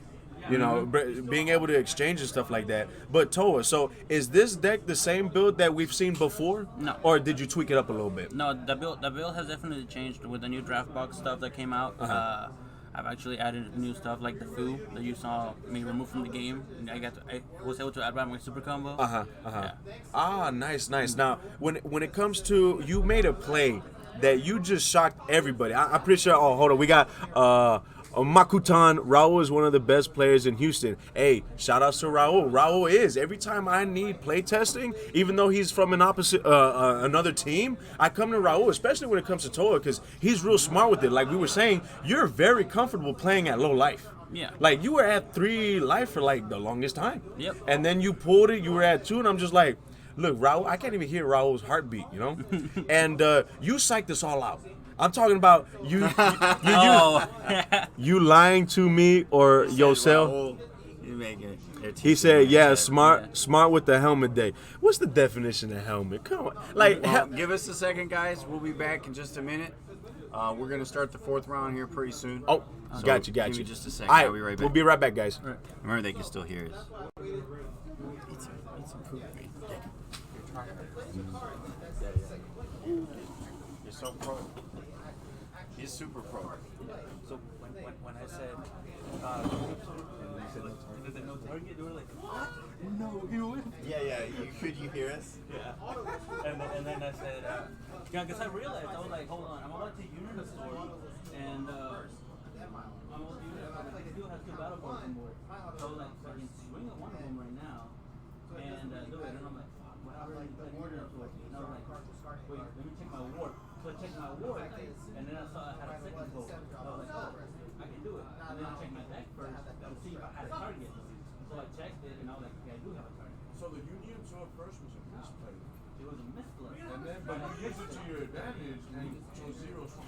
You know, being able to exchange and stuff like that. But Toa, so is this deck the same build that we've seen before?
No.
Or did you tweak it up a little bit?
No, the build has definitely changed with the new draft box stuff that came out. I've actually added new stuff like the Fu that you saw me remove from the game. And I was able to add by my super combo.
Nice. Now, when it comes to, you made a play that you just shocked everybody. I'm pretty sure. Oh, hold on, we got Makutan. Raul is one of the best players in Houston. Hey, shout outs to Raul. Raul is, every time I need play testing, even though he's from another team, I come to Raul, especially when it comes to Toa, because he's real smart with it. Like we were saying, you're very comfortable playing at low life.
Yeah.
Like you were at 3 life for like the longest time.
Yep.
And then you pulled it, you were at 2, and I'm just like, look, Raul, I can't even hear Raul's heartbeat, you know? And you psyched this all out. I'm talking about you you lying to me or yourself.
You make it.
He said, smart with the helmet day. What's the definition of helmet? Come on. Like,
give us a second, guys. We'll be back in just a minute. We're going to start the 4th round here pretty soon.
Oh,
So
got you.
Give me just a second.
All right,
I'll be right back.
we'll be right back, guys.
Remember, they can still hear us. It's improving. You're so pro. He's super pro.
So when I said, no target, they were like, what? No, you win.
Yeah. Could you hear us?
Yeah. And then I said, because I realized, I was like, hold on, I'm about to unit a store, and I'm about to unit a store, but the field has 2 battle cards on board. So I was like, I can swing at one of them right now, and do it, and I'm like, what happened to the unit a store? And I was like, wait, let me check my ward. So I checked my ward, and then I saw I had a second goal. I was like, oh, I can do it. And then I checked my deck first to see if I had a target. So I checked it, and I was like, okay, I do have a target.
So the Union Tour first was a misplay.
It was a misplay.
And then, but you use it to your advantage and you chose zeros from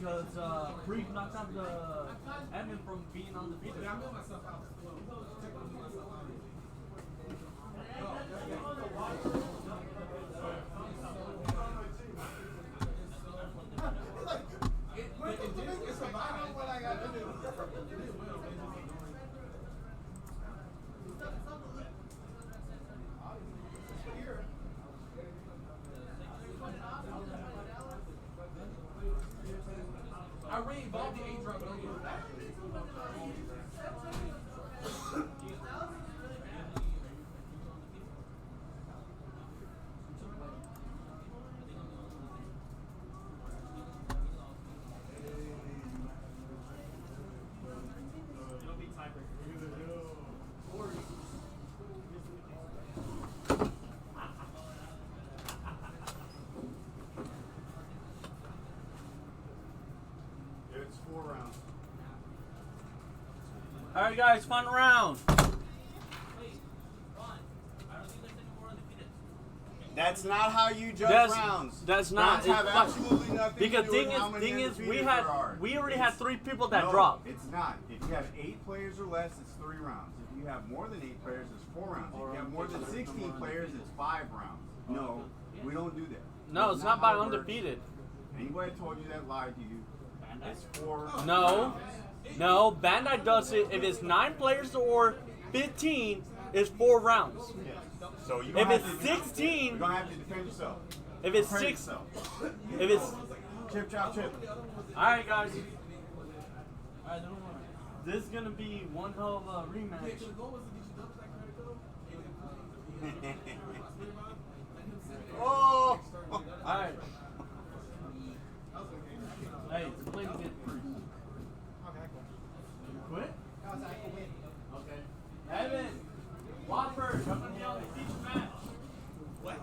because Freak knocks out the admin from being undefeated.
I re-evolved the A-drop, but
It's 4 rounds.
All right, guys, fun round.
That's not how you judge rounds.
That's not.
Rounds have
it's
absolutely nothing
because
to do with how many
thing is,
undefeated there are.
we already had 3 people that
No,
dropped.
It's not. If you have 8 players or less, it's 3 rounds. If you have more than 8 players, it's 4 rounds. If you have more than 16 players, it's 5 rounds. No, we don't do that.
No,
That's
it's not by
how it works.
undefeated.
Anybody told you that lied to you. It's 4
No,
rounds.
no. Bandai does it if it's 9 players or 15. It's 4 rounds.
Yeah. So you
If
have
it's
to,
16,
you're gonna have to defend yourself.
if it's
Defend
6,
yourself.
if it's
Chip, chop, chip.
all right, guys. All right, this is gonna be one hell of a rematch.
Oh!
All right. Hey, it's playing to get free. You quit? Okay. Evan, Watford, I'm gonna be on the teach match. What?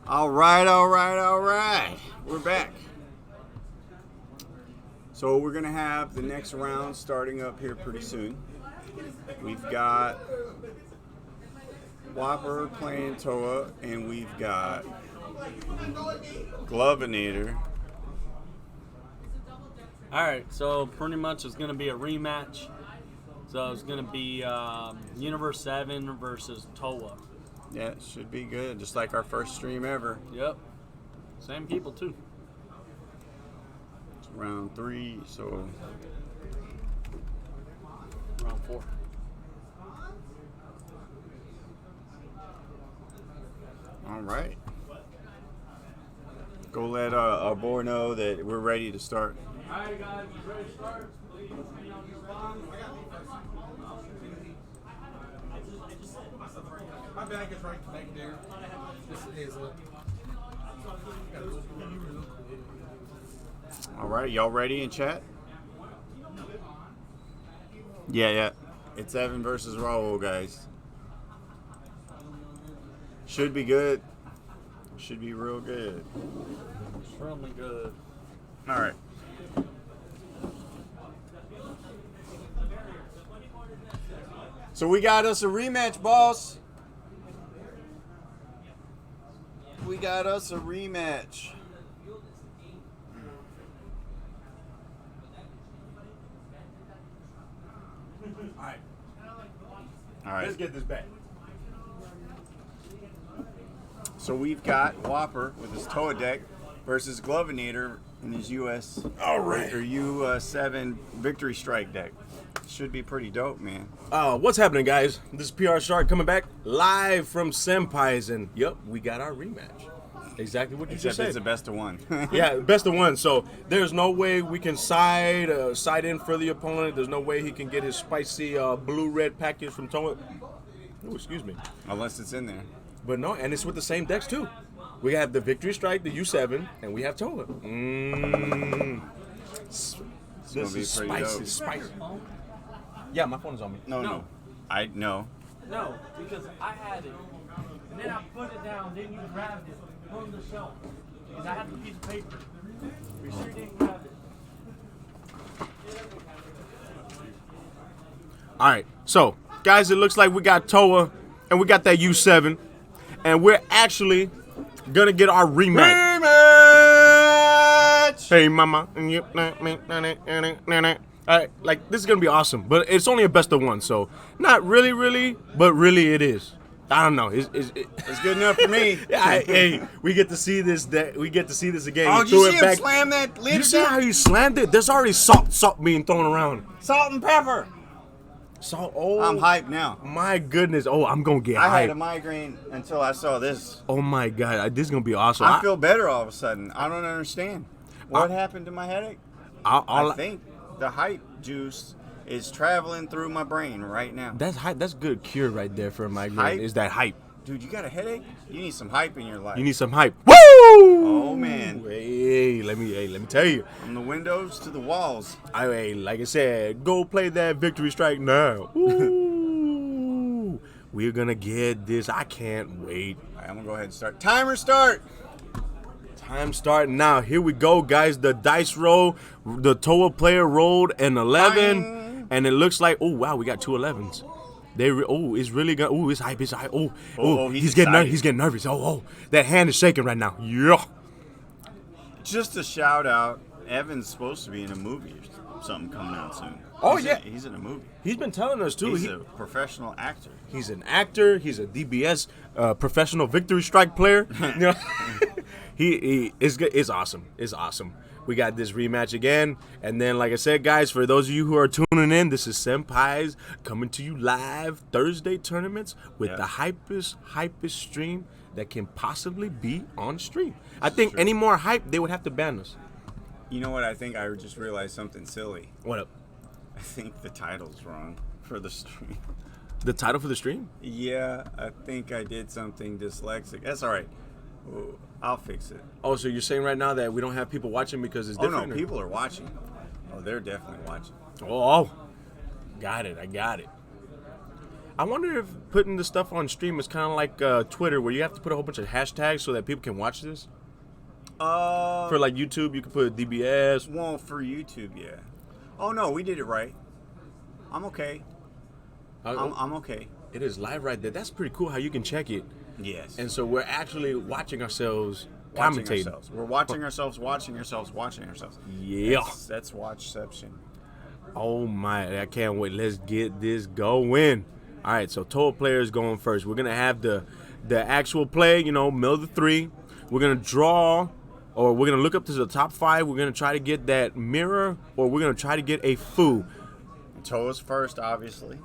All right, all right, all right. We're back. So we're gonna have the next round starting up here pretty soon. We've got Whopper playing Toa, and we've got Glovinator.
All right, so pretty much it's gonna be a rematch. So it's gonna be Universe 7 versus Toa.
Yeah, it should be good, just like our first stream ever.
Yep. Same people too.
It's round 3, so
Round 4.
all right. Go let our boy know that we're ready to start.
All right, guys, you ready to start? Please be on your spot.
my bag is right back there. This is it.
All right, y'all ready in chat? Yeah. It's Evan versus Raul, guys. Should be good. Should be real good.
Extremely good.
All right. So we got us a rematch, boss. We got us a rematch. All right.
Let's get this back.
So we've got Whopper with his Toa deck versus Glovinator in his US
All right.
or U7 Victory Strike deck. Should be pretty dope, man.
What's happening, guys? This is PR Shark coming back live from Senpai's, and yep, we got our rematch. Exactly what you
Except
just said.
it's a best of one.
Yeah, best of one. So there's no way we can side in for the opponent. There's no way he can get his spicy blue-red package from Toa. Oh, excuse me.
Unless it's in there.
But no, and it's with the same decks too. We have the Victory Strike, the U7, and we have Toa. This
gonna be
is
pretty
spicy,
dope.
spicy. Yeah, my phone is on me.
No.
No.
I know.
No, because I had it. And then I put it down, then you grabbed it from the shelf. Because I had the piece of paper. You sure you didn't grab it?
All right, so guys, it looks like we got Toa and we got that U7, and we're actually gonna get our rematch. Hey, mama. All right, like this is gonna be awesome, but it's only a best of one, so not really, but really it is. I don't know. It's
good enough for me.
Hey, we get to see this. We get to see this again.
Oh,
He
did you
threw
see
it
him
back.
slam that lid?
You see how he slammed it? There's already salt being thrown around.
Salt and pepper.
Salt. Oh,
I'm hyped now.
My goodness. Oh, I'm gonna get
I had a
hyped.
migraine until I saw this.
Oh my God, this is gonna be awesome.
I feel better all of a sudden. I don't understand. What happened to my headache? I think the hype juice is traveling through my brain right now.
That's hype. That's good cure right there for a migraine.
Hype?
Is that hype?
Dude, you got a headache? You need some hype in your life.
You need some hype. Woo!
Oh man.
Hey, let me tell you.
From the windows to the walls.
Like I said, go play that victory strike now. Ooh, we're gonna get this. I can't wait.
All right, I'm gonna go ahead and start. Timer start.
Time starting now. Here we go, guys. The dice roll. The Toa player rolled an 11,
Bang.
and it looks like, oh wow, we got two 11s. It's really good. Oh, it's hype. It's hype. He's getting nervous. He's getting nervous. Oh, that hand is shaking right now. Yeah.
Just a shout out. Evan's supposed to be in a movie or something coming out soon.
Oh,
He's
yeah.
He's in a movie.
He's been telling us too.
He's a professional actor.
He's an actor. He's a DBS professional victory strike player. You know? he is good. It's awesome. It's awesome. We got this rematch again, and then, like I said, guys, for those of you who are tuning in, this is Senpai's coming to you live Thursday tournaments with the hypest stream that can possibly be on stream. I think any more hype, they would have to ban us.
You know what? I think I just realized something silly.
What up?
I think the title's wrong for the stream.
The title for the stream?
Yeah, I think I did something dyslexic. That's all right. Ooh, I'll fix it.
Oh, so you're saying right now that we don't have people watching because it's different?
Oh, no, people are watching. Oh, they're definitely watching.
Oh, got it. I got it. I wonder if putting the stuff on stream is kind of like Twitter, where you have to put a whole bunch of hashtags so that people can watch this. For like YouTube, you can put DBS.
Well, for YouTube, yeah. Oh no, we did it right. I'm okay. I'm okay.
It is live right there. That's pretty cool how you can check it.
Yes.
And so we're actually watching ourselves
watching
commentate.
ourselves. We're watching ourselves, watching ourselves, watching ourselves.
Yeah.
That's watchception.
Oh my, I can't wait. Let's get this going. All right, so Toa player is going first. We're gonna have the actual play, middle of the three. We're gonna draw, or we're gonna look up to the top 5. We're gonna try to get that mirror, or we're gonna try to get a foo.
Toa's first, obviously.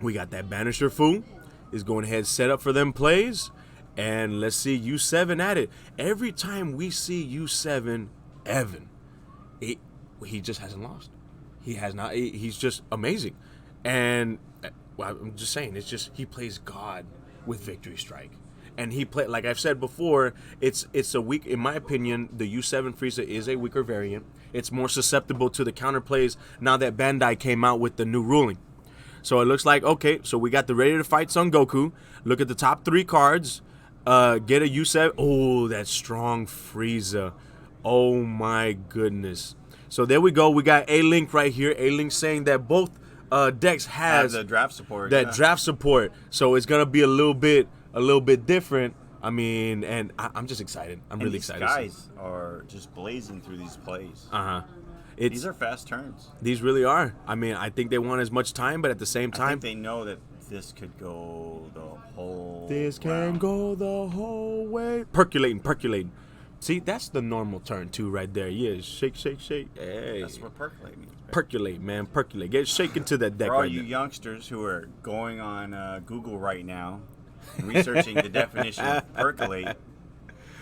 We got that banisher foo. Is going ahead set up for them plays, and let's see U7 at it. Every time we see U7 Evan, he just hasn't lost. He has not. He's just amazing, and well, I'm just saying, it's just he plays God with Victory Strike, and he play like I've said before. It's a weak, in my opinion. The U7 Frieza is a weaker variant. It's more susceptible to the counter plays now that Bandai came out with the new ruling. So it looks like, okay, so we got the Ready to Fight Son Goku. Look at the top 3 cards. Get a U7. Oh, that strong Frieza. Oh, my goodness. So there we go. We got A-Link right here. A-Link saying that both decks has
the draft support.
That draft support. So it's going to be a little bit different. I mean, and I'm just excited. I'm really excited.
These guys are just blazing through these plays.
Uh-huh.
These are fast turns.
These really are. I mean, I think they want as much time, but at the same time,
I think they know that this could go the whole.
This can
round.
go the whole way. Percolating. See, that's the normal turn too, right there. Yeah, shake. Hey,
That's what percolate means.
percolate, man, percolate. Get shaken to that deck
For all
right
you
there.
youngsters who are going on Google right now, researching the definition of percolate,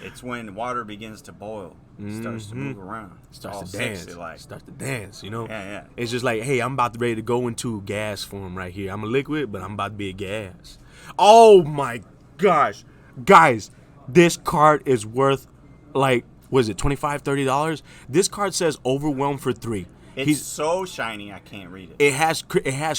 it's when water begins to boil, starts to move around,
Starts
all
to dance.
sexy-like.
Starts to dance.
Yeah.
It's just like, hey, I'm about to ready to go into gas form right here. I'm a liquid, but I'm about to be a gas. Oh my gosh, guys, this card is worth like, was it $25, $30? This card says overwhelm for 3.
It's so shiny I can't read it.
It has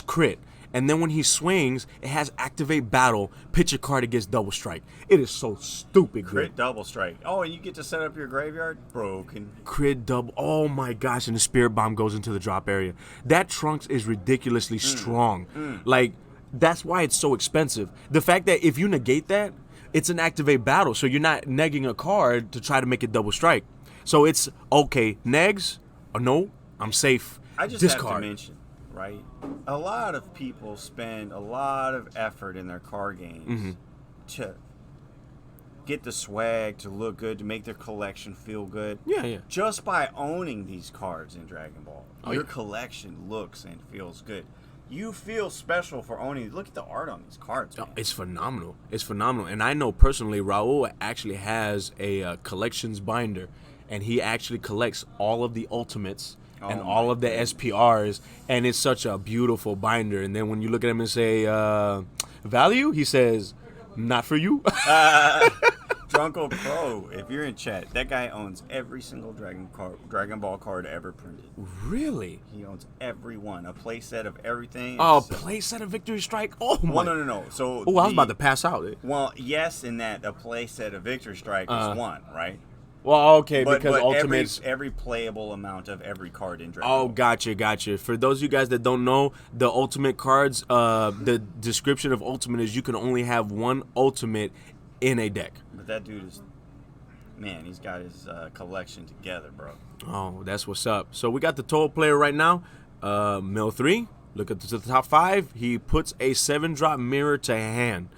crit, and then when he swings, it has activate battle, pitch a card against double strike. It is so stupid good.
Crit double strike. Oh, and you get to set up your graveyard? Broken.
Crit double. Oh my gosh, and the Spirit Bomb goes into the drop area. That Trunks is ridiculously strong. Like, that's why it's so expensive. The fact that if you negate that, it's an activate battle, so you're not negging a card to try to make it double strike. So it's, okay, negs, or no, I'm safe.
I just
Discard.
have to mention, right? A lot of people spend a lot of effort in their card games to get the swag, to look good, to make their collection feel good.
Yeah.
Just by owning these cards in Dragon Ball, your
yeah.
collection looks and feels good. You feel special for owning. Look at the art on these cards, man.
It's phenomenal. It's phenomenal. And I know personally, Raul actually has a collections binder, and he actually collects all of the Ultimates and all of the SPRs, and it's such a beautiful binder. And then when you look at him and say, value, he says, not for you.
Drunko Pro, if you're in chat, that guy owns every single Dragon Ball card ever printed.
Really?
He owns every one. A play set of everything.
Oh, play set of Victory Strike? Oh, my.
Well, no. So
I was about to pass out.
Well, yes, in that a play set of Victory Strike is one, right?
Well, okay,
But
because Ultimates...
every playable amount of every card in Dragon
Oh,
Ball.
gotcha. For those of you guys that don't know, the Ultimate cards, the description of Ultimate is you can only have one Ultimate in a deck.
But that dude is... Man, he's got his collection together, bro.
Oh, that's what's up. So we got the total player right now. Mill 3. Look at the top 5. He puts a 7-drop mirror to hand.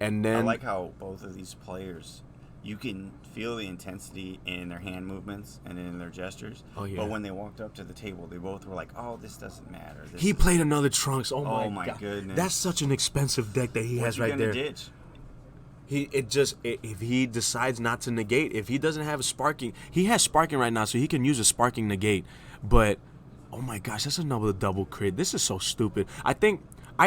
And then...
I like how both of these players, you can feel the intensity in their hand movements and in their gestures.
Oh, yeah.
But when they walked up to the table, they both were like, oh, this doesn't matter.
He played another Trunks. Oh, my God.
Goodness.
That's such an expensive deck that he has right there.
Ditch?
If he decides not to negate, if he doesn't have a sparking, he has sparking right now, so he can use a sparking negate. But oh my gosh, that's another double crit. This is so stupid. I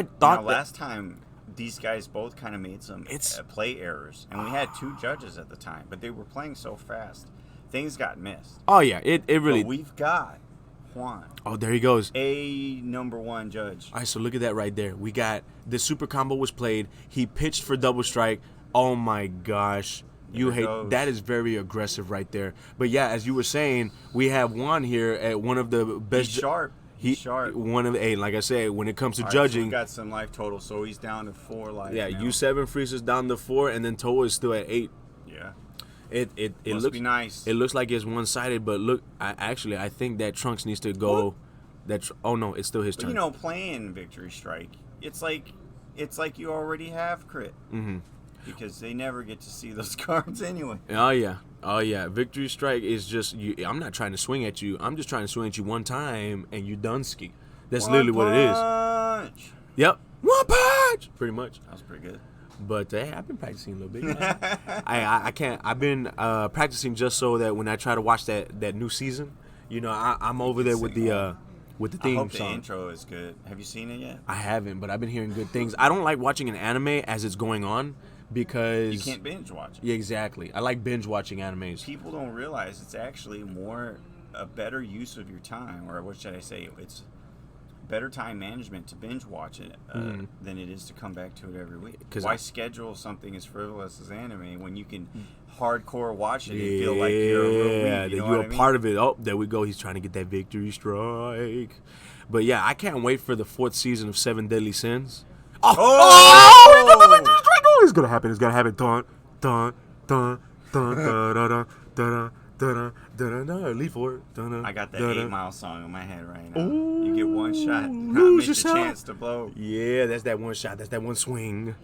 thought
last time these guys both kind of made some play errors, and we had 2 judges at the time, but they were playing so fast, things got missed.
Oh yeah, it really.
But we've got Juan.
Oh, there he goes.
A #1 judge.
All right, so look at that right there. We got the super combo was played. He pitched for double strike. Oh my gosh. That is very aggressive right there. But yeah, as you were saying, we have Juan here at one of the best.
He's sharp. He's sharp.
One of like I said, when it comes to
All right,
judging,
so we got some life total, so he's down to 4 life.
yeah,
now.
U7 freezes down to 4, and then Toa is still at 8.
Yeah.
It
Must
looks
be nice.
It looks like it's one-sided, but look, I think that Trunks needs to go. Oh no, it's still his turn.
But, you know, playing Victory Strike, it's like you already have crit. Mm-hmm. Because they never get to see those cards anyway.
Oh yeah. Victory Strike is just you. I'm not trying to swing at you. I'm just trying to swing at you one time, and you done ski. That's literally what it is. Yep. One punch. Pretty much.
That was pretty good.
But hey, I've been practicing a little bit. I can't. I've been practicing just so that when I try to watch that new season, you know, I'm over there with the theme
I hope
song.
the intro is good. Have you seen it yet?
I haven't, but I've been hearing good things. I don't like watching an anime as it's going on because
you can't binge watch it.
Yeah, exactly. I like binge watching animes.
People don't realize it's actually a better use of your time, or what should I say? It's better time management to binge watch it than it is to come back to it every week. Why schedule something as frivolous as anime when you can hardcore watch it and feel like you're a real week,
that you're a part of it. Oh, there we go. He's trying to get that victory strike. But yeah, I can't wait for the 4th season of 7 Deadly Sins. It's gonna happen. It's gonna happen. Dun dun dun dun dun dun dun dun dun. Leave for it.
I got that 8 Mile song in my head right now. You get one shot, not miss your chance to blow.
Yeah, that's that one shot. That's that one swing.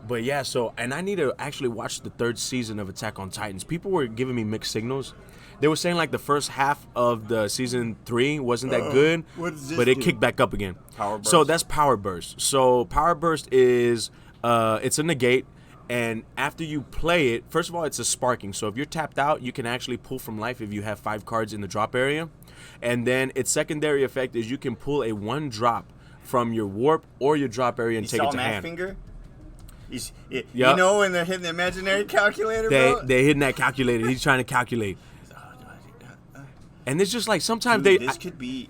But yeah, so and I need to actually watch the 3rd season of Attack on Titans. People were giving me mixed signals. They were saying like the first half of the season 3 wasn't that good, but it kicked back up again.
Power Burst.
So that's Power Burst. So Power Burst is it's a negate, and after you play it, first of all, it's a sparking. So if you're tapped out, you can actually pull from life if you have 5 cards in the drop area. And then its secondary effect is you can pull a 1-drop from your warp or your drop area and take it to hand.
Finger? You know when they're hitting the imaginary calculator, bro?
They're hitting that calculator. He's trying to calculate. And it's just like sometimes
Dude, this could be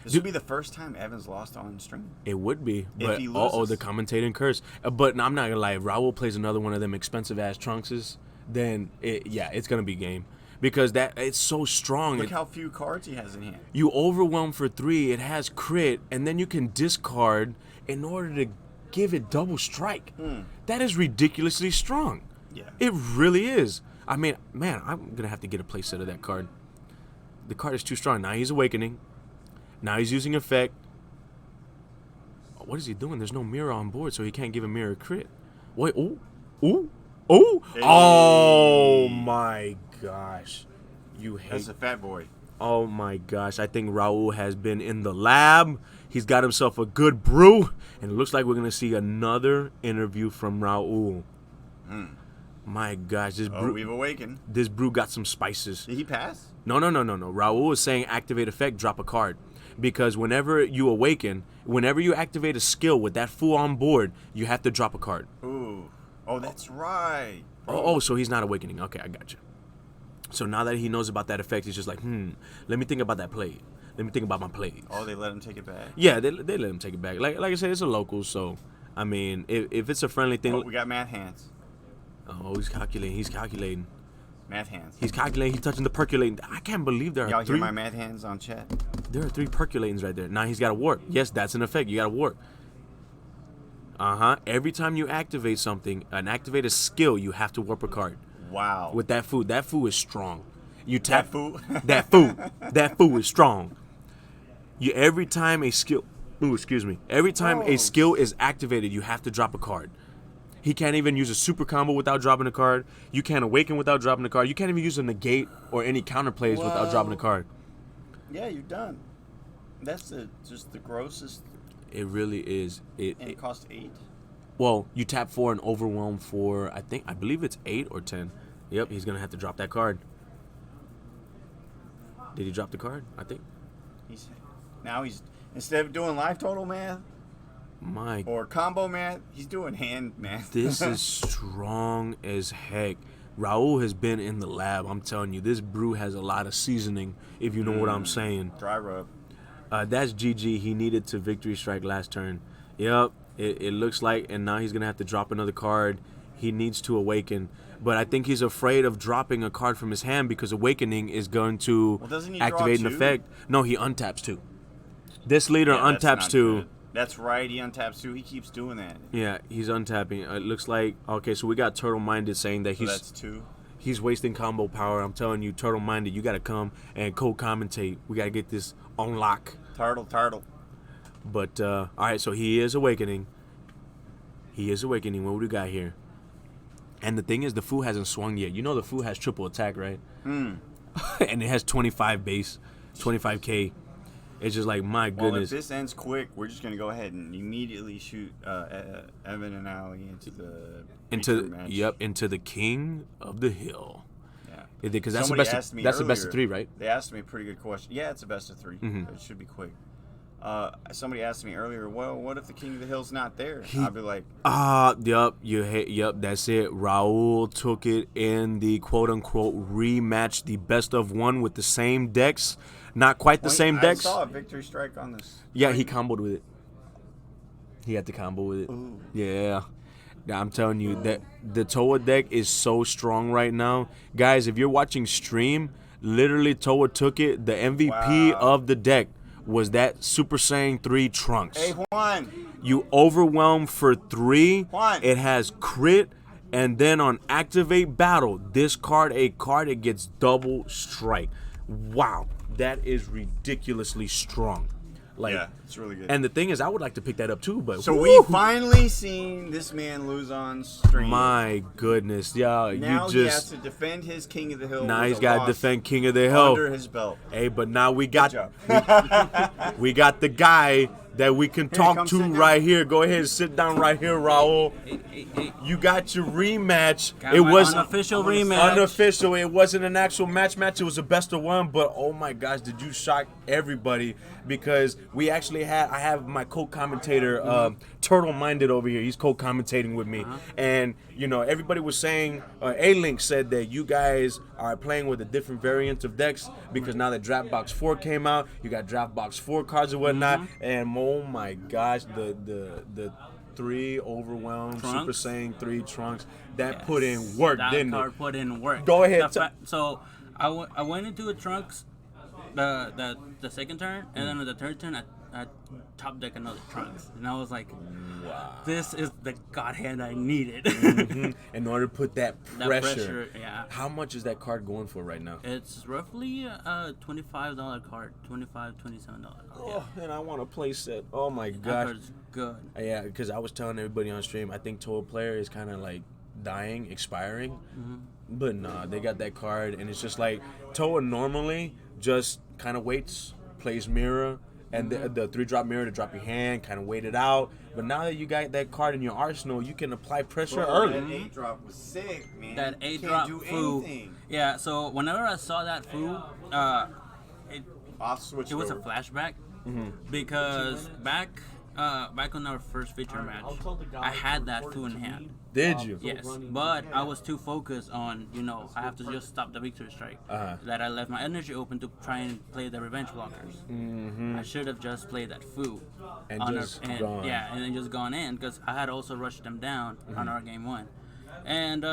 if This would be the first time Evans lost on stream.
It would be,
If
but
he loses.
the commentating curse. But I'm not gonna lie, if Raul plays another one of them expensive ass Trunkses, then it's gonna be game because it's so strong.
Look how few cards he has in hand.
You overwhelm for 3, it has crit, and then you can discard in order to give it double strike. That is ridiculously strong.
Yeah.
It really is. I mean, man, I'm gonna have to get a playset of that card. The card is too strong. Now he's awakening. Now he's using effect. What is he doing? There's no mirror on board, so he can't give a mirror crit. Wait, oh,
Hey.
oh my gosh. You hate.
That's a fat boy.
Oh my gosh. I think Raul has been in the lab. He's got himself a good brew, and it looks like we're going to see another interview from Raul. My gosh, this brew.
We've awakened.
This brew got some spices.
Did he pass?
No. Raul is saying activate effect, drop a card. Because whenever you awaken, whenever you activate a skill with that fool on board, you have to drop a card.
Ooh. Oh, that's right.
Oh, so he's not awakening. Okay, I got you. So now that he knows about that effect, he's just like, let me think about that play. Let me think about my plays.
Oh, they let him take it back.
Yeah, they let him take it back. Like I said, it's a local, so I mean, if it's a friendly thing.
Oh, we got math hands.
Oh, he's calculating.
Math hands.
He's touching the percolating. I can't believe there
Y'all
are
hear
3.
my math hands on chat?
There are 3 percolatings right there. Now he's got to warp. Yes, that's an effect. You got to warp. Every time you activate something, activate a skill, you have to warp a card.
Wow.
With that food is strong. You tap
food?
that food is strong. Every time a skill, every time a skill is activated, you have to drop a card. He can't even use a super combo without dropping a card. You can't awaken without dropping a card. You can't even use a negate or any counter plays without dropping a card.
Yeah, you're done. That's just the grossest.
It really is.
And it costs 8.
Well, you tap 4 and overwhelm for I believe it's 8 or 10. Yep, he's gonna have to drop that card. Did he drop the card? I think.
Now he's instead of doing life total math or combo math, he's doing hand math.
This is strong as heck. Raul has been in the lab. I'm telling you, this brew has a lot of seasoning, if you know what I'm saying.
Dry rub.
That's GG. He needed to victory strike last turn. Yep, it looks like, and now he's going to have to drop another card. He needs to awaken. But I think he's afraid of dropping a card from his hand because awakening is going to activate an effect. No, he untaps 2. This leader untaps 2.
Good. That's right, he untaps 2. He keeps doing that.
Yeah, he's untapping. It looks like, okay, so we got Turtle Minded saying that
that's 2.
He's wasting combo power. I'm telling you, Turtle Minded, you got to come and co-commentate. We got to get this on lock.
Turtle.
But, all right, so he is awakening. What do we got here? And the thing is, the fool hasn't swung yet. You know the fool has triple attack, right? And it has 25 base, 25k. It's just like, my goodness.
Well, if this ends quick, we're just going to go ahead and immediately shoot Evan and Ali into
the king of the hill.
Yeah.
Because that's the best of 3, right?
They asked me a pretty good question. Yeah, it's a best of 3. It should be quick. Somebody asked me earlier, well, what if the king of the hill's not there? I'd be like,
yep, that's it. Raul took it in the quote-unquote rematch, the best of 1 with the same decks. Not quite the same decks.
I saw a victory strike on this.
Yeah, he comboed with it. He had to combo with it.
Ooh.
Yeah. I'm telling you, that the Toa deck is so strong right now. Guys, if you're watching stream, literally Toa took it. The MVP of the deck was that Super Saiyan 3 Trunks.
Hey, Juan.
You overwhelm for 3.
Juan.
It has crit. And then on activate battle, discard a card. It gets double strike. Wow. That is ridiculously strong.
Yeah, it's really good.
And the thing is, I would like to pick that up too, but
so we finally seen this man lose on stream.
My goodness,
now he has to defend his King of the Hill.
Now he's got to defend King of the Hill
under his belt.
Hey, but now we got we got the guy that we can talk to right here. Go ahead and sit down right here, Raul.
Hey.
You got your rematch.
It was unofficial rematch.
Unofficial. It wasn't an actual match. It was a best of 1. But oh my gosh, did you shock everybody? Because we actually I have my co-commentator turtle-minded over here. He's co-commentating with me. And, you know, everybody was saying, A-Link said that you guys are playing with a different variant of decks because now that Draft Box 4 came out, you got Draft Box 4 cards and whatnot. And, oh, my gosh, the 3 Overwhelmed Super
Trunks?
Saiyan 3 Trunks, that put in work,
that
didn't
card
it?
put in work.
Go ahead.
So I went into a Trunks the second turn, and then on the third turn I top deck another Trunks, and I was like, wow, this is the god hand I needed.
In order to put that pressure.
Yeah.
How much is that card going for right now?
It's roughly a $25 card, $27 card.
Oh, and I want a play set. Oh my
That
gosh.
card's good.
Yeah, because I was telling everybody on stream, I think Toa Player is kind of like dying, expiring. But nah, they got that card, and it's just like Toa normally just kind of waits, plays mirror, and the 3-drop mirror to drop your hand, kind of wait it out. But now that you got that card in your arsenal, you can apply pressure early.
That 8-drop was sick, man.
That
You
8-drop
can't do
foo.
anything.
Yeah, so whenever I saw that foo,
Off switch.
it was a
over.
flashback because back on our first feature match, I had that foo in hand.
Did you?
Yes, but I was too focused on, I have to just stop the victory strike, that I left my energy open to try and play the revenge blockers. I should have just played that foo.
And just gone.
Yeah, and then just gone in, because I had also rushed them down on our game 1. And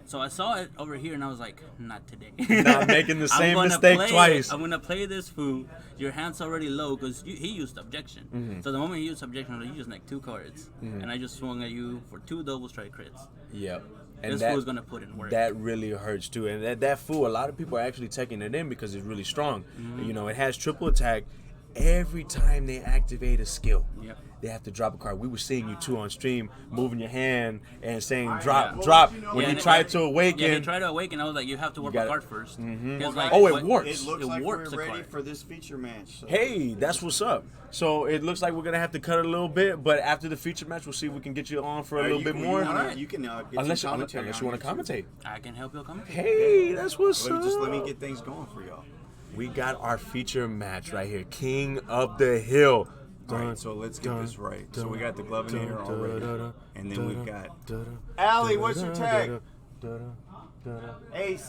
so I saw it over here, and I was like, not today.
Not making the same
I'm gonna
mistake
play
twice.
I'm going to play this foo. Your hand's already low, because he used objection. So the moment he used objection, he used like 2 cards. And I just swung at you for 2 double strike crits.
Yep. And
This fool's going to put in work.
That really hurts too. And that fool, a lot of people are actually taking it in because it's really strong. You know, it has triple attack. Every time they activate a skill, they have to drop a card. We were seeing you too on stream, moving your hand and saying drop, drop. When you try to awaken.
Yeah, they try to awaken. I was like, you have to warp a card first. It's like,
Oh, it
what-
works.
It looks
It
like we're
warps the
ready
card.
for this feature match. So.
Hey, that's what's up. So it looks like we're gonna have to cut it a little bit, but after the feature match, we'll see if we can get you on for a little bit more.
You can get
Unless
some commentary
you want to
on
commentate.
I can help you commentate.
Hey, that's what's up.
Just let me get things going for y'all.
We got our feature match right here, King of the Hill.
All right, so let's get this right. So we got the glove in here already, and then we've got. Allie, what's your tag? Hey,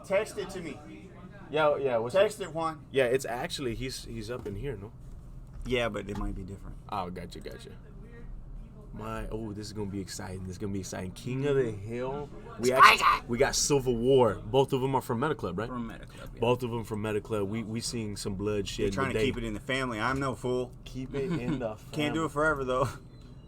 text it to me.
Yeah, what's
Text it, Juan.
Yeah, it's actually he's up in here, no?
Yeah, but it might be different.
Oh, gotcha. This is gonna be exciting. King of the Hill. We got Civil War. Both of them are from Meta Club, right?
From Meta Club, yeah.
Both of them from Meta Club. We seeing some bloodshed.
You're trying to
today.
keep it in the family. I'm no fool.
Keep it in the.
Can't do it forever though.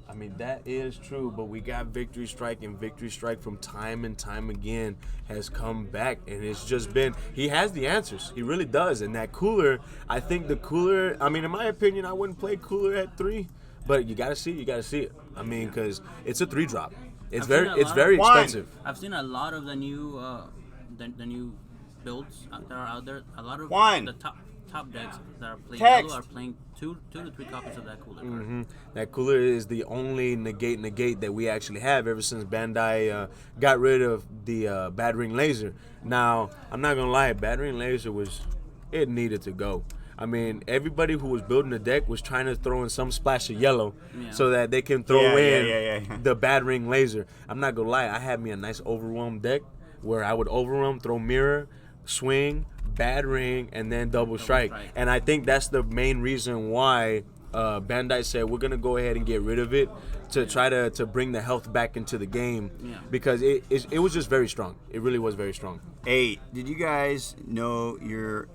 I mean, that is true, but we got Victory Strike, and Victory Strike from time and time again has come back, and it's just been, he has the answers. He really does. And that cooler, I think the cooler, I mean, in my opinion, I wouldn't play cooler at 3, but you got to see it. I mean, because it's a 3-drop. It's very expensive.
I've seen a lot of the new the new builds that are out there. A lot of
Juan.
the top decks that are playing
Text.
yellow are playing 2 to 3 copies of that cooler card.
That cooler is the only negate that we actually have ever since Bandai got rid of the Battering Laser. Now, I'm not going to lie, Battering Laser it needed to go. I mean, everybody who was building the deck was trying to throw in some splash of yellow so that they can throw in the Battering Laser. I'm not going to lie, I had me a nice Overwhelm deck where I would Overwhelm, throw Mirror, swing, Battering, and then double strike. And I think that's the main reason why Bandai said we're gonna go ahead and get rid of it to try to bring the health back into the game because it was just very strong. It really was very strong.
Hey, did you guys know your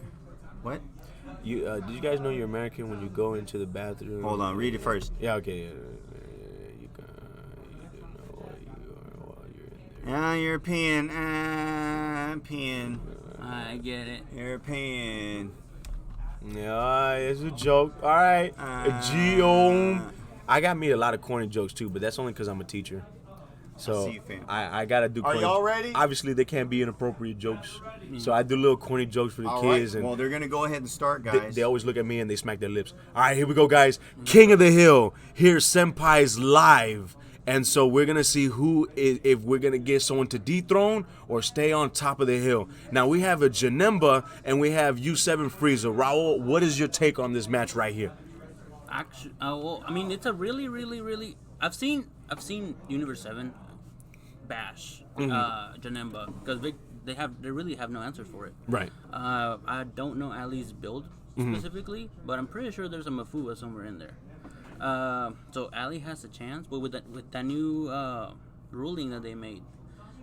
what?
Did you guys know you're American when you go into the bathroom?
Hold on, read it first.
Yeah, okay. You do know what you are while you're in there.
European.
I get it.
European.
Yeah, it's a joke. All right. Geom. I got me a lot of corny jokes too, but that's only because I'm a teacher. So
see you, fam.
I gotta do.
Are
corny
y'all ready?
Obviously, they can't be inappropriate jokes. So I do little corny jokes for the
All
kids,
right.
and
Well, they're gonna go ahead and start, guys.
they always look at me and they smack their lips. All right, here we go, guys. King of the Hill. Here's Senpai's live. And so we're going to see if we're going to get someone to dethrone or stay on top of the hill. Now, we have a Janemba and we have U7 Frieza. Raul, what is your take on this match right here?
Actually, well, I mean, it's a really, really, really
I've seen Universe 7 bash Janemba because they really have no answer for it.
Right.
I don't know Ali's build specifically, but I'm pretty sure there's a Mafua somewhere in there. So Ali has a chance, but with that new ruling that they made,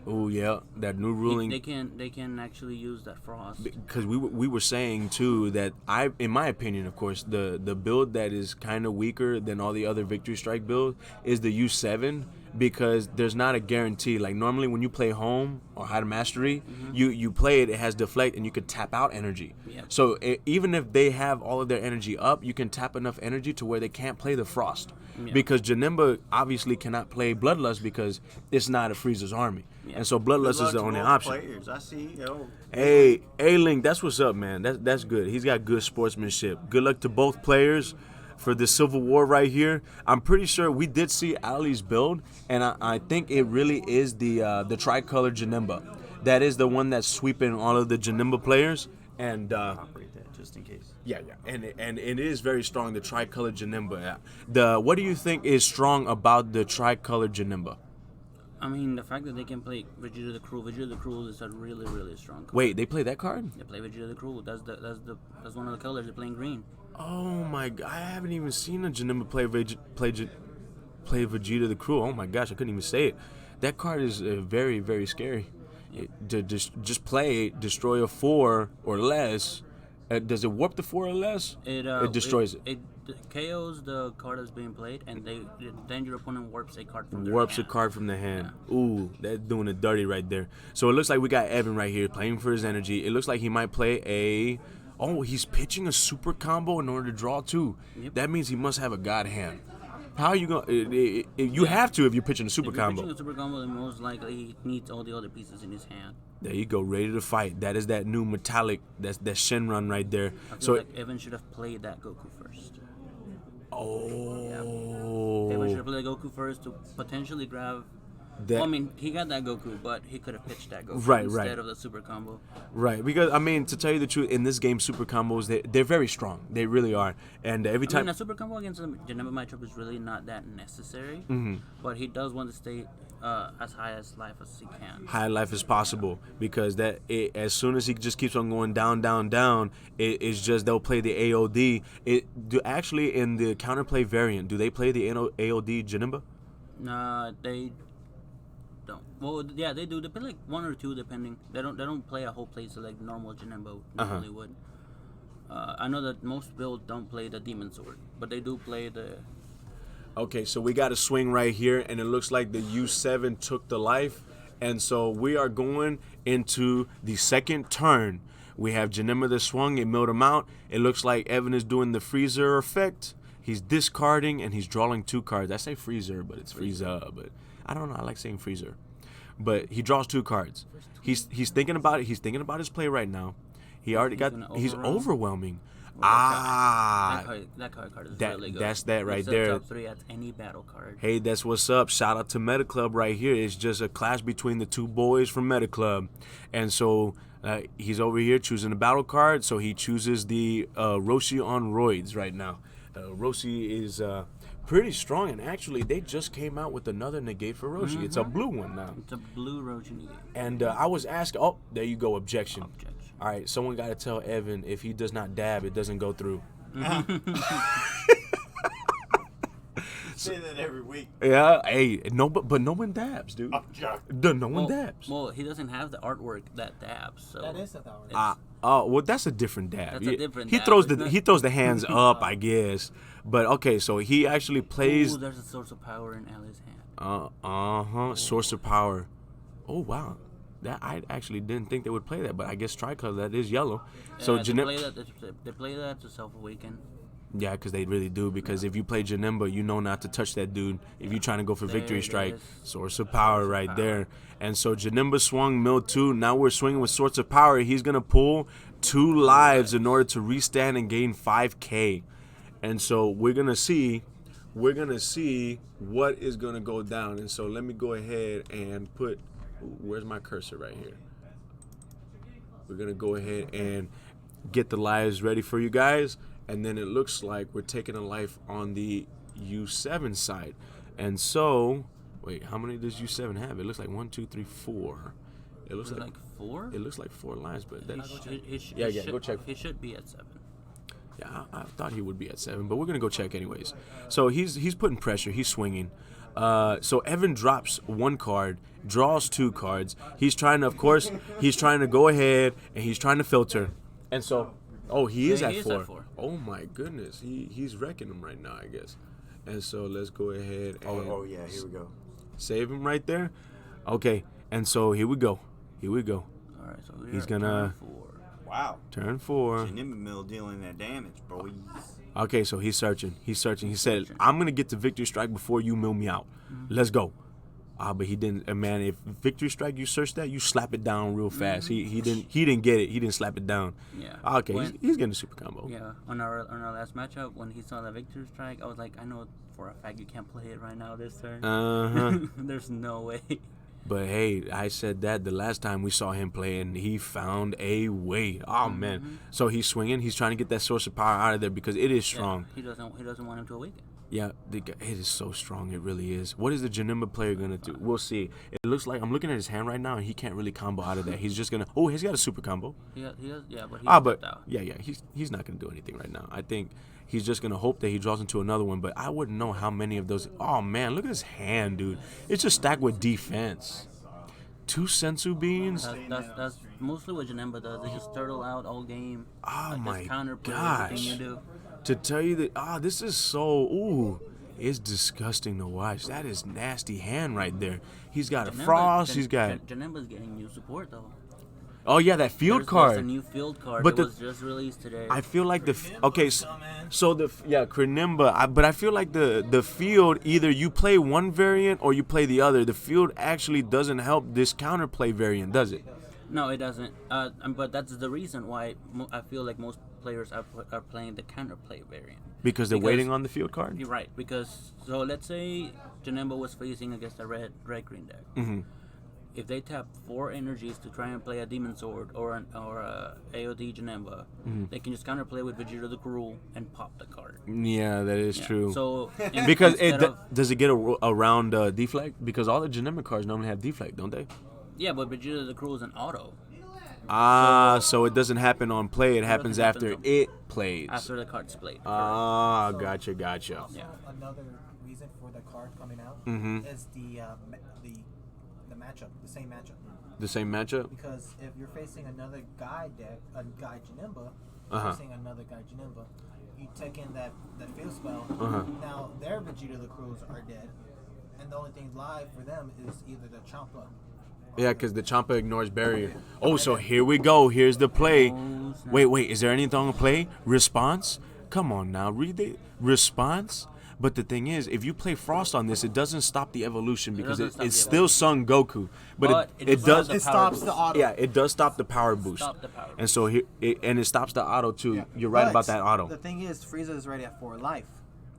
Oh yeah, that new ruling.
they can actually use that frost.
Because we were saying too that in my opinion, of course, the build that is kind of weaker than all the other Victory Strike builds is the U7, because there's not a guarantee. Like normally when you play home or High to Mastery, you play it has deflect and you could tap out energy.
Yep.
So even if they have all of their energy up, you can tap enough energy to where they can't play the Frost.
Yeah.
Because Janemba obviously cannot play Bloodlust because it's not a Freezer's army.
Yeah.
And so Bloodlust is the only option.
Players. I see. Yo.
Hey, Link, that's what's up, man. That's good. He's got good sportsmanship. Good luck to both players for the Civil War right here. I'm pretty sure we did see Ali's build, and I think it really is the tricolor Janemba. That is the one that's sweeping all of the Janemba players. And
Operate that just in case.
yeah, and it is very strong. The tricolor Janemba. What do you think is strong about the tricolor Janemba?
I mean, the fact that they can play Vegeta the Cruel. Vegeta the Cruel is a really, really strong card.
Wait, they play that card?
They play Vegeta the Cruel. That's one of the colors. They're playing green.
Oh my god, I haven't even seen a Janemba play Vegeta the Cruel. Oh my gosh, I couldn't even say it. That card is very, very scary. Just play destroy a 4 or less. Does it warp the 4 or less? It destroys it.
It KOs the card that's being played, and then your opponent warps a card from their
Warps
hand.
a card from the hand. Ooh, that's doing it dirty right there. So it looks like we got Evan right here playing for his energy. It looks like he might play a... Oh, he's pitching a super combo in order to draw 2.
Yep.
That means he must have a god hand. How are you going to... You have to if you're pitching a super
If you're
combo.
pitching a super combo, then most likely he needs all the other pieces in his hand.
There you go, ready to fight. That is that new metallic, that's that Shenron right there.
I feel
So,
like Evan should have played that Goku first.
oh,
Evan should have played Goku first to potentially grab.
that,
Well, I mean, he got that Goku, but he could have pitched that Goku
Right,
instead
right.
of the super combo.
right? Because I mean, to tell you the truth, in this game, super combos they're very strong. They really are. And every
I
time,
mean, a super combo against the Janemba matchup is really not that necessary, but he does want to stay as high as life as he can.
high life as possible, because as soon as he just keeps on going down, it's just they'll play the AOD. Actually in the counterplay variant, do they play the AOD Janemba?
They don't. Well, yeah, they do. They play like 1 or 2 depending. They don't play a whole play so like normal Janemba normally would. I know that most builds don't play the Demon Sword, but they do play the.
Okay, so we got a swing right here, and it looks like the U7 took the life. And so we are going into the second turn. We have Janemba that swung, it milled him out. It looks like Evan is doing the freezer effect. He's discarding, and he's drawing 2 cards. I say freezer, but it's Frieza. But I don't know, I like saying freezer. But he draws 2 cards. He's thinking about it. He's thinking about his play right now. He already he's overwhelming.
That card is really good.
That's that right
It's a
there.
Top 3 at any battle card.
Hey, that's what's up. Shout out to Meta Club right here. It's just a clash between the 2 boys from Meta Club. And so he's over here choosing a battle card. So he chooses the Roshi on roids right now. Roshi is pretty strong. And actually, they just came out with another negate for Roshi. It's a blue one now.
It's a blue Roshi negate.
And I was asking, oh, there you go, objection.
Objection.
All right, someone got to tell Evan if he does not dab, it doesn't go through.
Say that every week.
Yeah, hey, but no one dabs, dude. No one dabs.
Well, he doesn't have the artwork that dabs, so
That is a thought.
Well, that's a different dab.
That's a different
he
dab.
throws
It's not-
he throws the hands up, I guess. But okay, so he actually plays.
Ooh, there's a source of power in Ali's hand.
Source of power. Oh wow, that I actually didn't think they would play that, but I guess tricolor that is yellow. So
they play that to self-awaken.
Yeah, because they really do. Because if you play Janemba, you know not to touch that dude. If you're trying to go for victory
it
strike,
is.
source of power
Source of
right
power.
there. And so Janemba swung mill 2. Now we're swinging with source of power. He's gonna pull 2 lives in order to restand and gain 5K. And so we're gonna see what is gonna go down. And so let me go ahead and put. Where's my cursor right here? We're gonna go ahead and get the lives ready for you guys. And then it looks like we're taking a life on the U7 side. And so, wait, how many does U7 have? It looks like 1, 2, 3, 4. It looks
Was it like 4?
It looks like 4 lines, but that's
Go
check.
He should be at 7.
Yeah, I thought he would be at 7, but we're gonna go check anyways. So he's putting pressure. He's swinging. So Evan drops 1 card, draws 2 cards. He's trying to, of course, go ahead and he's trying to filter. And so, he is at 4. Oh my goodness, he's wrecking him right now, I guess. And so let's go ahead and
yeah, here we go.
save him right there. Okay, and so here we go.
All right, so
He's gonna
turn 4.
Wow.
turn 4.
Janimba Mill dealing that damage, boys.
Okay, so he's searching. He said, "I'm gonna get the victory strike before you mill me out. Let's go." But he didn't. Man, if victory strike, you search that, you slap it down real fast. He didn't get it. He didn't slap it down.
Yeah.
Okay, he's getting a super combo.
Yeah. On our last matchup, when he saw the victory strike, I was like, I know for a fact you can't play it right now this turn. There's no way.
But hey, I said that the last time we saw him play, and he found a way. Oh man! So he's swinging. He's trying to get that source of power out of there because it is strong.
Yeah, he doesn't want him to awaken.
Yeah, it is so strong. It really is. What is the Janimba player gonna do? We'll see. It looks like I'm looking at his hand right now, and he can't really combo out of that. He's just gonna. Oh, he's got a super combo.
He does, yeah, but
he's not gonna do anything right now. I think he's just gonna hope that he draws into another one. But I wouldn't know how many of those. Oh man, look at his hand, dude. It's just stacked with defense. 2 sensu beans.
That's mostly what Janemba does. They just turtle out all game.
Oh my
counterplay
gosh.
everything you do.
To tell you that, this is so, it's disgusting to watch. That is nasty hand right there. He's got a frost. He's got.
Janemba's getting new support though.
Oh yeah, that field card.
There's a new field card
But
that was just released today.
I feel like Krenimba. But I feel like the field, either you play one variant or you play the other. The field actually doesn't help this counterplay variant, does it?
No, it doesn't. But that's the reason why I feel like most players are playing the counterplay variant.
Because they're waiting on the field card?
You're right. Because so let's say Janemba was facing against a red green deck.
Mm-hmm.
If they tap 4 energies to try and play a Demon Sword or a AOD Janemba, they can just counterplay with Vegeta the Cruel and pop the card.
Yeah, that is true.
So
because does it get around deflect? Because all the Janemba cards normally have deflect, don't they?
Yeah, but Vegeta the Cruel is an auto.
So it doesn't happen on play. It happens after it plays.
After the card's played.
Gotcha.
Yeah.
Another reason for the card coming out is the matchup, the same matchup.
The same matchup?
Because if you're facing another guy deck, a guy Janemba, facing another guy Janemba, you take in that field spell. Now their Vegeta the Cruels are dead, and the only thing live for them is either the Champa.
Yeah, because the Champa ignores barrier. Oh, so here we go. Here's the play. Wait. Is there anything on the play? Response? Come on now. Read the response. But the thing is, if you play Frost on this, it doesn't stop the evolution because it's still Son Goku. But it does.
It stops the auto.
Yeah, it does stop the power boost. And so it stops the auto too. Yeah. You're right about that auto.
The thing is, Frieza is already at 4 life.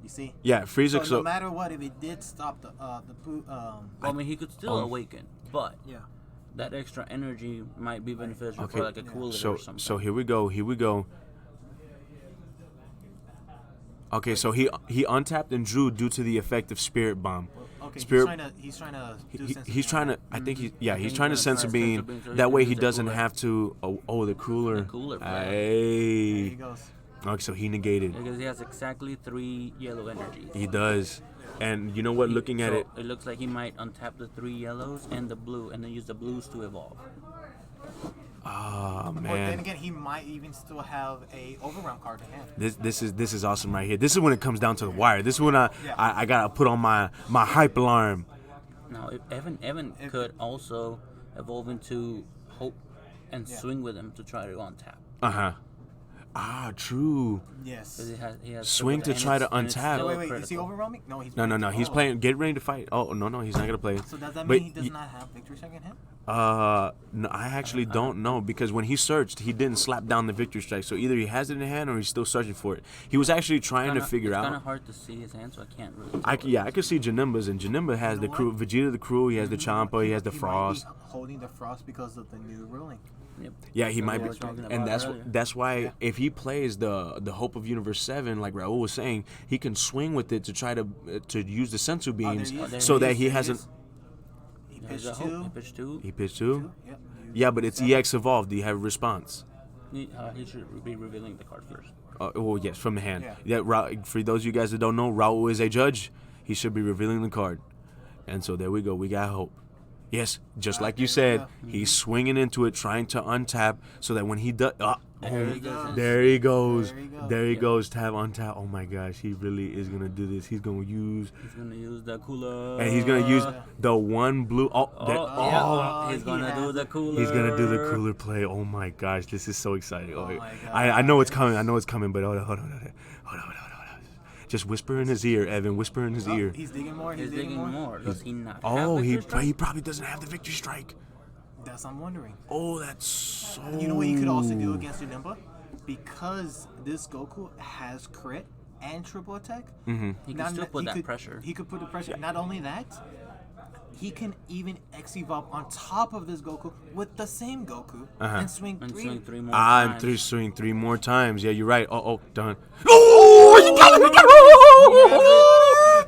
You see?
Yeah, Frieza.
So no matter what, if it did stop
I mean, he could still awaken, but that extra energy might be beneficial for like a cooler or something.
So here we go. Okay, so he untapped and drew due to the effect of Spirit Bomb.
Okay,
Spirit,
he's trying to do
he's trying to. I think he's trying to Sensu Beam. That way he doesn't have to. The cooler.
The cooler.
Hey.
There he goes.
Okay, so he negated.
Because he has exactly 3 yellow energies.
He does. And you know what? Looking at it
looks like he might untap the 3 yellows and the blue, and then use the blues to evolve.
Oh man.
But then again, he might even still have a overwhelm card in hand.
This is awesome right here. This is when it comes down to the wire. This is when I gotta put on my hype alarm.
Now, if Evan could also evolve into Hope and swing with him to try to untap.
True.
Yes.
He has
Swing to try to untap.
Wait, is he overwhelming? No, he's
No. He's playing. Get ready to fight. Oh no, he's not gonna play.
So does that mean he does not have victory strike in him?
No, I actually don't know because when he searched, he didn't slap down the victory strike. So either he has it in hand or he's still searching for it. He was actually trying to figure out.
It's kind of hard to see his hand, so I can't really. I
can see Janemba's, and Janemba has the crew, Vegeta the Cruel. He has the Champa. He has the Frost.
Might be holding the Frost because of the new ruling.
Yep.
Yeah, he
So
might
we
be,
were talking
and
about earlier.
that's why if he plays the Hope of Universe 7, like Raul was saying, he can swing with it to try to use the sensu beams,
he is.
there
so
he
that
is,
he
there he
hasn't.
is.
He
There's
pitched
a hope.
two.
He pitched two.
He pitched two.
Yep.
Yeah, but it's EX evolved. Do you have a response?
He should be revealing the card first.
Oh yes, from the hand.
Yeah.
For those of you guys that don't know, Raul is a judge. He should be revealing the card, and so there we go. We got hope. Yes, just like you said, he's swinging into it, trying to untap, so that when he does, there he goes. There he goes. Tap untap. Oh my gosh, he really is gonna do this. He's gonna use
the cooler.
and he's gonna use the one blue.
He's gonna do the cooler.
He's gonna do the cooler play. Oh my gosh, this is so exciting.
my God.
I know it's coming. But hold on. Just whisper in his ear, Evan. Whisper in his ear.
He's digging more.
He's digging more. Does he not?
Oh,
have
he
Victor Strike?
he probably doesn't have the victory strike.
That's what I'm wondering.
Oh, that's so.
You know what you could also do against Unimba? Because this Goku has crit and triple attack.
Mm-hmm.
He can still put that pressure.
He could put the pressure. Not only that, he can even X-Evolve on top of this Goku with the same Goku and swing
And
three.
swing three more
And
times.
swing three more times. Yeah, you're right. Oh, done. Oh, he got it.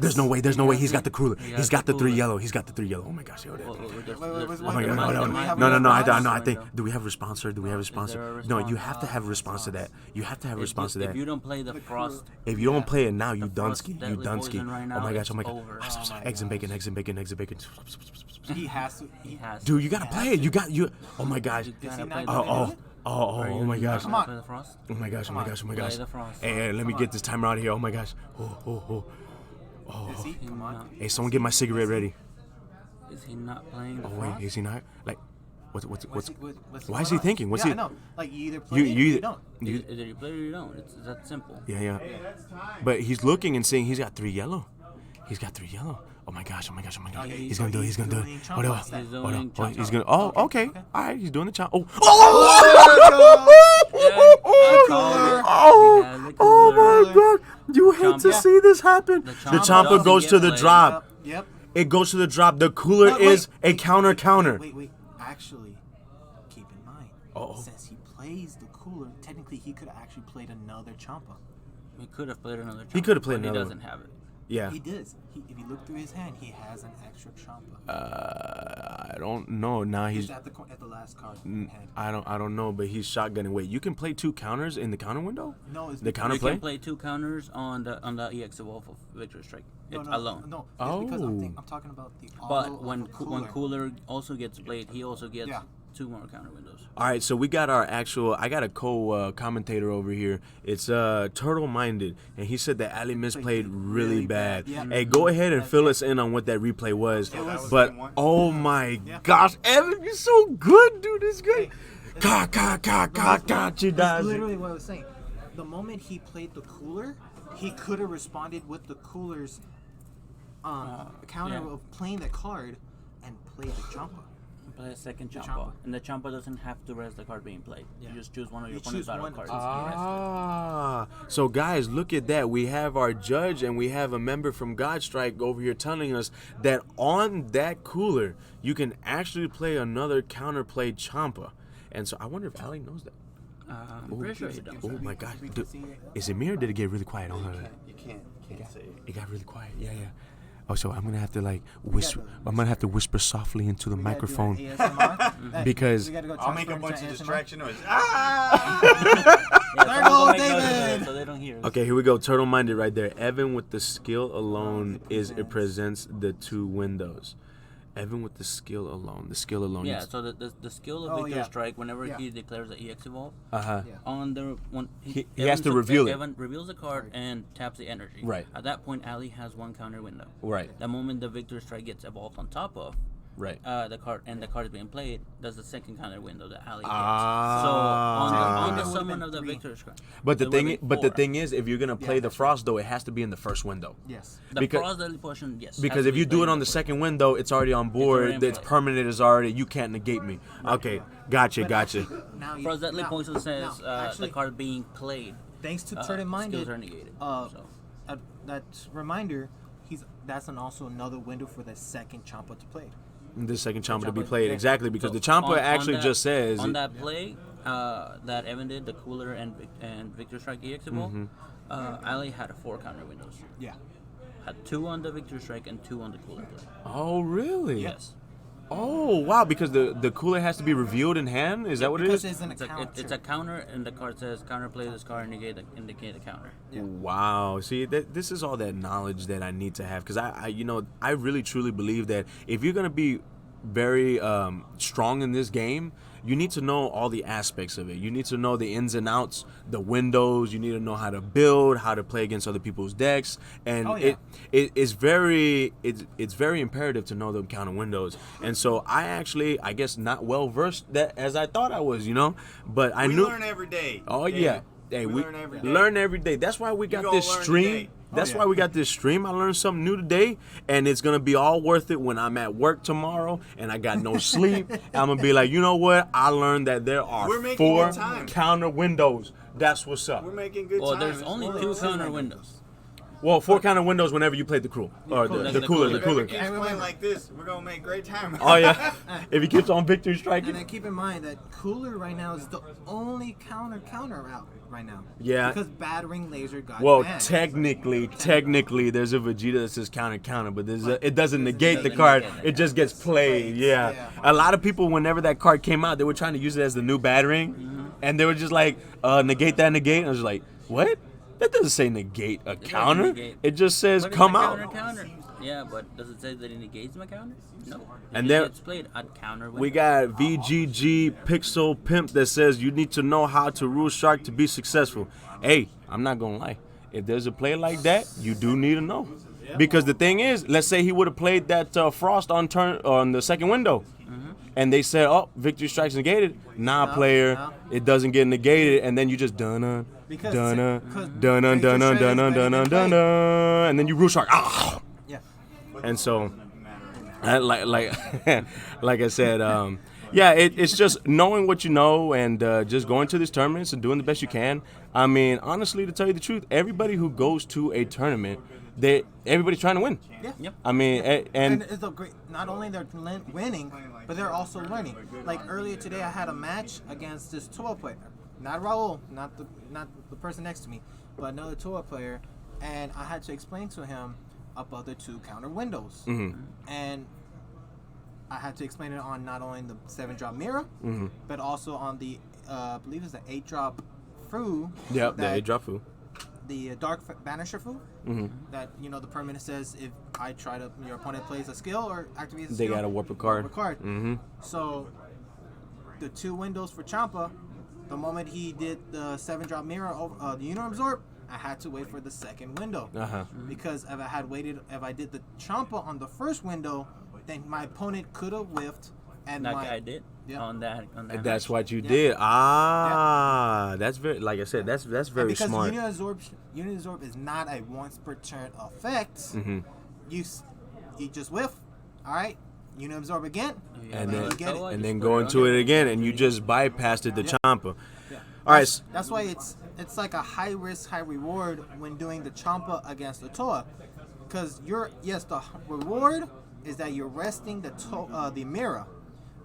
There's no way. He's got the cooler. He's got the three yellow. Oh my gosh.
Wait,
Oh
wait,
my
wait,
god,
wait,
no, I
response?
think, do we have a response, or do we have a response?
there a
No, you
response?
have to have a response to that. You have to have a response to
If
that.
you don't play the frost,
If you don't play it now, you
Frost
Dunsky.
Deadly Poison right
Oh
now,
my gosh,
it's
oh my god.
over.
Eggs and bacon.
He has to. He has.
Dude, you gotta play it. You. Oh my gosh.
you gotta
he
play
not
the
gonna
Oh my gosh.
Come on.
Play the frost.
Oh my gosh.
Play the frost.
Hey, let me get this timer out of here. Oh my gosh.
Is he? Come on.
Hey, someone get my cigarette ready.
Is he not playing the
Oh
frost?
wait, is he not? Like, what's?
What's
Why is he
going on?
thinking? What's
yeah,
he?
I know. Like you either play it or
You
you don't.
Either you play it or you don't. It's that simple.
Yeah. But he's looking and saying he's got three yellow. Oh my gosh. He's gonna do it.
doing
Hold on.
chomp.
He's doing
Oh, he's
chomp.
gonna. Oh, okay. All right. He's doing the chomp. Oh. Oh my god. You hate to
Champa.
see this happen.
The
The
Champa
Champa
doesn't
goes
get
to the
played.
drop.
Yep.
It goes to the drop. The cooler
Wait,
is a
wait,
counter.
Wait. Actually, keep in mind,
Uh-oh.
since he plays the cooler, technically he could have actually played another Champa.
He could have played another.
He could have played
but
another
He doesn't have it.
Yeah.
He does. If you look through his hand, he has an extra Champa.
I don't know. Now
He's
he's.
at the last card in hand.
I don't know, but he's shotgunning. Wait, you can play two counters in the counter window?
No, it's
The counter
You
play?
can play two counters on the EX Evolve of Victory Strike.
No,
It's
no,
alone.
No, it's because
Oh.
I'm talking about the auto
But
of
when
the
when Cooler also gets played, he also gets
Yeah.
two more counter windows.
All right, so we got our actual. I got a co-commentator over here. It's Turtle Minded, and he said that Ali misplayed really bad.
Yeah.
Hey, go ahead and fill us in on what that replay was.
was
But
game one.
oh my gosh, Evan, you're so good, dude. It's great. Got you,
That's
Dazzy.
literally what I was saying. The moment he played the cooler, he could have responded with the cooler's counter
yeah.
of playing the card and played the Champa.
Play a second Champa.
Champa.
And the Champa doesn't have to rest the card being played.
Yeah.
You just choose one of your
You
opponent's
choose
battle
one.
cards.
So guys, look at that. We have our judge and we have a member from Godstrike over here telling us that on that cooler, you can actually play another counterplay Champa. And so I wonder if Ali knows that.
I'm pretty sure he does.
Oh my gosh. Is it me or did it get really quiet?
You can't say it.
It got really quiet. Yeah. Oh, so I'm gonna have to like whisper. I'm gonna have to whisper softly into the microphone because
I'll make a bunch of distraction noise.
There goes
Make noise of
David.
it so they don't hear us.
Okay, here we go. Turtle minded right there. Evan with the skill alone it presents the two windows. Evan with the skill alone. The skill alone.
Yeah, so the skill of
Oh,
Victor
yeah.
Strike, whenever
Yeah.
he declares the EX Evolve,
Uh-huh.
on the one
He has to reveal it.
Evan reveals the card and taps the energy.
Right.
At that point, Ali has one counter window.
Right.
The moment the Victor Strike gets evolved on top of
Right.
the card and the card is being played, that's the second counter window that Ali gets.
Ah.
So on
It
the
would've
summon
been
of the
3.
Victor Strike.
But the
it would've
thing
been
but the
4.
thing is if you're going to play the
that's
frost though, it has to be in the first window.
Yes.
The
because-
frost deadly potion, yes. has
Because
to
if
be
you do
played
it on the
first.
second window, it's already on
already
board.
in
It's
play.
permanent is already. You can't negate me. Okay, gotcha.
Now you,
Frost deadly
now-
poison says
now, actually,
the card being played.
thanks to
skills
Turtle Minded,
are negated.
that reminder, that's also another window for the second Champa to play.
the second Champa to be played. Exactly, because the Champa actually just says...
On that play that Evan did, the Cooler and Victor Strike EX ball, Ali had 4 counter windows.
Yeah.
Had 2 on the Victor Strike and 2 on the Cooler play.
Oh, really?
Yes.
Oh, wow, because the Cooler has to be revealed in hand? Is that what it
Because
is?
It's a counter, and the card says counter play this card and indicate the counter.
Yeah.
Wow. See, this is all that knowledge that I need to have, because I really truly believe that if you're going to be very strong in this game, you need to know all the aspects of it. You need to know the ins and outs, the windows. You need to know how to build, how to play against other people's decks, and it's very imperative to know the counter windows. And so I guess not well versed that as I thought I was, but I knew.
We learn every day.
Oh yeah. Hey, we
learn
learn every day. That's why we got this stream. That's why we got this stream. I learned something new today, and it's gonna be all worth it when I'm at work tomorrow and I got no sleep. I'm gonna be like, you know what? I learned that there are
We're making
4
good time.
counter windows. That's what's up.
We're making good
Well,
time.
there's only 2 counter windows.
Well, 4 counter windows whenever you play the crew or the cooler.
If it keeps playing like this, we're gonna make great time.
Oh yeah. If he keeps on victory striking.
And then keep in mind that Cooler right now is the only counter out right now.
Yeah.
Because Battering Laser got
Well,
banned.
technically, there's a Vegeta that says counter, but it doesn't negate the card. It just gets played. Yeah. A lot of people, whenever that card came out, they were trying to use it as the new battering, and they were just like, negate that, negate. And I was like, what? That doesn't say negate a counter.
negate.
It just says
But it's
come
a
out.
Counter. Yeah, but does it say that it negates my counter? No.
And then
It's played at counter window.
we got VGG Pixel Pimp that says you need to know how to rule shark to be successful. Hey, I'm not gonna lie. If there's a play like that, you do need to know. Because the thing is, let's say he would have played that Frost on the second window, and they said, "Oh, victory strikes negated." Nah, player, it doesn't get negated, and then you just dun
Because
dun
because
dun dun dun dun
Victor
dun dun
Shred is
dun
better
dun
than
dun, and then you rule shark. Ah!
Yeah.
And so, like I said, yeah, it's just knowing what you know and just going to these tournaments and doing the best you can. I mean, honestly, to tell you the truth, everybody who goes to a tournament, everybody's trying to win.
Yeah.
Yep.
I mean,
And it's a great. Not only they're winning, but they're also learning. Like earlier today, I had a match against this tour player, not Raul, not the person next to me, but another tour player, and I had to explain to him about the 2 counter windows, and I had to explain it on not only the 7-drop mirror, but also on the I believe it's the 8-drop Fu.
yep, the 8-drop Fu.
The Dark Banisher Fu. That the permanent says if I try to your opponent plays a skill or activates a
They
skill,
gotta warp a card.
So the 2 windows for Champa, the moment he did the 7-drop mirror over the Unit Absorb, I had to wait for the second window. Because if I did the Champa on the first window, then my opponent could have whiffed. And
Like I did on that.
That's
match.
what you did. That's very, like I said, that's very
because
smart.
Unit Absorb is not a once per turn effect. You just whiff. All right. Unit Absorb again.
And
you get it.
then go into it again, and you just bypassed it, the Champa.
Yeah.
All right.
That's why it's like a high risk, high reward when doing the Champa against the Toa, because the reward is that you're resting the mirror,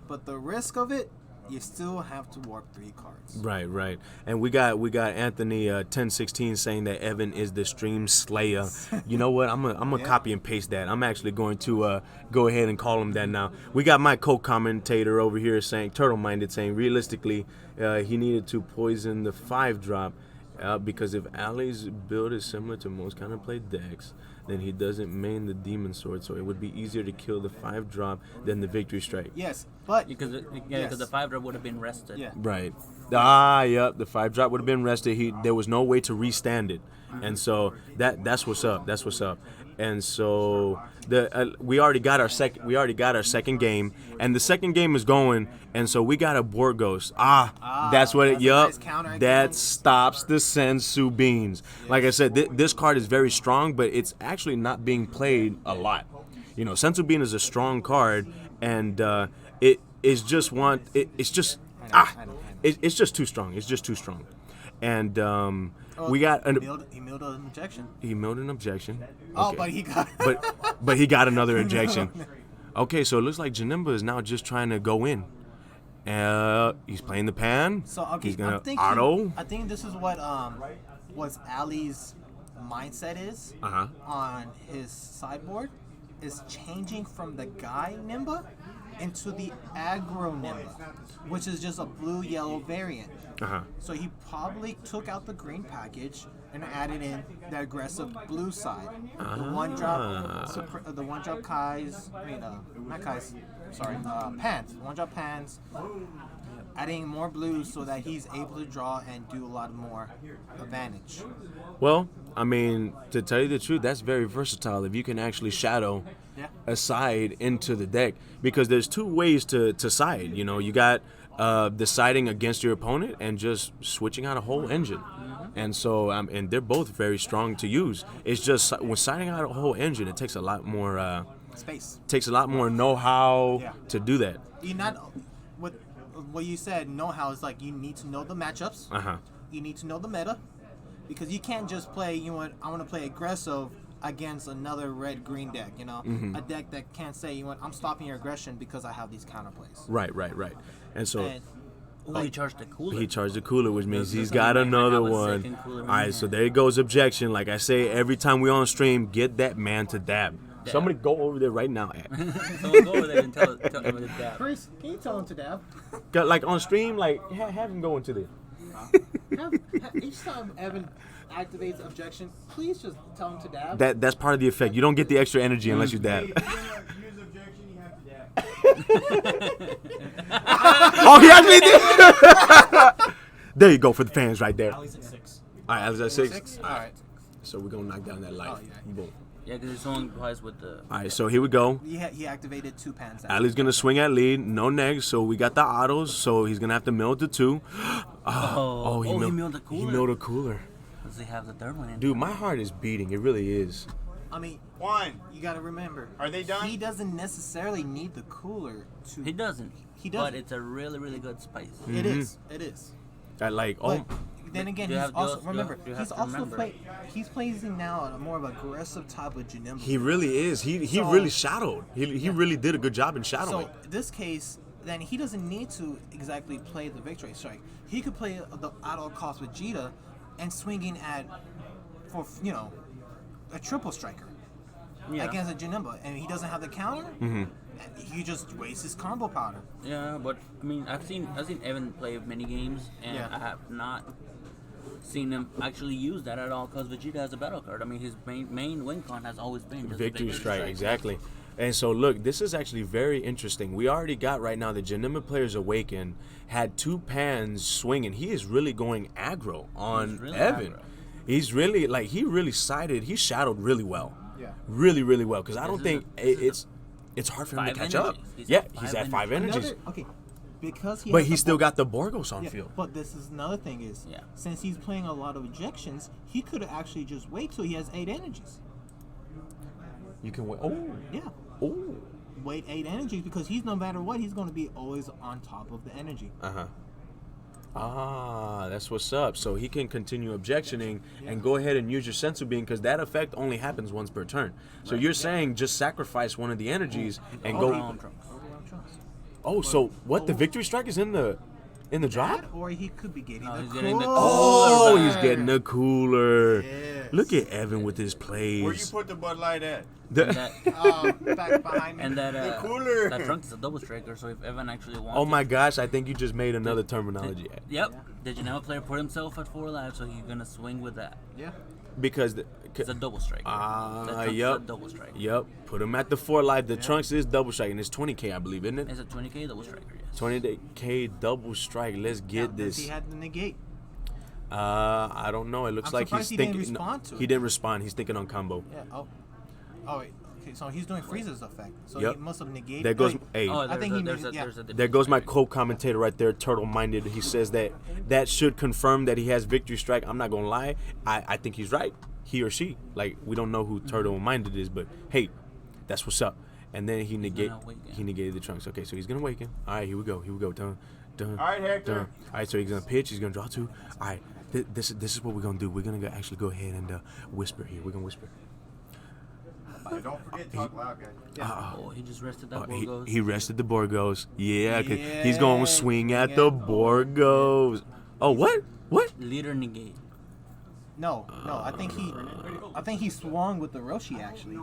but the risk of it, you still have to warp 3 cards.
Right. And we got Anthony 1016 saying that Evan is the stream slayer. You know what? I'm gonna copy and paste that. I'm actually going to go ahead and call him that now. We got my co-commentator over here saying, Turtle Minded, saying realistically, he needed to poison the 5-drop because if Ali's build is similar to most counterplay decks, then he doesn't main the Demon Sword, so it would be easier to kill the 5-drop than the Victory Strike.
Yes, but
Because the 5-drop would have been rested.
Yeah.
Right. Yep. The 5-drop would have been rested. There was no way to restand it, and so that's what's up. That's what's up. And so we already got our second game, and the second game is going, and so we got a board ghost. That's what it.
that's a
Yup.
nice counter
That
again.
stops the Sensu beans. Like I said, this card is very strong, but it's actually not being played a lot. Sensu bean is a strong card, and it is just one. It's just it's just too strong. It's just too strong, and we got
he milled an objection.
he milled an objection.
Oh,
Okay.
but he got.
but he got another injection. Okay, so it looks like Janemba is now just trying to go in. He's playing the pan.
So okay,
He's gonna
I'm thinking,
auto.
I think this is what Ali's mindset is on his sideboard, is changing from the Guy Nimba into the Aggro Nimba, which is just a blue-yellow variant. So he probably took out the green package and added in the aggressive blue side. The one drop Kai's, not Kai's, sorry, Pans. One drop Pans. Adding more blues so that he's able to draw and do a lot more advantage.
Well, I mean, to tell you the truth, that's very versatile if you can actually shadow a side into the deck. Because there's two ways to side. You know, you got deciding against your opponent and just switching out a whole engine. And so, and they're both very strong to use. It's just when siding out a whole engine, it takes a lot more
space.
Takes a lot more know-how to do that.
What you said, know-how, is like you need to know the matchups. You need to know the meta, because you can't just play. You know what? I want to play aggressive against another red-green deck. You know, a deck that can't say, you know what? I'm stopping your aggression because I have these counterplays.
Right. And so.
He charged the cooler.
He charged the cooler, which means he's got another one. All right, so there goes objection. Like I say, every time we on stream, get that man to dab. Somebody go over there right now.
Someone go over there and tell him to dab.
Chris, can you tell him to dab?
Like on stream, like have him go into there.
Each time Evan activates objection, please just tell him to dab.
That's part of the effect. You don't get the extra energy unless you dab. Oh, he actually did. There you go for the fans right there.
Ali's at 6.
All right, Ali's at 6.
All right.
So we're gonna knock down that life. Boom.
Yeah, because it's only applies with the.
All right, so here we go.
He activated 2 Pans.
Ali's gonna swing at lead, no negs. So we got the autos. So he's gonna have to mill to 2.
He milled the cooler.
He milled a cooler.
Does he have the third one in?
Dude, my heart is beating. It really is.
I mean,
One.
you gotta remember.
Are they done?
He doesn't necessarily need the cooler to.
He doesn't.
He doesn't.
But it's a really, really good spice.
It is. It is.
But
then again,
You
he's
have-
also
you
remember.
have
He's
to
also
remember.
He's playing now a more of aggressive type of Janemba.
he really is. He
So-
really shadowed. He really did a good job in shadowing.
So this case, then he doesn't need to exactly play the victory strike. He could play the at all cost with Vegeta, and swinging for a triple striker against a Janemba, and he doesn't have the counter. He just wastes his combo powder.
Yeah, but I mean, I've seen Evan play many games, and I have not seen him actually use that at all. Because Vegeta has a battle card. I mean, his main win con has always been just
Victory strike, exactly. And so look, this is actually very interesting. We already got right now the Janemba Players Awaken had 2 Pans swinging. He is really going aggro on
really
Evan.
aggro.
He's really he shadowed really well.
Yeah.
Really, really well. Because I don't
This is
think it's hard for him to
5
catch
energies.
up.
He's
Yeah,
at 5
he's at 5
energies.
energies.
Okay, because he.
But
has
he
the
still
bo-
got the Borgos on
Yeah,
field.
but this is another thing is,
Yeah.
since he's playing a lot of ejections, he could have actually just wait till he has 8 energies.
You can wait. Oh.
Yeah.
Oh.
Wait 8 energies, because he's, no matter what, he's going to be always on top of the energy.
That's what's up. So he can continue objectioning and go ahead and use your Sensu Bean, because that effect only happens once per turn. So you're saying just sacrifice one of the energies and go.
Overwhelm Trunks.
Oh, so what? The Victory Strike is in the drop?
That, or he could be getting the
he's getting the
Oh,
cooler
he's
back.
getting the cooler.
Yes.
Look at Evan with his
Where you
plays.
put the Bud Light at?
Back behind me.
And that
The cooler.
that trunk is a double striker. So if Evan actually wants,
Oh my gosh, I think you just made another terminology.
Yep. The Janemba player put himself at 4 lives, so he's gonna swing with that.
Yeah.
Because
It's a double striker. That Trunks is
yep.
a double striker.
Yep. Put him at the 4 life. The Trunks is double strike, and it's 20K, I believe, isn't it?
It's a 20K double striker. Yes.
20K double strike. Let's get
Does
this.
he had the negate?
I don't know. It looks
I'm
like he's
surprised he didn't
thinking.
respond to
he
it.
didn't respond. He's thinking on combo.
Yeah. Oh wait. Okay, so he's doing Frieza's effect. So
Yep.
he must have negated.
There goes.
Wait,
Hey,
Oh,
I think he
there's
made
a,
it- yeah.
there's a
there goes my
difference.
co-commentator right there, turtle-minded. He says that should confirm that he has Victory Strike. I'm not gonna lie. I think he's right. He or she. Like, we don't know who turtle-minded is, but hey, that's what's up. And then he negated the Trunks. Okay, so he's gonna awaken. All right, here we go. Dun, dun.
All right, Hector.
Dun. All right, so he's gonna pitch. He's gonna draw 2. All right, this is what we're gonna do. We're gonna actually go ahead and whisper here. We're gonna whisper.
Yeah, don't forget, talk loud, guys.
Oh, he just rested that Borgos.
He rested the Borgos. Yeah, 'cause he's going to swing at the Borgos. Oh, what? What?
Leader negate.
No. I think he swung with the Roshi actually,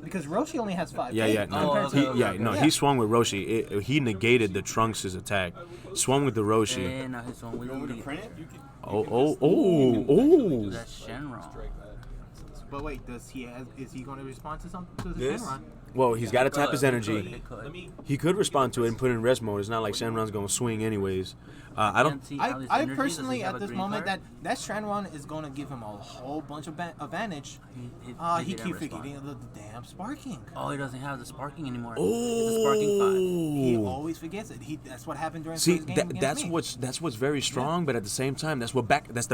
because Roshi only has 5.
Yeah. No, he swung with Roshi. He negated the Trunks' attack. Swung with the Roshi.
And now his one with
You want me to
the
print it? You can.
Oh.
That's Shenron.
But wait, is he going to respond to something to the
This?
Shenron?
Well, he's got to tap his energy.
He could.
He could respond to it and put it in rest mode. It's not like Shenron's going to swing anyways. I don't.
Can't see how this
I
energy
personally,
doesn't have
at
a
this
green
moment,
card.
that Shenron is going to give him a whole bunch of advantage. He
didn't
keep
respond.
forgetting the damn sparking.
Oh, he doesn't have the sparking anymore.
Oh.
It's a sparking 5.
He always forgets it. That's what happened during
See,
his game against me.
that's what's very strong, but at the same time, that's the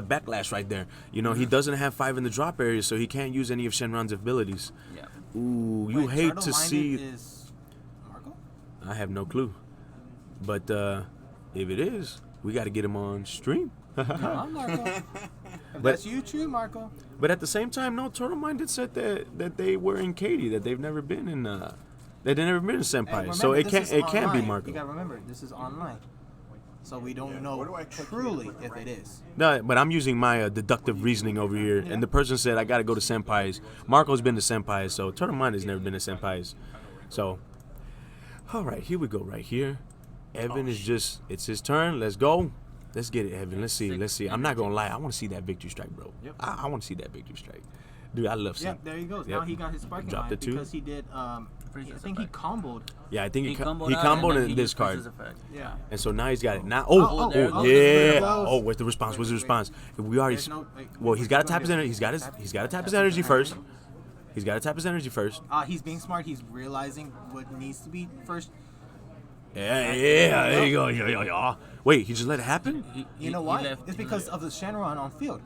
backlash right there. You know, he doesn't have 5 in the drop area, so he can't use any of Shenron's abilities.
Yeah.
Ooh, you
Wait,
hate to
Turtle-minded
see.
Is Marco?
I have no clue, but if it is, we got to get him on stream.
No, I'm Marco. If
But-
that's you, true, Marco.
But at the same time, no, Turtle Minded said that they were in Katie, that they've never been in they've never been in Senpai,
Hey,
so
remember,
it
this is
can't be
online.
Marco.
You gotta remember, this is online, so we don't
Where
know
do I click
truly
here?
if it is.
No, but I'm using my deductive reasoning over here, and the person said I got to go to Senpai's. Marco's been to Senpai's, so Turtle Minded's never been to Senpai's. So, all right, here we go, right here. Evan is it's his turn. Let's go. Let's get it, Evan. Let's see. I'm not gonna lie. I want to see that victory strike, bro.
Yep.
I want to see that victory strike, dude. I love seeing.
Yeah, there he goes.
Yep.
Now he got his sparking
Dropped
line
it too.
because he did. I think he comboed.
Yeah, I think he
comboed out,
comboed
and then
in
he
this
used
card,
his effect.
Yeah.
and so now he's got it. Now,
there it goes.
yeah.
There it goes.
Oh, what's the response? What's the response? We already.
There's no- wait,
Well, he's
what's
got to
he
tap his
gonna
energy.
do?
He's got to tap his energy first. He's got to tap his energy first.
He's being smart. He's realizing what needs to be first.
Yeah, there you go. Yeah. Wait, he just let it happen?
You know why? It's because of the Shenron on field.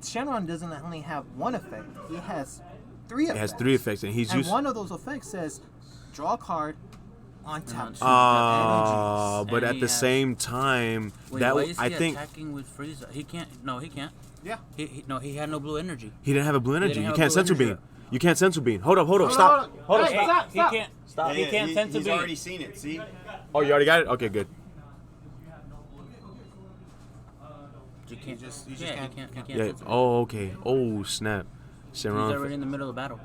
Shenron doesn't only have one effect. He has 3 effects.
It has 3 effects, and he's
And
used.
one of those effects says, draw a card on tap 2.
But
And
at
he
the
has-
same time,
Wait,
that
why is he
I think
attacking with Frieza? He can't. No, he can't.
Yeah.
He had no blue energy.
he didn't have a blue energy.
didn't
You
have
can't
blue
sensor
energy.
beam. You can't sensor beam. Hold up. Stop.
Hold on. Hey, stop.
He can't. Stop. He can't sense
He's
beam.
already seen it. See?
Oh, you already got it. Okay, good.
You can't.
You just
Yeah,
can't-
he can't. He can't
Yeah.
sense it.
Oh, okay. Oh, snap.
He's already
Shenron.
in the middle of the battle.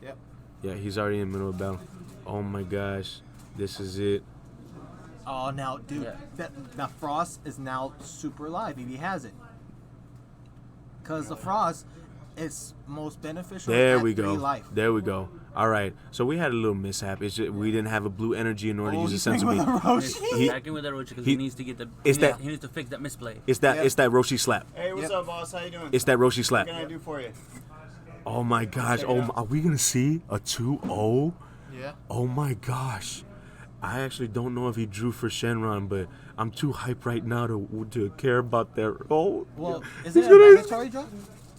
Yep.
Yeah, he's already in the middle of battle. Oh my gosh, this is it.
Oh, now, dude,
Yeah.
that Frost is now super alive if he has it. Because the Frost is most beneficial
There
at
we
3
go.
life.
There we go. All right. So we had a little mishap. It's just, we didn't have a blue energy in order to use a
he's
sensor
playing
beam.
with a
He's
Roshi.
He-
attacking with that Roshi because
he-
he needs to get the.
It's
he
that-
needs to fix that misplay.
It's that.
Yeah.
It's that Roshi slap.
Hey, what's
Yep.
up, boss? How you doing?
It's that Roshi slap.
What can I do for you?
Oh my gosh. Are we gonna see a 2-0?
Yeah.
Oh my gosh. I actually don't know if he drew for Shenron, but I'm too hyped right now to care about that. Oh.
Well, is
He's
it a
gonna-
mandatory draw?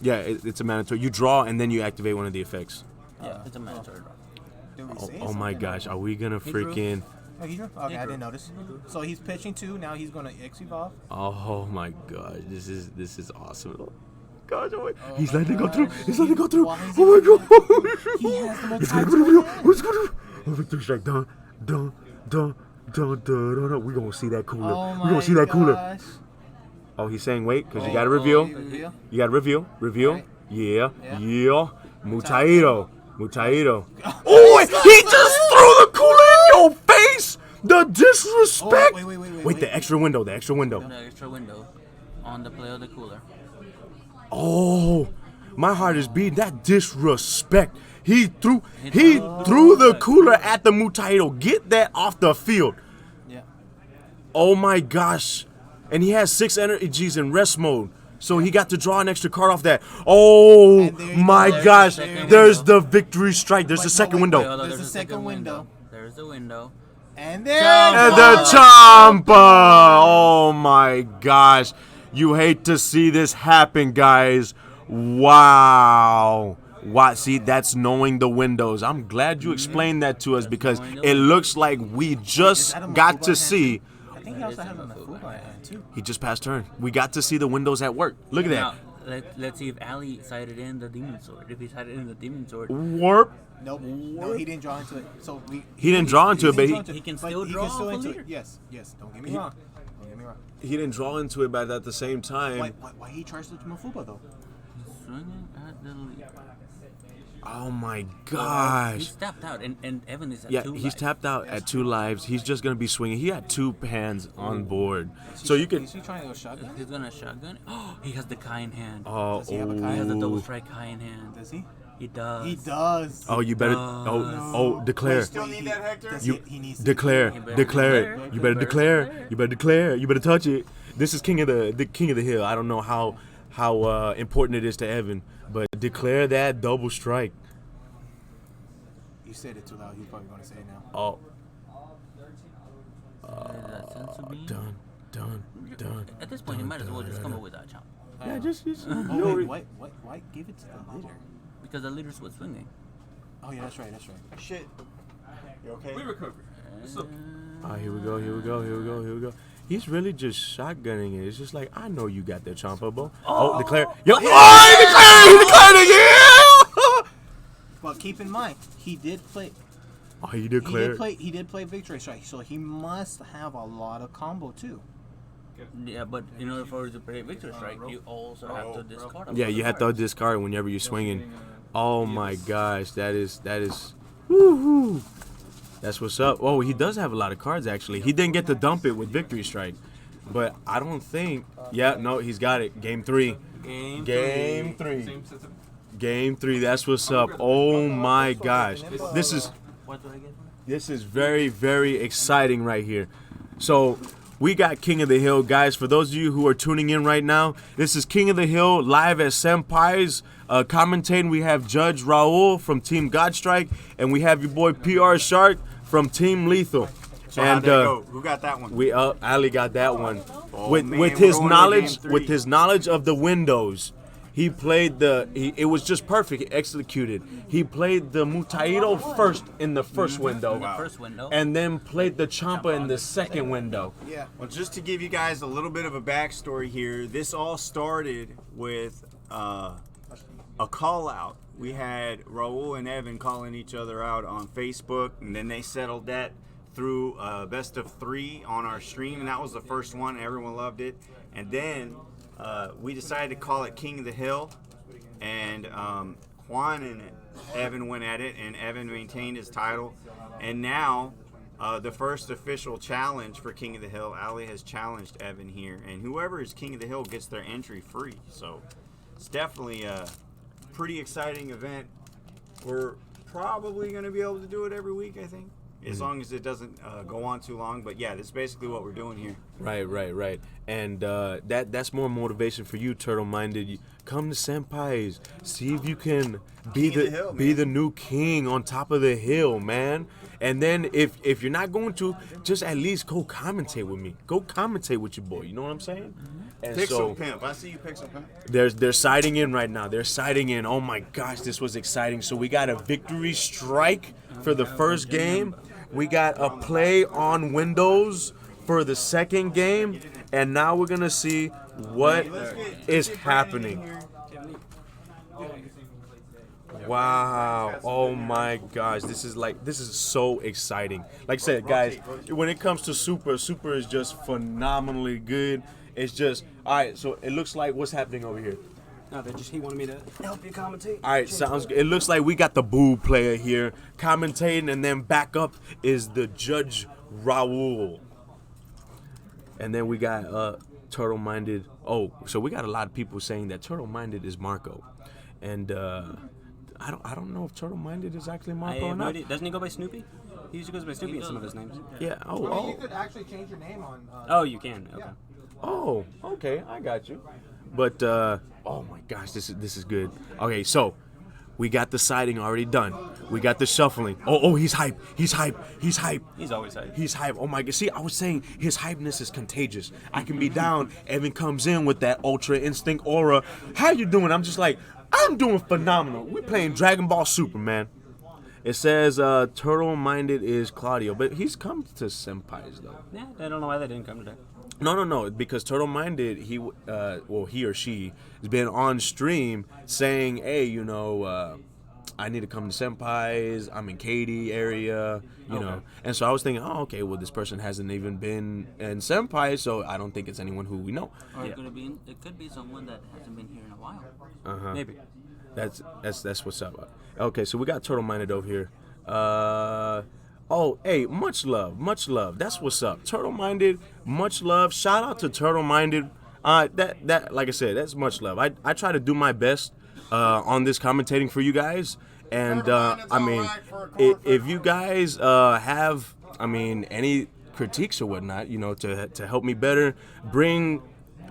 Yeah, it's a mandatory. You draw and then you activate one of the effects.
Yeah, it's a mandatory draw.
Did we
Oh,
say
oh my
something?
gosh. Are we gonna
He drew.
freaking?
Oh, he drew? Okay, I
drew.
didn't notice. So he's pitching 2. Now he's going to X evolve.
Oh my gosh, this is awesome. Gosh, he's
my
letting it go through.
gosh.
He's letting it go through.
Why is
Oh
he
my god.
He has the most
It's gonna
times
go
in
through.
his hand.
It's gonna. Oh, victory strike. Dun. We gonna see that cooler.
Oh
We gonna see that cooler.
gosh.
Oh, he's saying wait, cause you
Oh,
gotta reveal.
reveal.
You gotta reveal. Reveal.
Right.
Yeah.
Yeah.
Yeah. Mutairo. Oh, he just threw the cooler in your face. The disrespect.
Oh, wait,
Wait, the extra window. The extra window.
The extra window on the play of the cooler.
Oh, my heart is beating. That disrespect. He threw the cooler at the Mutairo. Get that off the field.
Yeah.
Oh my gosh. And he has 6 energies in rest mode. So he got to draw an extra card off that. Oh
And there you
my
go.
gosh.
There's the second
There's
window.
the victory strike. There's the second
wait,
window.
There's
There's a second window.
There's the window.
And there
And
it
the
goes.
Champa! Oh my gosh. You hate to see this happen, guys. Wow. See, that's knowing the windows. I'm glad you explained that to us because it looks like we just
Is that a
got
Mafuba
to
hand
see.
too? I think he also has a Mafuba hand too.
He just passed turn. We got to see the windows at work. Look at that.
let's see if Ali sided in the demon sword. If he sided in the demon sword,
Warp.
Nope. No, he didn't draw into it. So
He didn't draw into it, but
he can still draw off a
into
leader.
it. Yes. Don't get me wrong. Don't get me wrong.
he didn't draw into it, but at the same time,
Why he charged to Mafuba though?
Swinging at the leader.
oh my
He's
gosh.
tapped out, and Evan is at
Yeah,
2
he's
lives.
tapped out at 2 lives. He's just gonna be swinging. He had 2 hands on board, so you can.
Is he trying to go shotgun?
He's gonna shotgun. Oh, he has the Kai in hand.
Oh,
Does he have a
He has the double
oh,
strike Kai in hand.
Does he?
He does.
He does.
oh, you better. Declare.
Still need that, Hector?
He needs to
Declare,
better
declare
declare.
it. You better declare. You better declare. You better touch it. This is king of the hill. I don't know how important it is to Evan, but declare that double strike.
You said it too loud. He's probably going to say it now.
Oh, done.
At this point, he might as well just come up with that chop.
Yeah, just
Oh wait, why give it to the leader?
Because the leader's was swinging.
Oh yeah, that's right.
Shit. You okay?
We recovered. It's okay.
Here we go. He's really just shotgunning it. It's just like, I know you got that chompa, bro. Oh, declare. Yo, he declared it, yeah!
But keep in mind, he did play.
Oh, he declared.
He did play Victory Strike, so he must have a lot of combo too.
Yeah, but in order for you to play Victory Strike, you also have to discard a
Yeah,
bunch
you
of
have to
cards.
discard whenever you're swinging. Oh my gosh, that is. Woohoo! That's what's up. Oh, he does have a lot of cards actually. He didn't get to dump it with Victory Strike, but I don't think. Yeah, no, he's got it. Game 3. Game 3.
Same system.
Game 3. That's what's up. Oh my gosh, this is.
What do I get?
This is very, very exciting right here. So, we got King of the Hill. Guys, for those of you who are tuning in right now, this is King of the Hill live at Senpai's. Commentating, we have Judge Raul from Team Godstrike, and we have your boy PR Shark from Team Lethal.
So
and
how'd that go? Who got that one?
Ali got that one.
Oh,
with
man,
with
we're
his
going to
knowledge,
game 3.
with his knowledge of the windows, he played it was just perfect. He executed. He played the Mutaito first in the first window.
The first window.
And then played the Champa in the second window.
Yeah.
Well, just to give you guys a little bit of a backstory here, this all started with a call out. We had Raul and Evan calling each other out on Facebook, and then they settled that through best of 3 on our stream, and that was the first one. Everyone loved it. And then we decided to call it King of the Hill, and Juan and Evan went at it, and Evan maintained his title. And now, the first official challenge for King of the Hill, Ali has challenged Evan here, and whoever is King of the Hill gets their entry free. So it's definitely a pretty exciting event. We're probably going to be able to do it every week, I think, as long as it doesn't go on too long. But yeah, that's basically what we're doing here.
Right. And that's more motivation for you, turtle-minded. Come to Senpai's. See if you can be
King of the hill,
be
man.
the new king on top of the hill, man. And then if you're not going to, just at least go commentate with me. Go commentate with your boy. You know what I'm saying? And
Pixel
so
Pimp. I see you, Pixel Pimp.
they're siding in right now. They're siding in. Oh my gosh, this was exciting. So we got a victory strike for the first game. We got a play on Windows for the second game, and now we're gonna see what is happening. Wow. Oh my gosh. This is so exciting. Like I said, guys, when it comes to Super is just phenomenally good. It's just all right, so it looks like what's happening over here.
No, he wanted me to help you commentate.
All right, sounds good. It looks like we got the Boo player here commentating, and then back up is the Judge Raul. And then we got Turtle Minded. Oh, so we got a lot of people saying that Turtle Minded is Marco. And I don't know if Turtle Minded is actually Marco or not.
Doesn't he go by Snoopy? He usually goes by Snoopy in some of his names.
Yeah.
I mean, you
Oh.
could actually change your name on.
Oh, you can. Okay.
Oh, okay, I got you. But oh my gosh, this is good. Okay, so we got the siding already done. We got the shuffling. Oh, he's hype. He's hype.
He's always hype.
He's hype. Oh my god. See, I was saying his hypeness is contagious. I can be down. Evan comes in with that ultra instinct aura. How you doing? I'm just like, I'm doing phenomenal. We're playing Dragon Ball Super, man. It says Turtle Minded is Claudio, but he's come to Senpai's though.
Yeah, I don't know why they didn't come today.
No, because Turtle Minded, he or she has been on stream saying, hey, I need to come to Senpai's. I'm in Katy area, you know. And so I was thinking, oh, okay, well, this person hasn't even been in Senpai, so I don't think it's anyone who we know.
Or it could be someone that hasn't been here in a while.
Maybe.
That's what's up. Okay, so we got Turtle Minded over here. Hey, much love. That's what's up. Turtle Minded, much love. Shout out to Turtle Minded. That like I said, that's much love. I try to do my best on this commentating for you guys. And I mean, if you guys have, I mean, any critiques or whatnot, to help me better bring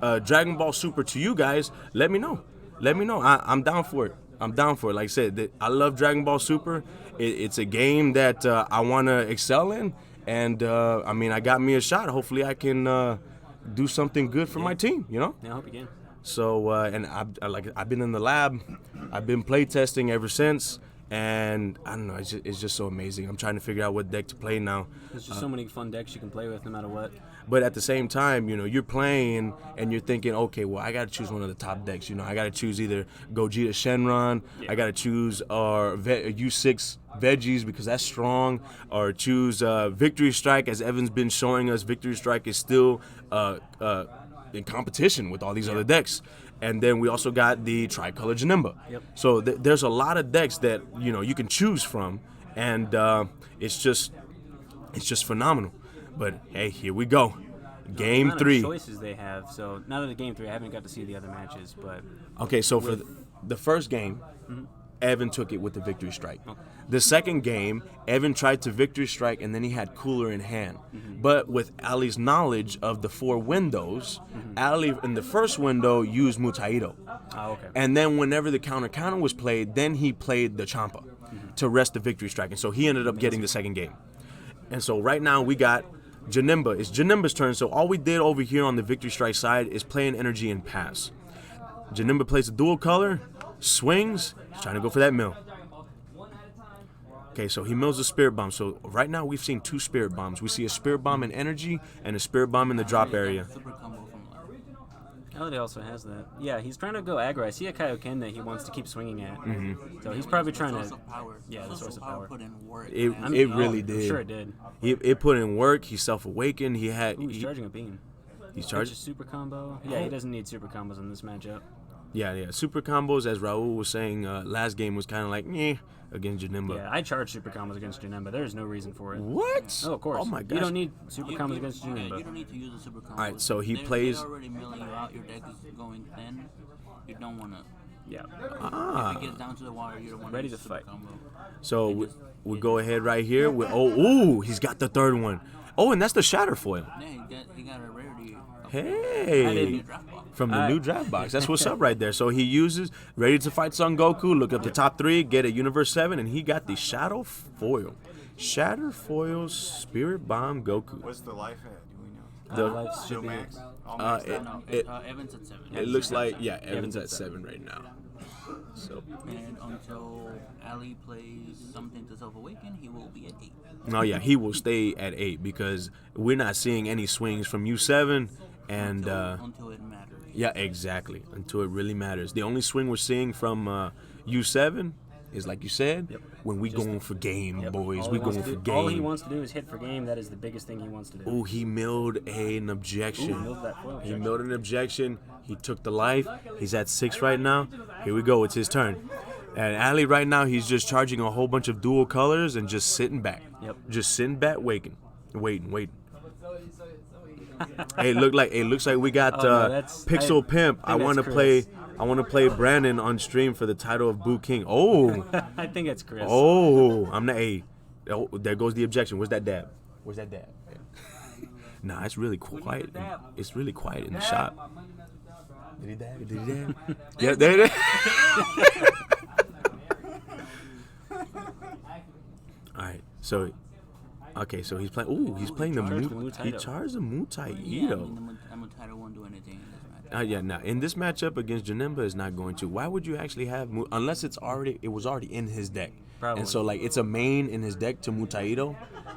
Dragon Ball Super to you guys, let me know. I'm down for it. Like I said, I love Dragon Ball Super. It's a game that I want to excel in, and I mean, I got me a shot. Hopefully, I can do something good for my team.
Yeah, I hope you can.
So, and I've been in the lab. I've been playtesting ever since. And I don't know, it's just so amazing. I'm trying to figure out what deck to play now.
There's just so many fun decks you can play with no matter what.
But at the same time, you're playing and you're thinking, okay, well, I got to choose one of the top decks. I got to choose either Gogeta Shenron, I got to choose U6 Veggies because that's strong, or choose Victory Strike. As Evan's been showing us, Victory Strike is still in competition with all these other decks. And then we also got the Tricolor Janemba.
Yep.
So there's a lot of decks that you can choose from, and it's just phenomenal. But hey, here we go, Game 3.
Choices they have. So now that Game 3, I haven't got to see the other matches, but
okay. So for the first game, Evan took it with the Victory Strike. Okay. The second game, Evan tried to Victory Strike, and then he had Cooler in hand. But with Ali's knowledge of the 4 windows, Ali in the first window used Mutaido.
Oh, okay.
And then whenever the counter was played, then he played the Champa to rest the Victory Strike. And so he ended up getting the second game. And so right now we got Janemba. It's Janemba's turn. So all we did over here on the Victory Strike side is play an energy and pass. Janemba plays a dual color, swings, he's trying to go for that mill. Okay, so he mills a Spirit Bomb. So right now we've seen 2 Spirit Bombs. We see a Spirit Bomb in energy and a Spirit Bomb in the drop area.
Super combo from
Elodie also has that. Yeah, he's trying to go aggro. I see a Kaioken that he wants to keep swinging at. So he's probably trying to... Yeah, the source of power.
Put in work.
It really did.
I'm sure it did.
It put in work. He self-awakened. He's
charging a beam.
He's charging?
Super combo. Yeah, he doesn't need super combos in this matchup.
Yeah. Super combos, as Raul was saying, last game was kind of like, against Janemba.
Yeah, I charge super combos against Janemba. There is no reason for it.
What?
Oh, of course.
Oh my gosh.
You don't need super combos against Janemba.
You don't need to use a super combo.
All right, so he plays...
They're already milling you out. Your deck is going thin. You don't want to...
Yeah.
If it gets down to the wire, you don't want
Ready
to
to
super
fight.
combo.
So we go ahead right here. He's got the third one. Oh, and that's the Shatter Foil.
Yeah, he got a rarity.
Hey, from the new draft box. That's what's up right there. So he uses Ready to Fight Son Goku. Look up the top 3, get a Universe 7, and he got the Shadow Foil. Shatter Foil Spirit Bomb Goku.
What's the life at? Do we know?
The
Life should be...
Max?
Evans at 7.
It looks like, Evan's at 7 right now. So.
And until Ali plays something to self-awaken, he will be at 8.
Oh yeah, he will stay at 8 because we're not seeing any swings from U7, and
until it matters.
Yeah, exactly. Until it really matters. The only swing we're seeing from U7 is, like you said, when we going for game, boys. We going for game.
All he wants to do is hit for game. That is the biggest thing he wants to do.
Oh, he milled an objection. He milled an objection. He took the life. He's at 6 right now. Here we go. It's his turn. And Ali right now, he's just charging a whole bunch of dual colors and just sitting back. Just sitting back, waiting. Hey, looks like we got Pixel Pimp. I want to play Brandon on stream for the title of Boo King. Oh,
I think it's Chris.
Oh, I'm the A. Oh, there goes the objection. Where's that dab? Nah, it's really quiet. It's really quiet in the shop. Did he dab? Yeah, there it is. All right, so he's playing. Ooh, he's playing the Mutai. He charged the Mutai
Yeah,
Ito.
the Mutaido won't do anything in this
Yeah. Now in this matchup against Janemba is not going to. Why would you actually have unless it was already in his deck?
Probably.
And so like it's a main in his deck to Mutaido.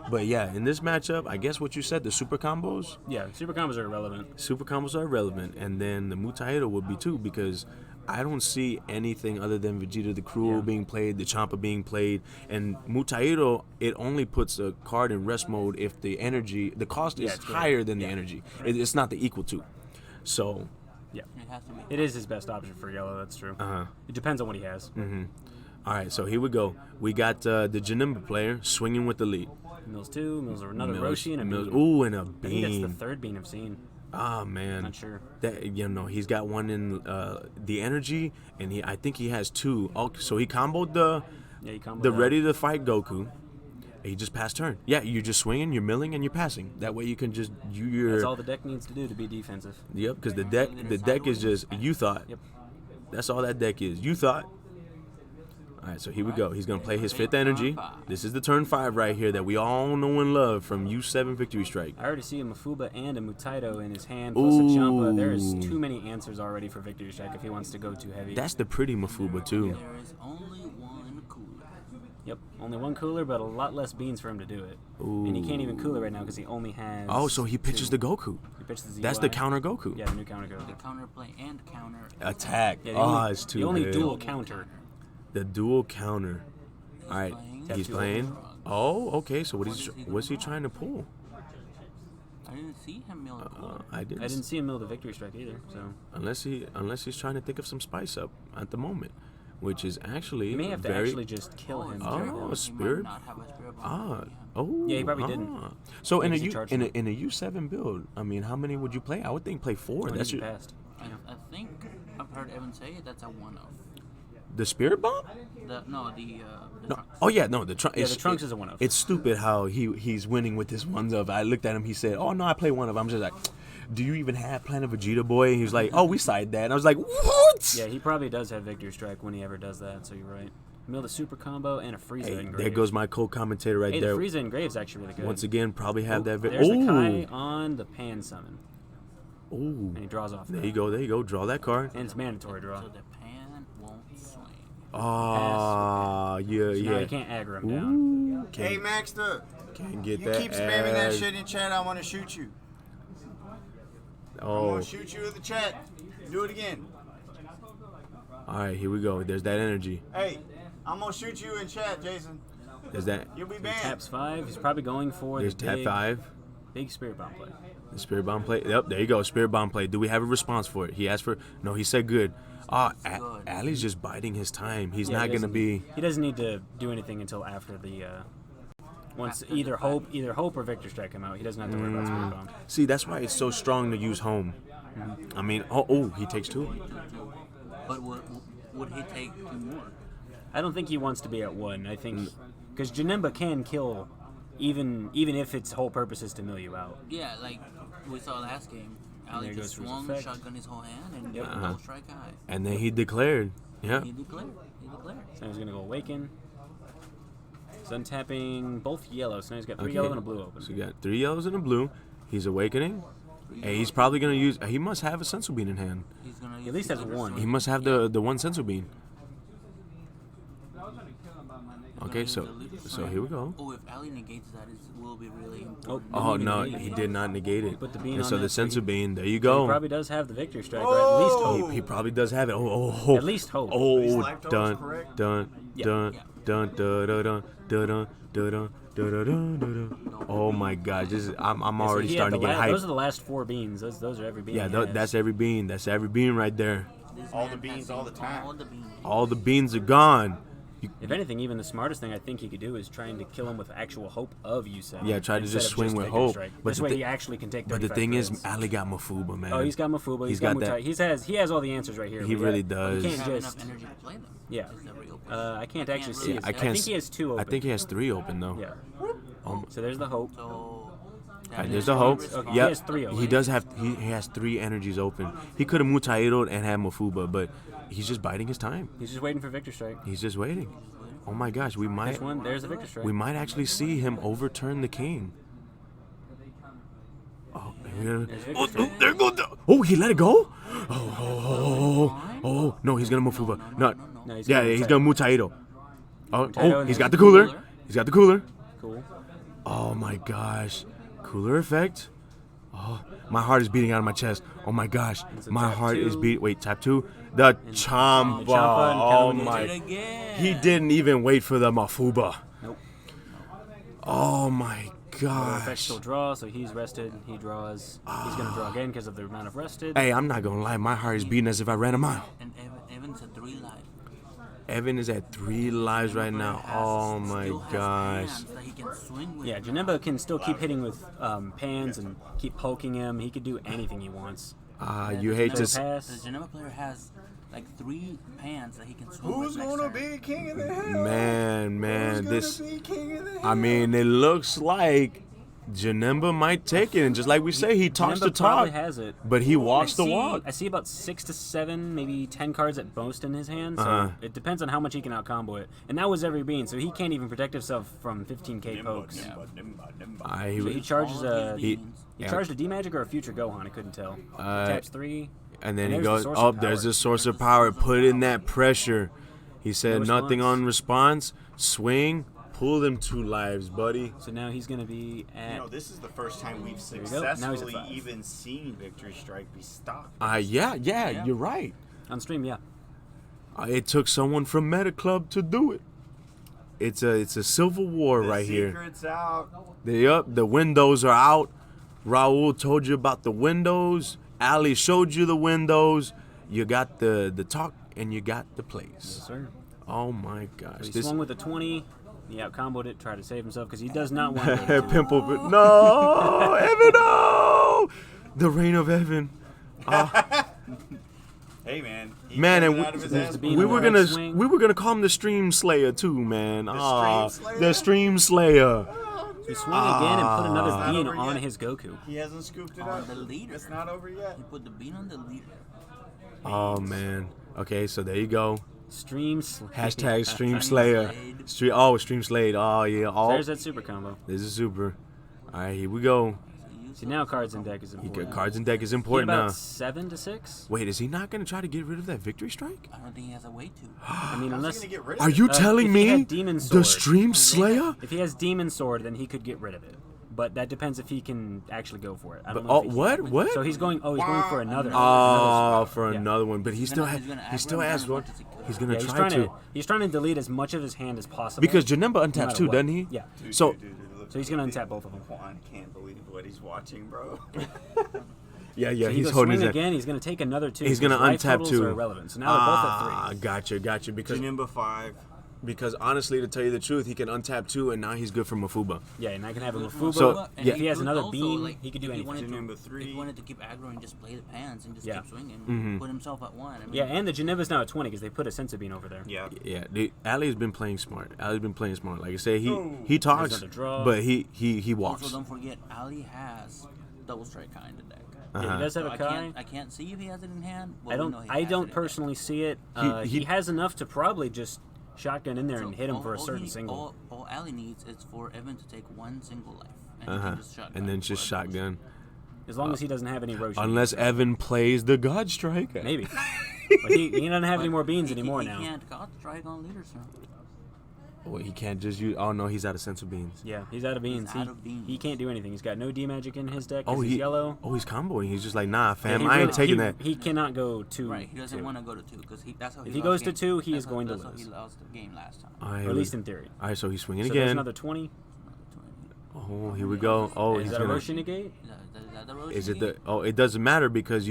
But yeah, in this matchup, I guess what you said, the super combos.
Yeah, super combos are irrelevant.
Super combos are irrelevant, and then the Mutaido would be too, because I don't see anything other than Vegeta the Cruel being played, the Champa being played, and Mutaido, it only puts a card in rest mode if the cost is higher than the energy. It's not the equal to. So,
yeah,
It has to be.
it is his best option for yellow. That's true. It depends on what he has.
all right, so here we go. We got the Janemba player swinging with the lead.
Mills 2, Mills another
Mills-
Roshi, and a
Mills-
bean.
ooh, and a
I think that's the
bean.
third bean I've seen.
Ah, man.
Not sure.
That he's got one in the energy, and I think he has two. So he comboed
Yeah, you combo
the
that.
ready to fight Goku. He just passed turn. Yeah, you're just swinging, you're milling, and you're passing. That way you can just
That's all the deck needs to do to be defensive.
Yep, because the deck is just you thought.
Yep.
That's all that deck is. You thought. All right, so here we go. He's gonna play his fifth energy. This is the turn 5 right here that we all know and love from U7 Victory Strike.
I already see a Mafuba and a Mutaido in his hand, plus a Champa. There is
Ooh.
too many answers already for Victory Strike if he wants to go too heavy.
That's the pretty Mafuba too.
There is only one cooler.
Yep, only one cooler, but a lot less beans for him to do it. And he can't even cooler right now because he only has.
Oh, so he pitches the
two.
Goku.
He pitches the
That's the
ZY.
counter Goku.
Yeah, the new counter
The
Goku.
counterplay and counter.
Attack.
Yeah, the only,
it's too
the only
good.
dual counter.
The dual counter. All right,
playing.
he's
That's
playing. Oh, okay. So what's he trying to pull?
I didn't see him mill a cooler.
I didn't.
I didn't see him mill the Victory Strike either, so.
Unless he's trying to think of some spice up at the moment, which is actually
You may have to
very.
actually just kill him.
Oh,
to-
a
He might
spirit.
not have a spirit bomb.
Ah. Oh.
Yeah, he probably didn't.
So in a
Because he
U
charged
in a,
him.
in a U7 build, I mean, how many would you play? I would think play 4.
When
That's
he
your,
passed.
I think I've heard Evan say that's a one-off.
the spirit bomb.
The
No.
trunks.
Oh yeah, no. The trunk.
Yeah, the trunks is a 1-of.
It's stupid how he's winning with this ones of. I looked at him. He said, "Oh no, I play 1-of." I'm just like, "Do you even have Planet Vegeta, boy?" And he was like, "Oh, we side that." And I was like, "What?"
Yeah, he probably does have Victory Strike when he ever does that, so you're right. Milled a super combo and a Frieza
Hey,
engrave.
there goes my co-commentator right
Hey,
there.
the Frieza engrave is actually really good.
Once again, probably have that.
There's the Kai
Oh,
on the Pan summon,
oh.
and he draws off.
There
that.
you go. There you go. Draw that card.
And it's mandatory draw.
So the pan won't swing.
Oh, yeah,
So now
yeah.
you can't aggro him down.
Hey, Maxter,
Can't get
you
that.
keep spamming that
ad.
shit in chat. I want to shoot you. I'm
Oh,
gonna shoot you in the chat. Do it again.
all right. Here we go. There's that energy.
Hey, I'm gonna shoot you in chat, Jason.
There's that.
You'll be
He
banned.
taps 5. He's probably going for
There's
the
tap
big,
5.
big Spirit Bomb play.
The Spirit Bomb play. Yep, there you go. Spirit Bomb play. Do we have a response for it? He asked for. No, he said good.
Good.
Ali's just biding his time. He's
Yeah,
not
he
gonna
doesn't-
be.
He doesn't need to do anything until after the. Once either hope or Victor Strike come out, he doesn't have to worry about Spirit Bomb.
See, that's why it's so strong to use home. I mean, he takes 2.
But would he take 2 more?
I don't think he wants to be at 1. I think because Janemba can kill, even if its whole purpose is to mill you out.
Yeah, like we saw last game. Ali
there
just
goes his
swung,
effect.
shotgun his whole hand, and
Yep.
no strike high.
And then he declared. Yeah.
He declared. He declared.
So he's gonna go Awaken. He's untapping both yellows. So now he's got 3
Okay.
yellow and a blue open.
So you got 3 yellows and a blue. He's awakening. Hey, he's probably gonna use. He must have a sensu bean in hand.
He's gonna
He at least has
use
1.
He must have the one sensu bean.
He's
Okay,
gonna
so
use the Lucas
so
Flame.
here we go.
Oh, if Ali negates that, it will be really important.
Oh
Didn't
no,
even negate
he
it.
did not negate it.
Put the bean
And
on
so
that,
the
so
sensu
he-
bean. There you
He
go.
probably does have the Victor Strike, or at least hope.
He probably does have it. Oh.
At least hope.
His
Oh,
life total's
dun,
correct?
dun,
Yeah.
dun,
Yeah.
dun, dun, dun, dun, dun, dun, dun, dun, dun, dun, dun. Oh my God! I'm
Yeah, so
already
he had
starting to
the
get
la-
hyped.
Those are the last 4 beans. Those are every bean.
Yeah,
he has.
that's every bean. That's every bean right there.
This
All
man
the beans
has
all the time.
All the beans.
All the beans are gone.
If anything, even the smartest thing I think he could do is trying to kill him with actual hope of U7.
Yeah, try to
instead
just
of
swing with
Victor
hope.
Strike.
But
This
the
way
thi-
he actually can take.
But the
35
thing is,
crits.
Ali got Mafuba, man.
Oh, he's got Mafuba.
He's got that.
He has all the answers right here.
He
but
really
yeah,
does.
He
He
can't
have
just.
enough energy to play them.
Yeah.
Just every open.
I can't actually see.
really
His,
I
I
can't.
think he has 2 open.
I think he has 3 open though.
Yeah.
Oh,
So there's the hope.
So
and there's the hope.
Okay, he
Yep.
has 3 open.
He does have. He has 3 energies open. He could have Mutaido'd and had Mafuba, but he's just biding his time.
He's just waiting for Victor Strike.
He's just waiting. Oh my gosh, we might.
There's one. There's the Victor Strike.
We might actually see him overturn the king. Oh, there goes he let it go? Oh, no, he's going to Mafuba. No,
he's
he's going to Mutaido. Oh,
Mutaido,
he's got the cooler.
cooler.
He's got the cooler.
Cool.
Oh, my gosh. Cooler effect. Oh, my heart is beating out of my chest. Oh, my gosh. My heart is beating. Wait, tap 2. The Champa. Oh, my. He didn't even wait for the Mafuba.
Nope.
Oh, my
Effect
gosh.
still draw, so he's rested. He draws. He's gonna draw again because of the amount of rested.
Hey, I'm not going to lie. My heart is beating as if I ran a mile.
And Evan's at 3 life.
Evan is at 3 lives right now. Oh, my gosh.
That he can swing with.
Yeah, Janemba can still keep hitting with pans and keep poking him. He could do anything he wants.
You hate to...
Pass.
The Geneva player has like 3 pans that he can swing
Who's
with next
gonna
turn.
be king of the hill?
Man, this...
Who's gonna be king of the hill?
I mean, it looks like Janemba might take it. And just like we say, he talks the
Janemba probably
talk,
has it.
but he walks the walk.
I see about 6 to 7, maybe 10 cards at most in his hand. So it depends on how much he can out-combo it. And that was every bean, so he can't even protect himself from 15k pokes. So he charges a... He charged a D-Magic or a Future Gohan, I couldn't tell. He taps 3.
And then he
there's the
goes,
source
oh,
of
there's
power.
the source of power. Put in that pressure. He said
No
nothing
response.
on response. Swing. Pull them 2 lives, buddy.
So now he's going to be at...
You know, this is the first time we've
you go. Now he's at
successfully
5.
even seen Victory Strike be stopped.
Yeah, you're right.
On stream, yeah.
It took someone from Meta Club to do it. It's a civil war
The
right here.
secret's out.
The windows are out. Raul told you about the windows. Ali showed you the windows. You got the talk and you got the plays.
Yes, sir.
Oh my gosh.
So he swung with a 20. He out-comboed it, tried to save himself because he does not want to go to 2.
Pimple, but no, Evan, no, the reign of Evan.
Hey man. he
Man,
pulled
and
it out of his ass.
being
we
on
were
the right
gonna
swing.
we were gonna call him the Stream Slayer too, man.
Stream Slayer?
The Stream Slayer.
He swung again and put another
Not
bean
over
on
yet.
his Goku.
He hasn't scooped it
On
up.
the leader.
It's not over yet.
He put the bean on the leader.
Oh man. Okay, so there you go.
Stream Slay.
Hashtag Stream Slayer. Stream Slade. Oh yeah.
There's that super combo.
This is super. All right, here we go.
See, now cards in deck is important.
Cards in deck is
He
important
about
now.
7 to 6?
Wait, is he not gonna try to get rid of that Victory Strike?
I don't think he has a way to.
I mean,
How's
unless...
he gonna get rid of
Are
it?
you telling
if he
me
had Demon
the
Sword.
Stream Slayer?
If he has Demon Sword, then he could get rid of it. But that depends if he can actually go for it. I don't
But,
know
oh,
if he
what?
can.
What?
So he's going for another.
Oh, for
Yeah.
another one. But he still
he's gonna
he still
aggro
has
him
one.
as much as he can.
He's gonna
Yeah,
try to.
he's trying to delete as much of his hand as possible.
Because Janemba
no
untaps
matter
too,
what.
doesn't he?
Yeah.
So
Look
So he's gonna untap both of them.
Juan can't believe what he's watching, bro.
yeah,
So he
he's
goes
holding
swing
his
again. He's gonna take another 2.
He's gonna
His life
untap
totals
2.
Are irrelevant. So now they're both at 3.
Gotcha. Because
Janemba 5.
because honestly, to tell you the truth, he can untap 2, and now he's good for Mafuba.
Yeah, and I can have him with Fubo.
So,
And
yeah.
If he has
could
another
also,
beam,
like,
he could do
if he
anything.
wanted to-
Janemba 3.
If he wanted to keep aggro and just play the pans and just
Yeah.
keep swinging,
Mm-hmm.
put himself at 1. I mean,
Yeah, and the Geneva's now at 20 because they put a Sensa Bean over there.
Yeah.
Yeah, Ali's been playing smart. Like I said, he talks,
There's another draw.
but he walks.
Also, don't forget, Ali has double strike kind of deck.
Yeah, he does have
So
a
I
Kai.
can't see if he has it in hand.
I don't. I don't personally see it.
He-
He has enough to probably just shotgun in there and hit him for a certain single.
All Ali needs is for Evan to take 1 single life, and he can just shotgun.
And then just
whatever was-
shotgun.
As long as he doesn't have any Roshi.
Unless Evan plays the God Strike.
Maybe. But he doesn't have any more beans
he-
anymore
he
now.
can't God strike on leaders now.
Oh, he can't just use. Oh no, he's out of sense of beans.
Yeah, he's out of beans.
He's out of beans.
He can't do anything. He's got no D magic in his deck.
Oh,
He's
he
yellow.
Oh, he's comboing. He's just like, nah,
Yeah,
fam,
he
I ain't
really-
taking
he-
that.
He cannot go to.
Right, he doesn't
2.
want to go to 2 because that's how he.
If he
lost
goes to
game.
2, he
That's
is going to
that's how
lose.
He lost the game last time.
All right,
Or at least in theory.
all right, so he's swinging
So there's
again.
another 20.
Oh, here we go. Oh,
Is
he's
that a
gonna.
Roshi negate?
Is that the Roshi
Is it
game?
the? Oh, it doesn't matter because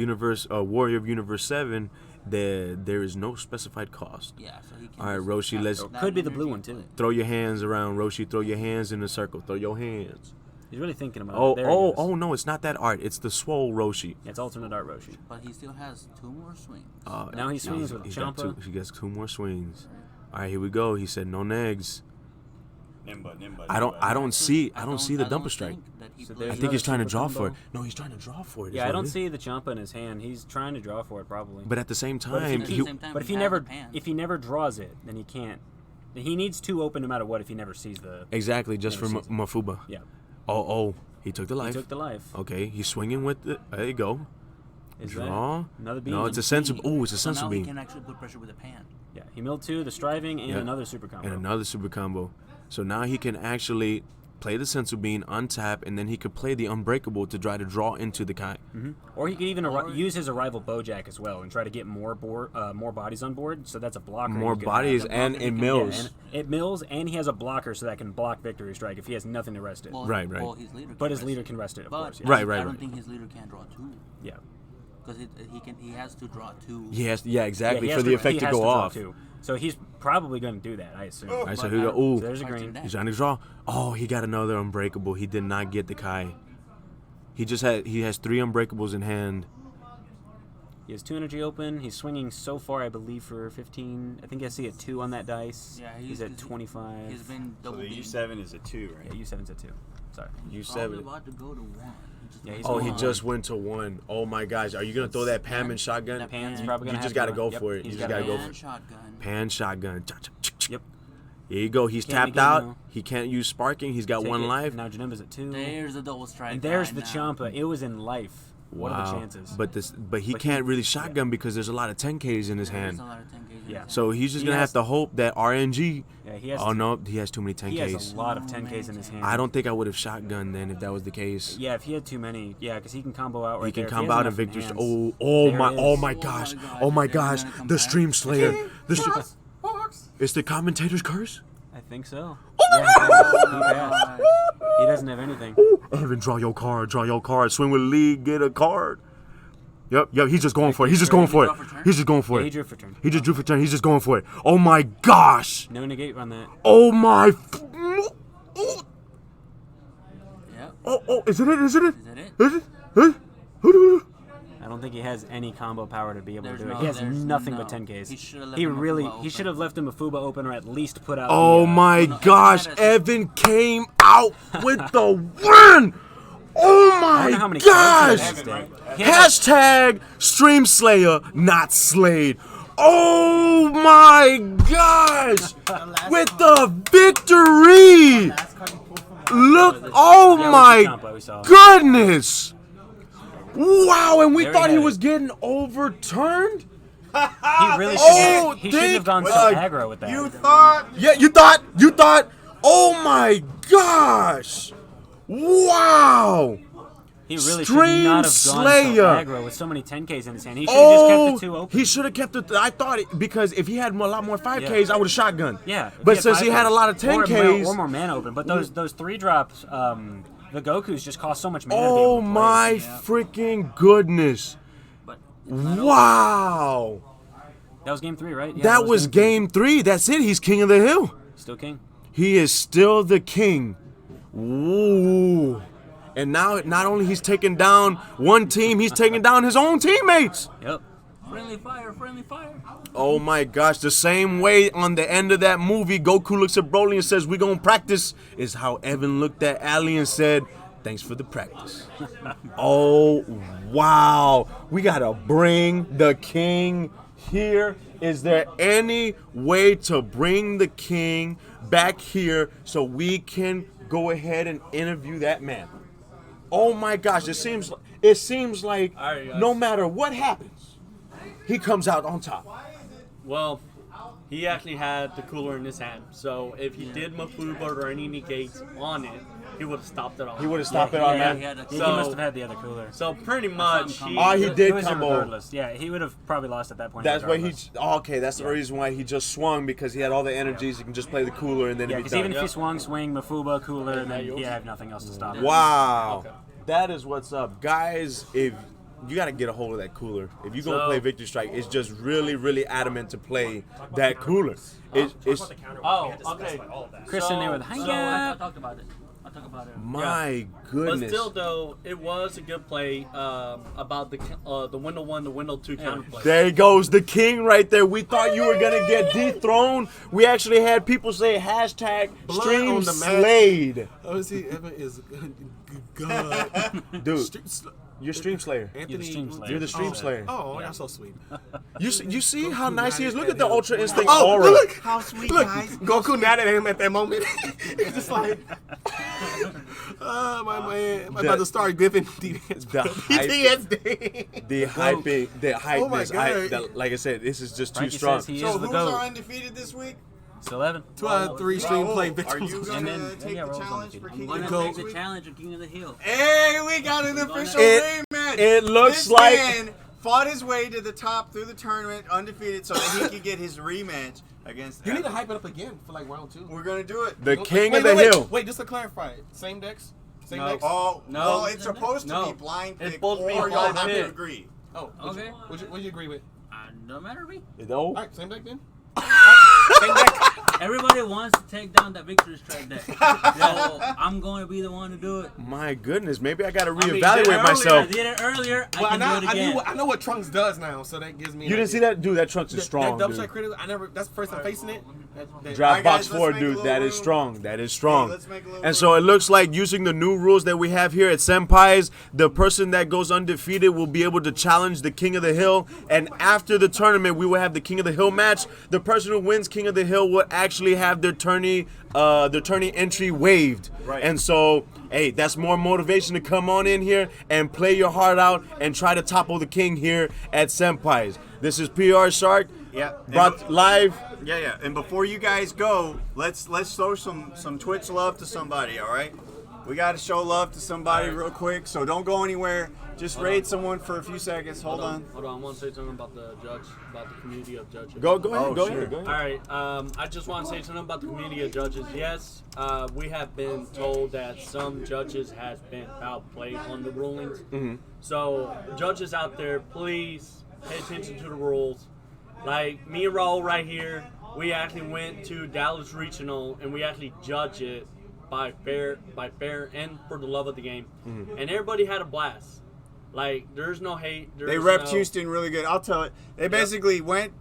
Warrior of Universe 7, there is no specified cost.
Yeah, so he can.
All right,
just
Roshi,
have
let's-
that
Could be the
energy
blue
to
one, too.
play.
Throw your hands around, Roshi. Throw your hands in a circle. Throw your hands.
He's really thinking about
Oh,
it. There he goes.
no, it's not that art. It's the swole Roshi.
It's alternate art Roshi.
But he still has 2 more swings.
Now he swings with
He's got
Champa.
he gets 2 more swings. All right, here we go. He said no negs.
Nimba.
I don't see the dumper
don't
strike.
think that he
So
plays-
I
there's
think he's
another
trying to
super
draw for it.
combo.
No, he's trying to draw for it.
Yeah,
is
I
what
don't
it is.
see the Champa in his hand. He's trying to draw for it probably.
But at the same
But
time,
if he,
he,
same time,
but if
he
he
has
never
the pan.
if he never draws it, then he can't. He needs 2 open no matter what if he never sees the.
exactly just for
Never sees it.
Mafuba.
Yeah.
Oh, He took the life.
He took the life.
Okay, he's swinging with the. There you go.
Is
Draw.
that another beam?
No, it's a sensu. Oh, it's a
So
sensu
now he
beam.
can actually put pressure with a pan.
Yeah, he milled 2, the striving, and
Yeah.
another super combo.
And another super combo. So now he can actually play the sensu bean, untap, and then he could play the unbreakable to try to draw into the Kai.
Or he could even use his arrival Bojack as well and try to get more bodies on board. So that's a blocker.
More
he could
bodies
have.
and it mills.
And it mills, and he has a blocker so that can block Victory Strike if he has nothing to rest it.
Well,
Right.
Well, his leader
But
can
his
rest
leader
it.
can rest it, of
But
course. Yeah.
Right.
I don't think his leader can draw 2.
Yeah.
Because he has to draw 2.
He has, yeah, exactly,
he
for
has
the effect
he
to
has
go
draw
off.
too. So he's probably going to do that, I assume.
All right, so
But
here we go.
I-
Ooh,
So there's a
Price
green.
to that.
he's trying to draw. Oh, he got another unbreakable. He did not get the Kai. He has 3 unbreakables in hand.
He has 2 energy open. He's swinging so far, I believe, for 15. I think I see a 2 on that dice.
Yeah,
he's at 25.
He's been
So
double
the
beamed.
U7 is a 2, right?
Yeah, U7's at 2. Sorry.
He's probably
U7.
about to go to 1.
Yeah, he's
Oh, he
going
just went to 1. Oh my gosh, are you gonna throw that Pan and shotgun?
That
Pan's
pan-
probably
You
going to
just gotta go for it. You just gotta go for
And
it.
shotgun.
Pan shotgun.
Yep.
Here you go. He's
Can't
tapped
make it
out.
now.
He can't use sparking. He's got
Take
1
it.
life.
Now Janemba's at 2.
There's a double strike.
And there's
guy
the
now.
Champa. It was in life. What are the chances?
But he can't really shotgun because there's a lot of 10Ks in his
There's
hand.
a lot of 10 gauge in
Yeah.
his
So he's just
He
gonna
has-
have to hope that RNG.
Yeah, he has.
Oh no, he has too many
He has
10Ks.
a lot of 10Ks in his hand.
I don't think I would have shotgunned then if that was the case.
Yeah, if he had too many, yeah, because he can combo out right
He can
there. If
combo
has
out in
enough
victory.
hands.
Oh
There
my!
it
Oh
is.
my
Oh
gosh!
my God,
Oh my
they're
gosh!
gonna come
The
back.
Stream Slayer. It's the commentator's curse.
I think so.
Oh my
Yeah,
God!
he passed. He doesn't have anything.
Evan, draw your card. Draw your card. Swing with lead. Get a card. Yep. He's just going for it. He's just going for it. He's just going for
He
it.
drew for turn.
He just drew for turn. He's just going for it. Oh my gosh!
No negate on that.
Oh my!
Yep.
Oh! Is it it? Is it it?
Is that it?
Is it? Huh?
I don't think he has any combo power to be able
There's
to do it.
no-
he has
there's
nothing
no.
but 10Ks.
He should've left
He
him a
really,
Fuba
he should have
open.
left him a Fuba open or at least put out.
Oh
the,
my
no,
gosh!
Evan had
Evan came out with the win! Oh
I
my
don't know how many cards
gosh!
he had at stake. He had
Hashtag Stream Slayer, not Slayed. Oh my gosh! With the victory!
Last card you pulled from
Look! Oh
Yeah,
my
Champa we saw.
goodness! Wow! And we
There
thought
he
he
had
was
it.
getting overturned.
He really
Oh,
he shouldn't have gone so
thank-
aggro with that.
You thought?
Yeah, you thought. Oh my gosh! Wow!
He really
Stream
should not have gone
Slayer.
so aggro with so many 10Ks in his hand. He should have just kept the 2 open.
He should have kept it. I thought it because if he had a lot more 5Ks, I would have shotgunned.
Yeah, if
But
had
since he
5Ks
had a lot of
or
10Ks,
more mana open, but those 3 drops, the Gokus just cost so much mana. to be able
oh
to play.
my freaking goodness!
But
Wow!
That was game 3, right? Yeah,
That was game 3. That's it. He's king of the hill.
3. Still king.
He is still the king. Ooh. And now, not only he's taking down one team, he's taking down his own teammates.
Yep.
friendly fire, friendly fire.
Oh my gosh, the same way on the end of that movie, Goku looks at Broly and says, "We gonna practice," is how Evan looked at Ali and said, "Thanks for the practice." Oh, wow. We gotta bring the king here. Is there any way to bring the king back here so we can go ahead and interview that man? Oh my gosh, it seems like
All right, guys.
no matter what happens, he comes out on top.
Well, he actually had the cooler in his hand, so if he did Mafuba or any negates on it, he would have stopped it all.
He would have stopped it on
Yeah,
that.
He had a
he
So-
must have had the other cooler.
So pretty much,
something
he,
Oh, he
It
did
was
combo.
regardless. Yeah, he would have probably lost at that point.
That's why he.
regardless.
Okay, that's the reason why he just swung, because he had all the energies. He can just play the cooler and then
Yeah,
it'd be
because even
done.
if he swung, swing, Mafuba, cooler, and then he had nothing else to stop him.
Wow, that is what's up, guys. If you got to get a hold of that cooler, if you're gonna
So-
play Victory Strike, it's just really, really adamant to play that cooler. It's
oh, okay.
Chris in there with
So I
Hiya.
talked about it. I talked about it.
my
But
goodness.
still, though, it was a good play about the window 1, the window 2 counterplay.
There goes the king right there. We thought you were gonna get dethroned. We actually had people say hashtag
Blood
stream
on the mat.
slayed.
Oh, see, Evan is God.
Dude,
Street sl-
you're stream slayer.
Anthony,
Stream Slayer.
You're the stream slayer.
Oh, that's so sweet.
You see how
Goku
nice he is?
mad
Look
at
at the
him.
Ultra Instinct
Oh,
aura.
look!
How sweet,
Look,
guys.
Goku mad at him at that moment. It's just like, I'm about to start giving DBS
the hype
Oh my
is
God.
like I said, this is just too
Frankie
strong.
says he
So
is the
who's
GOAT.
our undefeated this week?
It's 11.
2 out of 3 stream
Raul,
play
are
victims.
you
And
gonna
then-
take
yeah,
the
Raul's
challenge for
undefeated.
King
I'm
of
gonna
the
take the
Hill?
challenge of King of the Hill.
Hey, we got an official
It-
rematch.
it looks
this
like-
man fought his way to the top through the tournament undefeated so that he could get his rematch against.
You need to
Evan.
hype it up again for like round 2.
We're gonna do it.
The king of
Wait,
the
wait,
hill.
Wait, just to clarify, same decks? Same
No.
decks?
Oh
No.
well, it's supposed to
No.
be blind
It's
pick,
supposed to be
or y'all
blind
have to
pick.
agree.
Oh,
Okay.
What you agree with?
Don't matter to me.
No.
All right, same deck then? Same deck?
Everybody wants to take down that victory strike deck. So I'm going to be the one to do it.
My goodness, maybe I gotta
I mean,
reevaluate
earlier-
myself.
I did it earlier.
Well,
I can do it again.
I know what Trunks does now, so that gives me.
You didn't see that, dude? That Trunks is strong,
That double
dude.
shot critical. That's the first time facing it.
Drop
Alright,
box
guys, let's
4,
make a
dude.
little
That is
room.
strong. That is strong.
let's make a little
And so it looks like using the new rules that we have here at Senpai's, the person that goes undefeated will be able to challenge the King of the Hill. And after the tournament, we will have the King of the Hill match. The person who wins King of the Hill will actually have their tourney entry waived.
Right.
And so, hey, that's more motivation to come on in here and play your heart out and try to topple the king here at Senpai's. This is PR Shark.
Yeah.
Brought live.
Yeah. And before you guys go, let's show some Twitch love to somebody. All right. We got to show love to somebody real quick. So don't go anywhere. Just raid someone for a few seconds. Hold on.
Hold on. I want to say something about the judge, about the community of judges.
Go ahead.
Oh,
go
sure.
ahead. Go ahead.
All right. I just want to say something about the community of judges. Yes, we have been told that some judges has been foul play on the rulings.
Mm-hmm.
So judges out there, please pay attention to the rules. Like me and Raul right here, we actually went to Dallas Regional and we actually judge it by fair and for the love of the game,
Mm-hmm.
and everybody had a blast. Like there's no hate.
They repped Houston really good. I'll tell it. They basically went,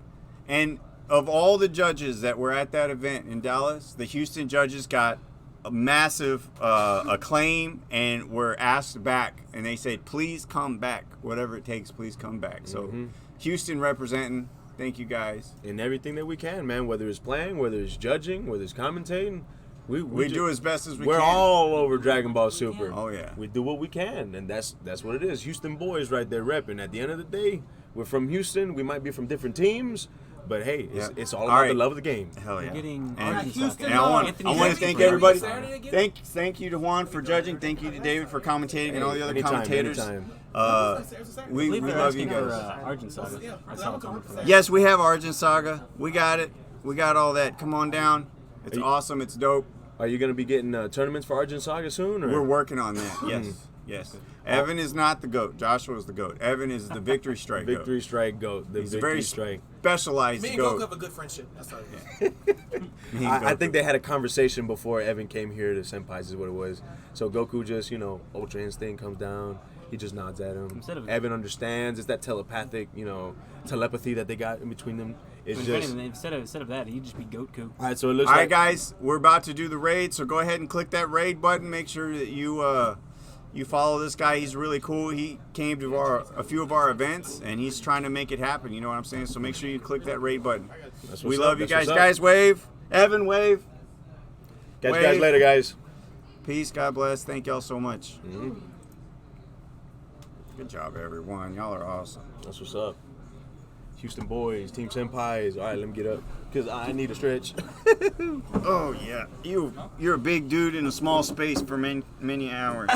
and of all the judges that were at that event in Dallas, the Houston judges got a massive acclaim and were asked back. And they said, please come back. Whatever it takes, please come back. So Houston representing. Thank you, guys.
In everything that we can, man. Whether it's playing, whether it's judging, whether it's commentating,
We do as best as we
we're
can.
all over Dragon Ball Super.
Oh, yeah.
We do what we can, and that's what it is. Houston boys right there repping. At the end of the day, we're from Houston. We might be from different teams, but hey, it's all about the love of the game.
Hell yeah.
Getting
And,
Houston,
and I want
Anthony
to
Davis
thank
for
everybody.
Saturday again?
Thank you to Juan for judging. Thank you to David for commentating and all the other
Anytime,
commentators.
anytime.
We
believe they're
love you
asking for
guys.
Argent Saga. I saw a comment for that.
Yes, we have Argent Saga. We got it. We got all that. Come on down. It's awesome. It's dope.
Are you gonna be getting tournaments for Argent Saga soon? Or?
We're working on that. Yes. Evan is not the GOAT. Joshua is the GOAT. Evan is the Victory Strike GOAT.
Victory Strike GOAT. The
He's a
Victory
very
Strike.
specialized
Me and Goku
GOAT.
have a good friendship. That's all it is.
I think they had a conversation before Evan came here to Senpai's is what it was. So Goku just, Ultra Instinct comes down. He just nods at him.
Instead of-
Evan understands. It's that telepathic, telepathy that they got in between them. It's
If
just...
anything, instead of that, he'd just be Goku.
All right, so it looks
All right,
like...
guys, we're about to do the raid, so go ahead and click that raid button. Make sure that you follow this guy. He's really cool. He came to a few of our events, and he's trying to make it happen. You know what I'm saying? So make sure you click that raid button.
That's
We
what's
love
up,
you
that's
guys.
what's up.
Guys, wave. Evan, wave.
Catch you
wave.
guys later, guys.
Peace. God bless. Thank y'all so much. Good job, everyone. Y'all are awesome.
That's what's up. Houston boys, Team Senpai's. All right, let me get up because I need a stretch.
Oh, yeah. You're a big dude in a small space for many hours.